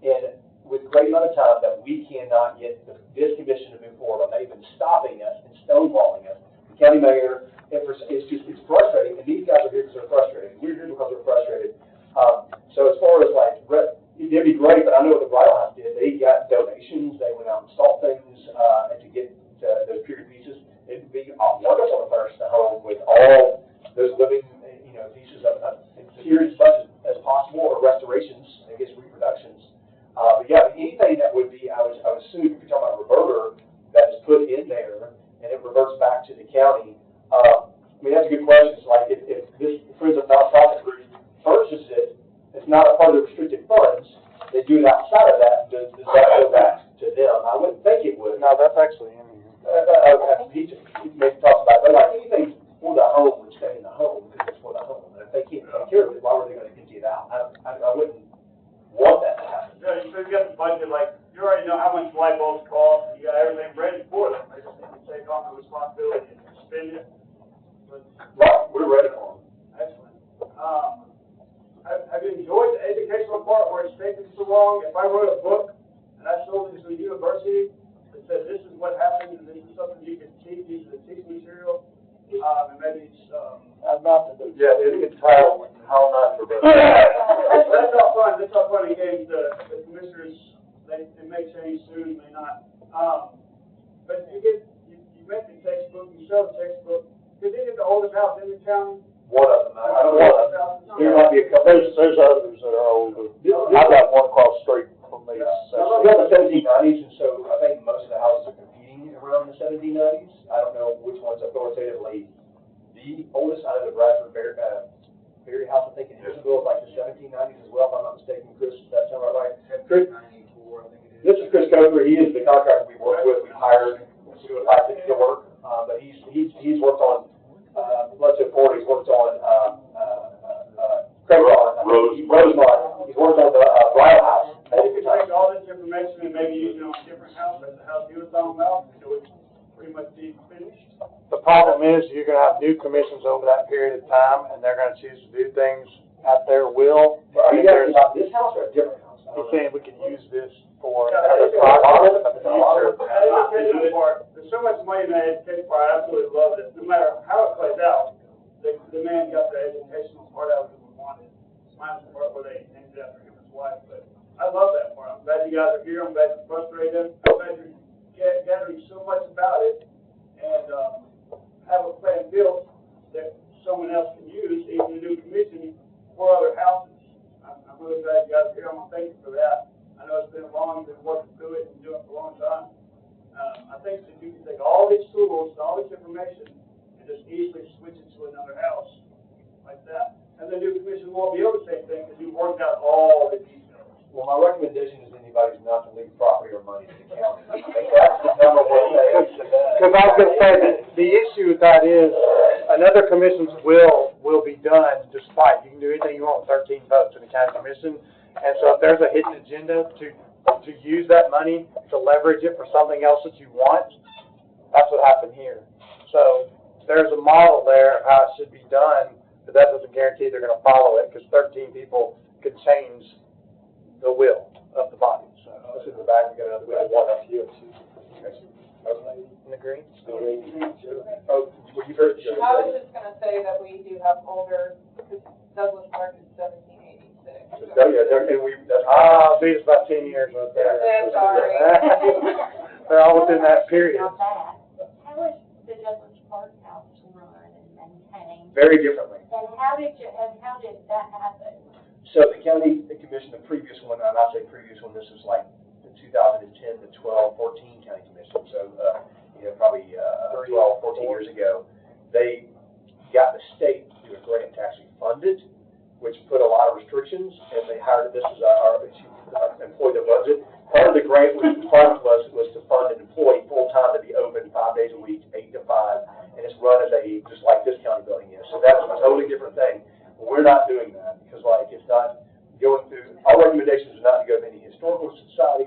and with great amount of time that we cannot get this commission to move forward on. They've been stopping us and stonewalling us. The county mayor, it's frustrating, and these guys are here because they're frustrated. We're here because we're frustrated. So as far as like, it'd be great, but I know what the bridal house did. They got donations. They went out and installed things to get those period pieces. It'd be wonderful to furnish the home with all those living, pieces of period as much as possible, or restorations, I guess reproductions. But yeah, anything that would be, I would assume, if you're talking about a reverter that is put in there and it reverts back to the county. I mean, that's a good question. It's like if this Friends of Nonprofit Group purchases it, it's not a part of the restricted funds. They do it outside of that. Does that go back to them? I wouldn't think it would. No, that's actually in here. He maybe talks about it, but like anything for the home would stay in the home because it's for the home. And if they can't take care of it, why were they going to empty it out? I wouldn't want that to happen. Yeah, so you got the budget, like, you already know how much light bulbs cost, you got everything ready for them. They just need to take on the responsibility and spend it. But, Right, we're ready for them. excellent. I've enjoyed the educational part where it's taken so long. If I wrote a book and I sold it to a university that said this is what happened and this is something you can teach, this is the teaching material, and maybe it's, Not to do. Yeah, it's titled, How Not to Vote. that's not fun, again, the commissioners, they may change soon, may not. But you mentioned textbook, you show the textbook, because it is the oldest house in the county. One of them, I don't know, there might be a couple. There's others that are older. I've got one across the street from me. We have the 1790s, and so I think most of the houses are competing around the 1790s. I don't know which one's authoritatively the oldest. I know the Bradford Berry House, I think in Israel, is like the 1790s as well, if I'm not mistaken. Chris, does that sound right? Chris? 94, I think it is. This is Chris Coker. He is the contractor we work with. We've hired to do the work, but he's worked on Ford. He's worked on Rosemont. He's worked on the Bridal House. You could take all this information and maybe use it on a different house, like the house you were talking about, so it's pretty much be finished. The problem is, you're gonna have new commissions over that period of time, and they're gonna choose to do things at their will. Are you talking about this house or a different house? He's saying we can use this for Yeah, other that's projects in the future. That education part, there's so much money in that education part, I absolutely love it, no matter how it plays out, the man got the educational part out of it we wanted. Minus the part where they named it after him and his wife, but I love that part, I'm glad you guys are here, I'm glad you frustrated them, I'm glad you're gathering so much about it, and, have a plan built that someone else can use, even a new commission for other houses. I'm really glad you guys are here, I'm gonna thank you for that. I know it's been long, you've been working through it and doing it for a long time. I think that you can take all these tools, all this information, and just easily switch it to another house, like that. And the new commission won't be able to say anything, because you worked out all the details. Well, my recommendation is anybody's not to leave property or money to the county. I think that's the number one thing. Because I was gonna say that the issue with that is, another commission's will be done despite, you can do anything you want with 13 votes in the county commission. And so if there's a hidden agenda to use that money, to leverage it for something else that you want, that's what happened here. So there's a model there of how it should be done, but that doesn't guarantee they're gonna follow it, because 13 people could change the will of the body, so. This is the back, we got one up here. In the green? Oh, well, you heard. I was just gonna say that we do have older, because Douglas Park is 1786. Oh, yeah, and that's. Beat us about 10 years right there. Yeah, sorry. They're all within that period. Not bad. How is the Douglas Park House run and maintained? Very differently. And how did that happen? So the county commission, the previous one, and I'll say previous one, this was like the 2010 to 12, 14 county commission. So, probably 12, 14 years ago, they got the state to do a grant to actually fund it, which put a lot of restrictions, and they hired, this is our employee that runs it. Part of the grant requirement was to fund an employee full-time to be open 5 days a week, 8 to 5, and it's run as just like this county building is. So that's a totally different thing. We're not doing that, because it's not going through, our recommendations are not to go to any historical society,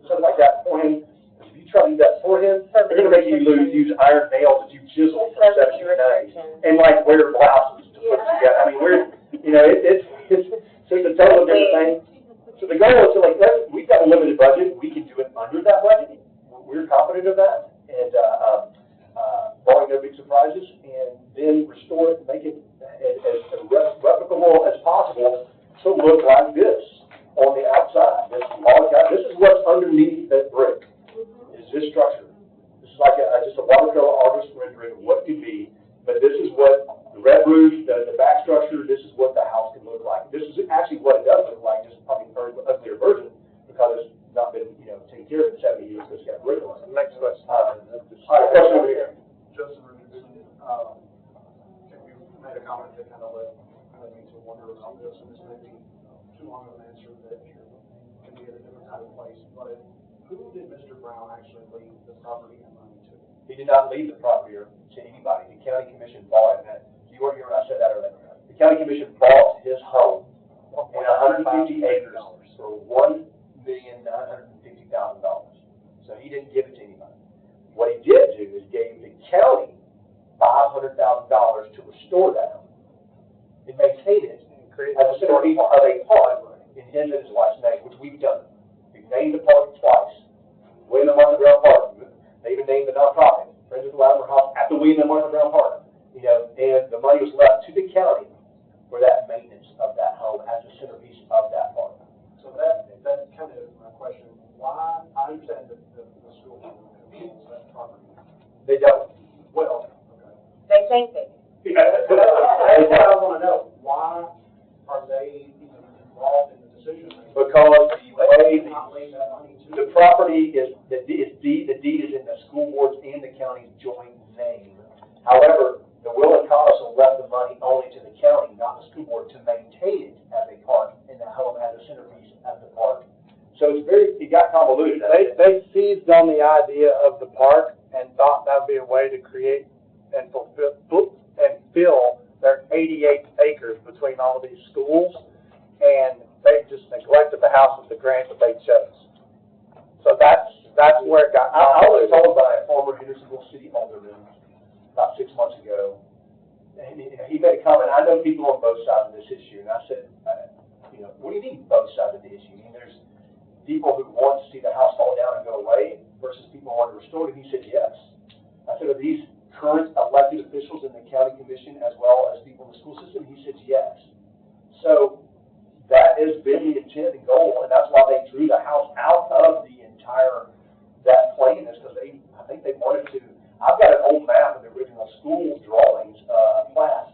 something like that for him. If you try to do that for him, they're going to make you use iron nails that you chiseled from 1790s, and wear blouses to put together. I mean, it's a totally different thing. So the goal is we've got a limited budget, we can do it under that budget, we're confident of that, and barring no big surprises, and then restore it, make it as replicable as possible to look like this on the outside. This is what's underneath that brick, is this structure. This is like just a watercolor artist rendering of what could be, but this is what the red roof, the back structure, this is what the house can look like. This is actually what it does look like, just probably an uglier version, because it's not been taken care of in 70 years, because it's got brick on it. Next question. All right, question over here. Justin Richardson, you made a comment that kind of led me to wonder about this, and this may be too long of an answer that can be at a different kind of place, but who did Mr. Brown actually leave the property and money to? He did not leave the property to anybody. The county commission bought it. You weren't here when I said that earlier. The county commission bought his home in 150 acres for $1,950,000. So he didn't give it to anybody. What he did do is gave the county $500,000 to restore that home and maintain it as a centerpiece of a park in his and his wife's name, which we've done. We've named the park twice. William and Martha Brown Park. They even named the nonprofit, Friends of the Latimer House, after William and Martha Brown Park. You know, and the money was left to the county for that maintenance of that home as a centerpiece of that park. So that kind of is my question. Why, I understand that the school owns that property. They don't. Well, okay. They think they do. That's what I want to know. Why are they even involved in the decision making? Because the way Not leave that money to the property is, the deed is in the school board's and the county's joint name. However, the will and council left the money only to the county, not the school board, to maintain it as a park and the home as a centerpiece of the park. So it got convoluted. They seized on the idea of the park and thought that would be a way to create and fill their 88 acres between all of these schools, and they just neglected the house with the grant that they chose. So that's where it got I was convoluted. told by a former Hendersonville city alderman about 6 months ago, and he made a comment. I know people on both sides of this issue, and I said, you know, what do you mean both sides of the issue? I mean, there's people who want to see the house fall down and go away versus people who want to restore it. He said yes. I said, are these current elected officials in the county commission as well as people in the school system? He said yes. So that has been the intent and goal, and that's why they drew the house out of the entire, that plan, is because I think they wanted to. I've got an old map of the original school drawings, plat,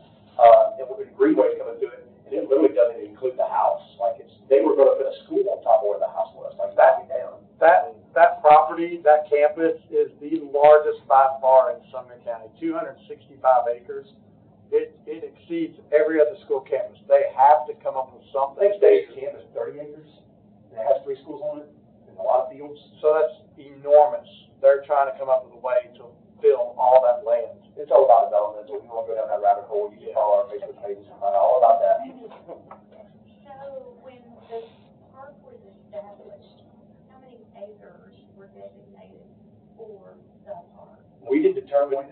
and with Greenway coming through it, and it really doesn't include the house. Like they were going to put a school on top of where the house was, like backing down. That property, that campus is the largest by far in Sumner County, 265 acres. It exceeds every other school campus. They have to come up with something. I think State's campus is 30 acres, and it has 3 schools on it, and a lot of fields. So that's enormous. They're trying to come up with a way to fill all that land. It's all about development, so if you want to go down that rabbit hole, you can follow our Facebook pages and find out all about that. So when the park was established, how many acres were designated for the park? We didn't determine,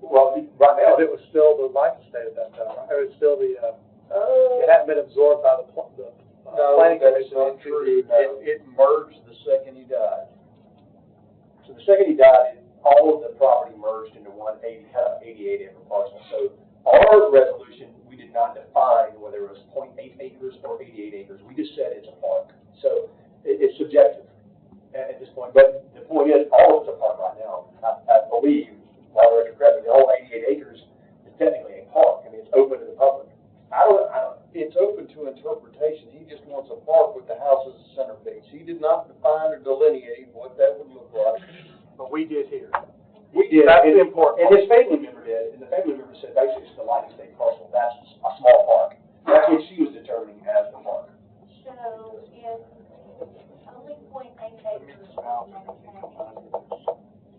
well, right now, It was still the life estate at that time, right? It was still the, it hadn't been absorbed by the planning That's commission. not true. It merged the second he died. so the second he died, all of the property merged into one 88 acre parcel. So our resolution, we did not define whether it was 0.8 acres or 88 acres. We just said it's a park. So it's subjective at this point. But the point is, all of it's a park right now. I believe, while we're correct, the whole 88 acres is technically a park. I mean, it's open to the public. It's open to interpretation. He just wants a park with the house as a centerpiece. He did not define or delineate what that would look like. But we did here. We did. That's the important And his family member did, and the family member said basically it's the Light Estate parcel. That's a small park. That's what she was determining as the park. So if only 0.8 acres is maintained,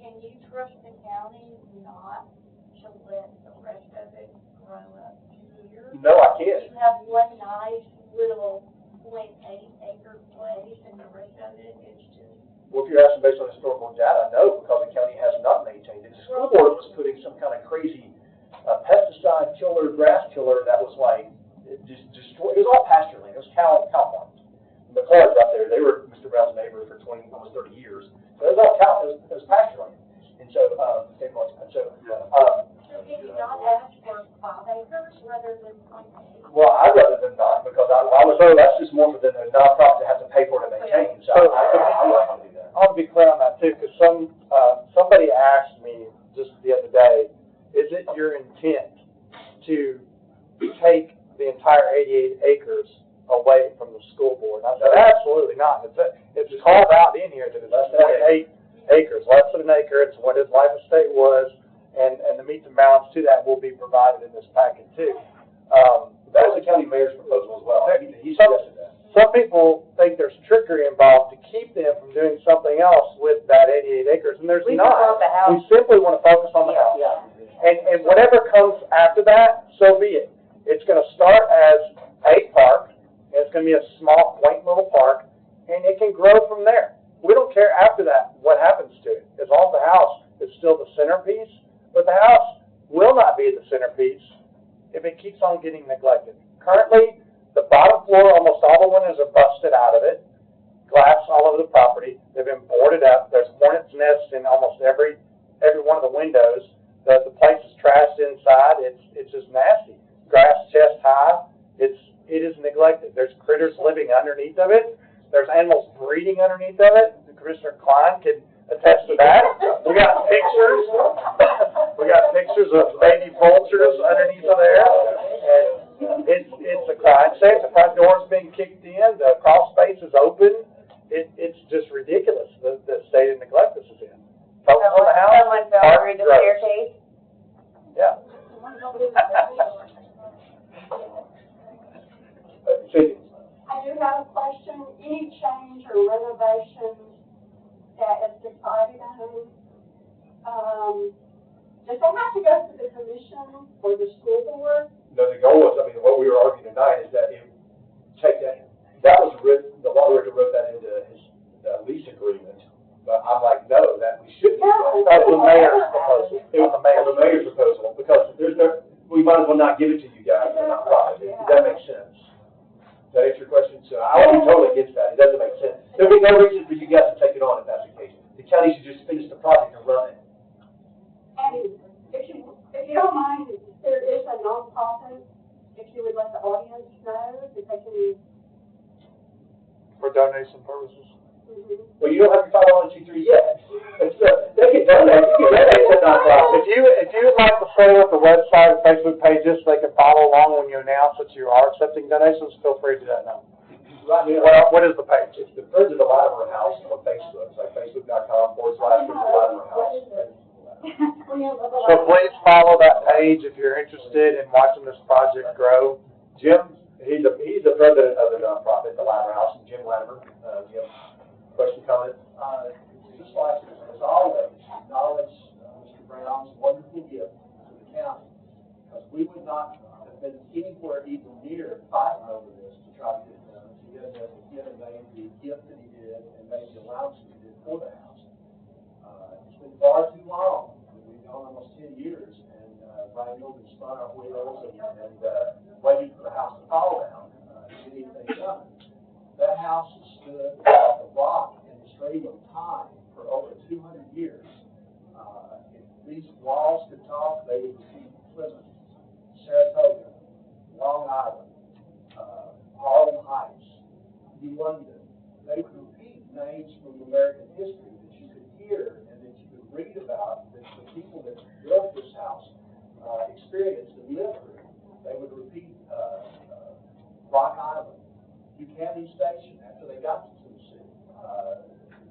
can you trust the county not to let the rest of it grow up here? No, I can't. You have one nice little 0.8 acre place and the rest of it is just. Well, if you're asking based on historical data, no, because the county has not maintained it. The school board was putting some kind of crazy pesticide killer, grass killer that was like, it just destroyed, it was all pasture land. It was cow farms. The McCards out there, they were Mr. Brown's neighbor for 20, almost 30 years. So it was all cow, it was pasture land. And so, So can you not ask for 5 acres rather than 0.8? well, I'd rather than not, because I was, that's just more for the nonprofit to have to pay for it to maintain. So I like to do that. I want to be clear on that too, because somebody asked me just the other day, is it your intent to take the entire 88 acres away from the school board? And I said, absolutely not. It's called out in here that it's 0.8 acres, less than an acre. It's what his life estate was, and the meets and bounds to that will be provided in this packet too. That was the county mayor's proposal as well. He suggested that. Some people think there's trickery involved to keep them from doing something else with that 88 acres, and there's We not. prefer the house. We simply want to focus on the house. Yeah. And whatever comes after that, so be it. It's going to start as a park, and it's going to be a small, quaint little park, and it can grow from there. We don't care after that what happens to it, as long as the house is still the centerpiece, but the house will not be the centerpiece if it keeps on getting neglected. Currently, the bottom floor, almost all the windows are busted out of it, glass all over the property. They've been boarded up. There's hornets' nests in almost every one of the windows. The place is trashed inside. It's just nasty. Grass chest high. It is neglected. There's critters living underneath of it. There's animals breeding underneath of it. Commissioner Klein can attest to that. We got pictures. We got pictures of baby vultures underneath of there. And it's a crime. Say the front door's being kicked in. The crawl space is open. It's just ridiculous the state of neglect this is in. Focus on the house. Someone fell through the staircase? Yeah. I do have a question. Any change or renovations that is decided on, does that have to go to the commission or the school board? No, the goal was, I mean, what we were arguing tonight is that it, take that was written, the law director wrote that into his lease agreement. But I'm like, no, that we shouldn't do that. That was the mayor's proposal. It was the mayor's proposal, because there's no, we might as well not give it to you guys, it's not profit. Does that make sense? Does that answer your question? So I would be totally against that. It doesn't make sense. There'd be no reason for you guys to take it on if that's the case. The county should just finish the project and run it. And if you don't mind, there is a nonprofit, if you would let the audience know that they can. For donation purposes. Well, you don't have your 501c3 yet. They can donate. You can donate to nonprofit. If you would like to set up the website and Facebook pages, they can follow along when you announce that you are accepting donations. Feel free to do that now. What is the page? It's the Friends of the Latimer House on Facebook. It's like facebook.com/Friends of the Latimer House. So please follow that page if you're interested in watching this project grow. Jim, he's the president of the nonprofit, the Latimer House, and Jim Latimer. Jim, question, comment? Just like, as always, acknowledge Mr. Brown's wonderful gift to the county, because we would not have been anywhere even near fighting over this to try to get it done. He had made the gift that he did and made the allowance that he did for the house. It's been far too long. We've gone almost 10 years, and wrangled and spun our wheels and waited for the house to fall down to get anything done. That house has stood like a rock in the stream of time for over 200 years. If these walls could talk, they would repeat Plymouth, Saratoga, Long Island, Harlem Heights, New London. They would repeat names from American history that you could hear and that you could read about, that the people that built this house experienced and lived through. They would repeat Rock Island, Buchanan Station after they got to Tennessee.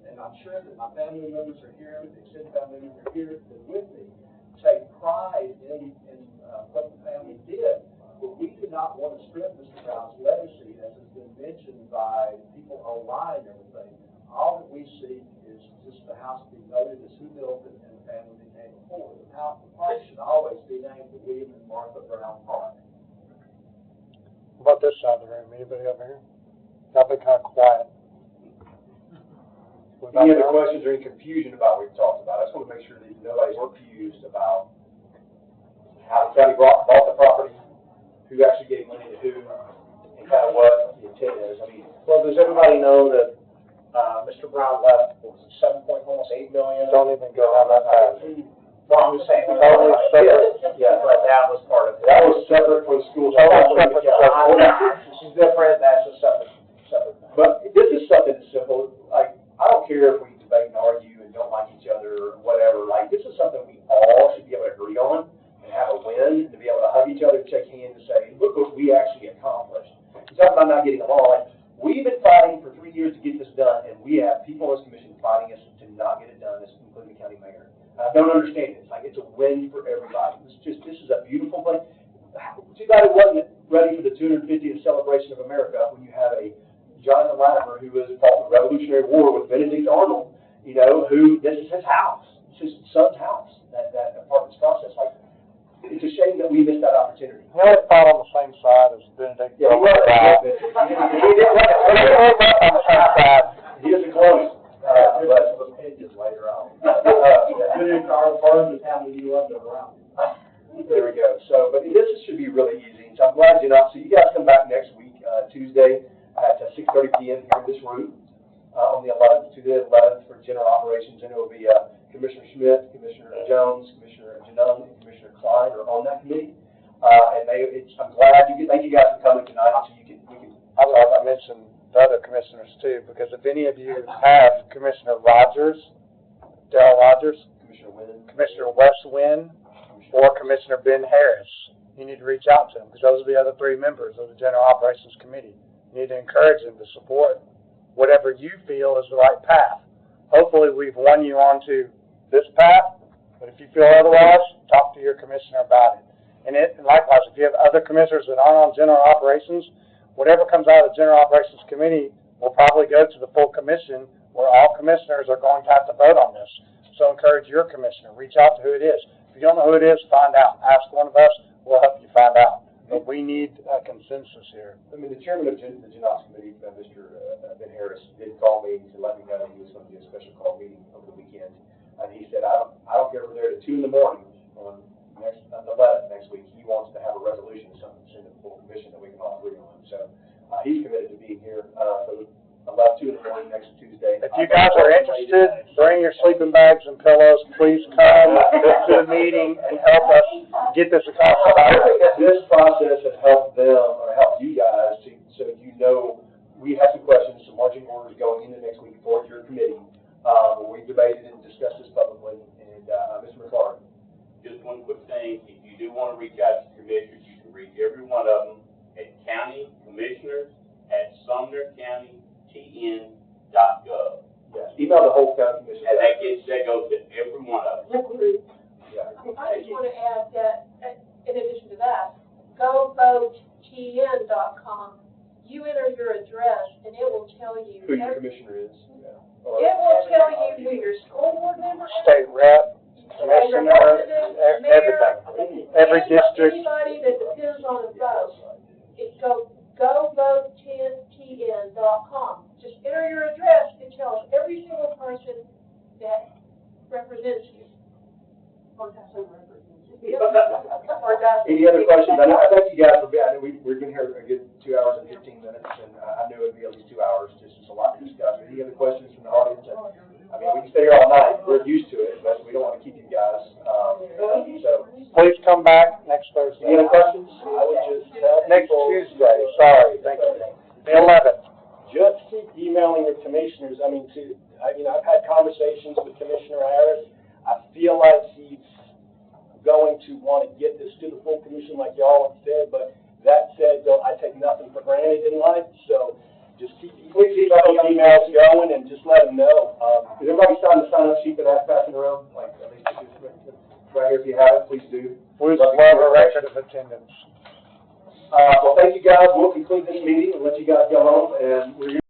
And I'm sure that my family members are here, the extended family members are here with me, take pride in what the family did. But we do not want to strip Mr. Brown's legacy, as has been mentioned by people online and everything. All that we seek is just the house to be noted as who built it and the family that came before. The park should always be named the William and Martha Brown Park. What about this side of the room? Anybody over here? Y'all been kind of quiet. Any other questions or any confusion about what we talked about? I just want to make sure that nobody's confused about how the county bought the property, who actually gave money to who, and kind of what the intent is. I mean, Well, does everybody know that, Mr. Brown left, what was it, almost $8 million? Don't even go down that path. Well, I'm just saying, Totally separate. yeah, but that was part of it. that was separate from the school. This is different, that's a separate thing. But this is something simple. Like, I don't care if we debate and argue and don't like each other or whatever. Like, this is something we all should be able to agree on and have a win, to be able to hug each other, shake hands, and say, look what we actually accomplished. It's not about not getting along. Like, we've been fighting for 3 years to get this done, and we have people on this commission fighting us to not get it done, including the county mayor. I don't understand it. It's like, it's a win for everybody. This is a beautiful place. Too bad it wasn't ready for the 250th celebration of America when you have a Jonathan Latimer, who was fought the Revolutionary War with Benedict Arnold, who, this is his house. It's his son's house, that part of this process. Like, it's a shame that we missed that opportunity. He only fought on the same side as Benedict. Yeah, he was. On the same side. He is a colonial. But some opinions later on. Benedict Arnold burned the town of New London around. There we go. So, but this should be really easy. So I'm glad you're not. So you guys come back next week, Tuesday at 6:30 p.m. here in this room on the 11th, to the 11th for general operations, and it will be Commissioner Schmidt, Commissioner Jones, Commissioner Janone, and Commissioner Klein are on that committee. And I'm glad thank you guys for coming tonight, so we can. I would like to mention the other commissioners too, because if any of you have Commissioner Rogers, Darrell Rogers, Commissioner Wes Wynn, or Commissioner Ben Harris, you need to reach out to them, because those are the other 3 members of the General Operations Committee. You need to encourage them to support whatever you feel is the right path. Hopefully we've won you onto this path, but if you feel otherwise, talk to your commissioner about it. And likewise, if you have other commissioners that aren't on General Operations, whatever comes out of the General Operations Committee will probably go to the full commission, where all commissioners are going to have to vote on this. So encourage your commissioner. Reach out to who it is. If you don't know who it is, find out. Ask one of us. We'll help you find out. But we need a consensus here. I mean, the chairman of the Genox Committee, Mr. Ben Harris, did call me to let me know that he was going to do a special call meeting over the weekend. And he said, I don't care if we're there at 2 in the morning on the 11th next week. He wants to have a resolution or something to send to the full commission that we can all agree on. So he's committed to being here for 2 in the morning next Tuesday. If you guys are interested, bring your sleeping bags and pillows. Please come to the meeting and help us get this accomplished. I think that this process has helped them, or helped you guys, so you know, we have some questions, some marching orders going into next week for your committee. We debated and discussed this publicly, and Mr. McClaren. Just one quick thing, if you do want to reach out to commissioners, you can reach every one of them at countycommissioners@sumnercountytn.gov. Yes, email the whole county commission. And that goes to every one of them. Yeah. I just want to add that, in addition to that, govototn.com, you enter your address and it will tell you. Who your commissioner is. Yeah. It will tell you who your school board member is. State rep, commissioner, everything. Every district. Anybody that depends on a vote. It goes govototn.com. Just enter your address. It tells every single person that represents you. Or doesn't represent you. Any other questions? I thank you guys for being. I know we've been here a good 2 hours and 15 minutes, and I knew it would be at least 2 hours. Just a lot to discuss. Any other questions from the audience? I mean, we can stay here all night. We're used to it, but we don't want to keep you guys. So please come back next Thursday. Any other questions? I would just tell Next people, Tuesday. Sorry. Thank you. The 11th. just keep emailing your commissioners. I mean, I've had conversations with Commissioner Harris. I feel like he's going to want to get this to the full commission like y'all have said, but that said, I take nothing for granted in life, so just keep those emails going and just let them know. Is everybody starting to sign up sheet that I have passing around? Like, at least right here, if you have it, please do. We would love a record of attendance. Well, thank you guys. We'll conclude this meeting and let you guys go home, and we're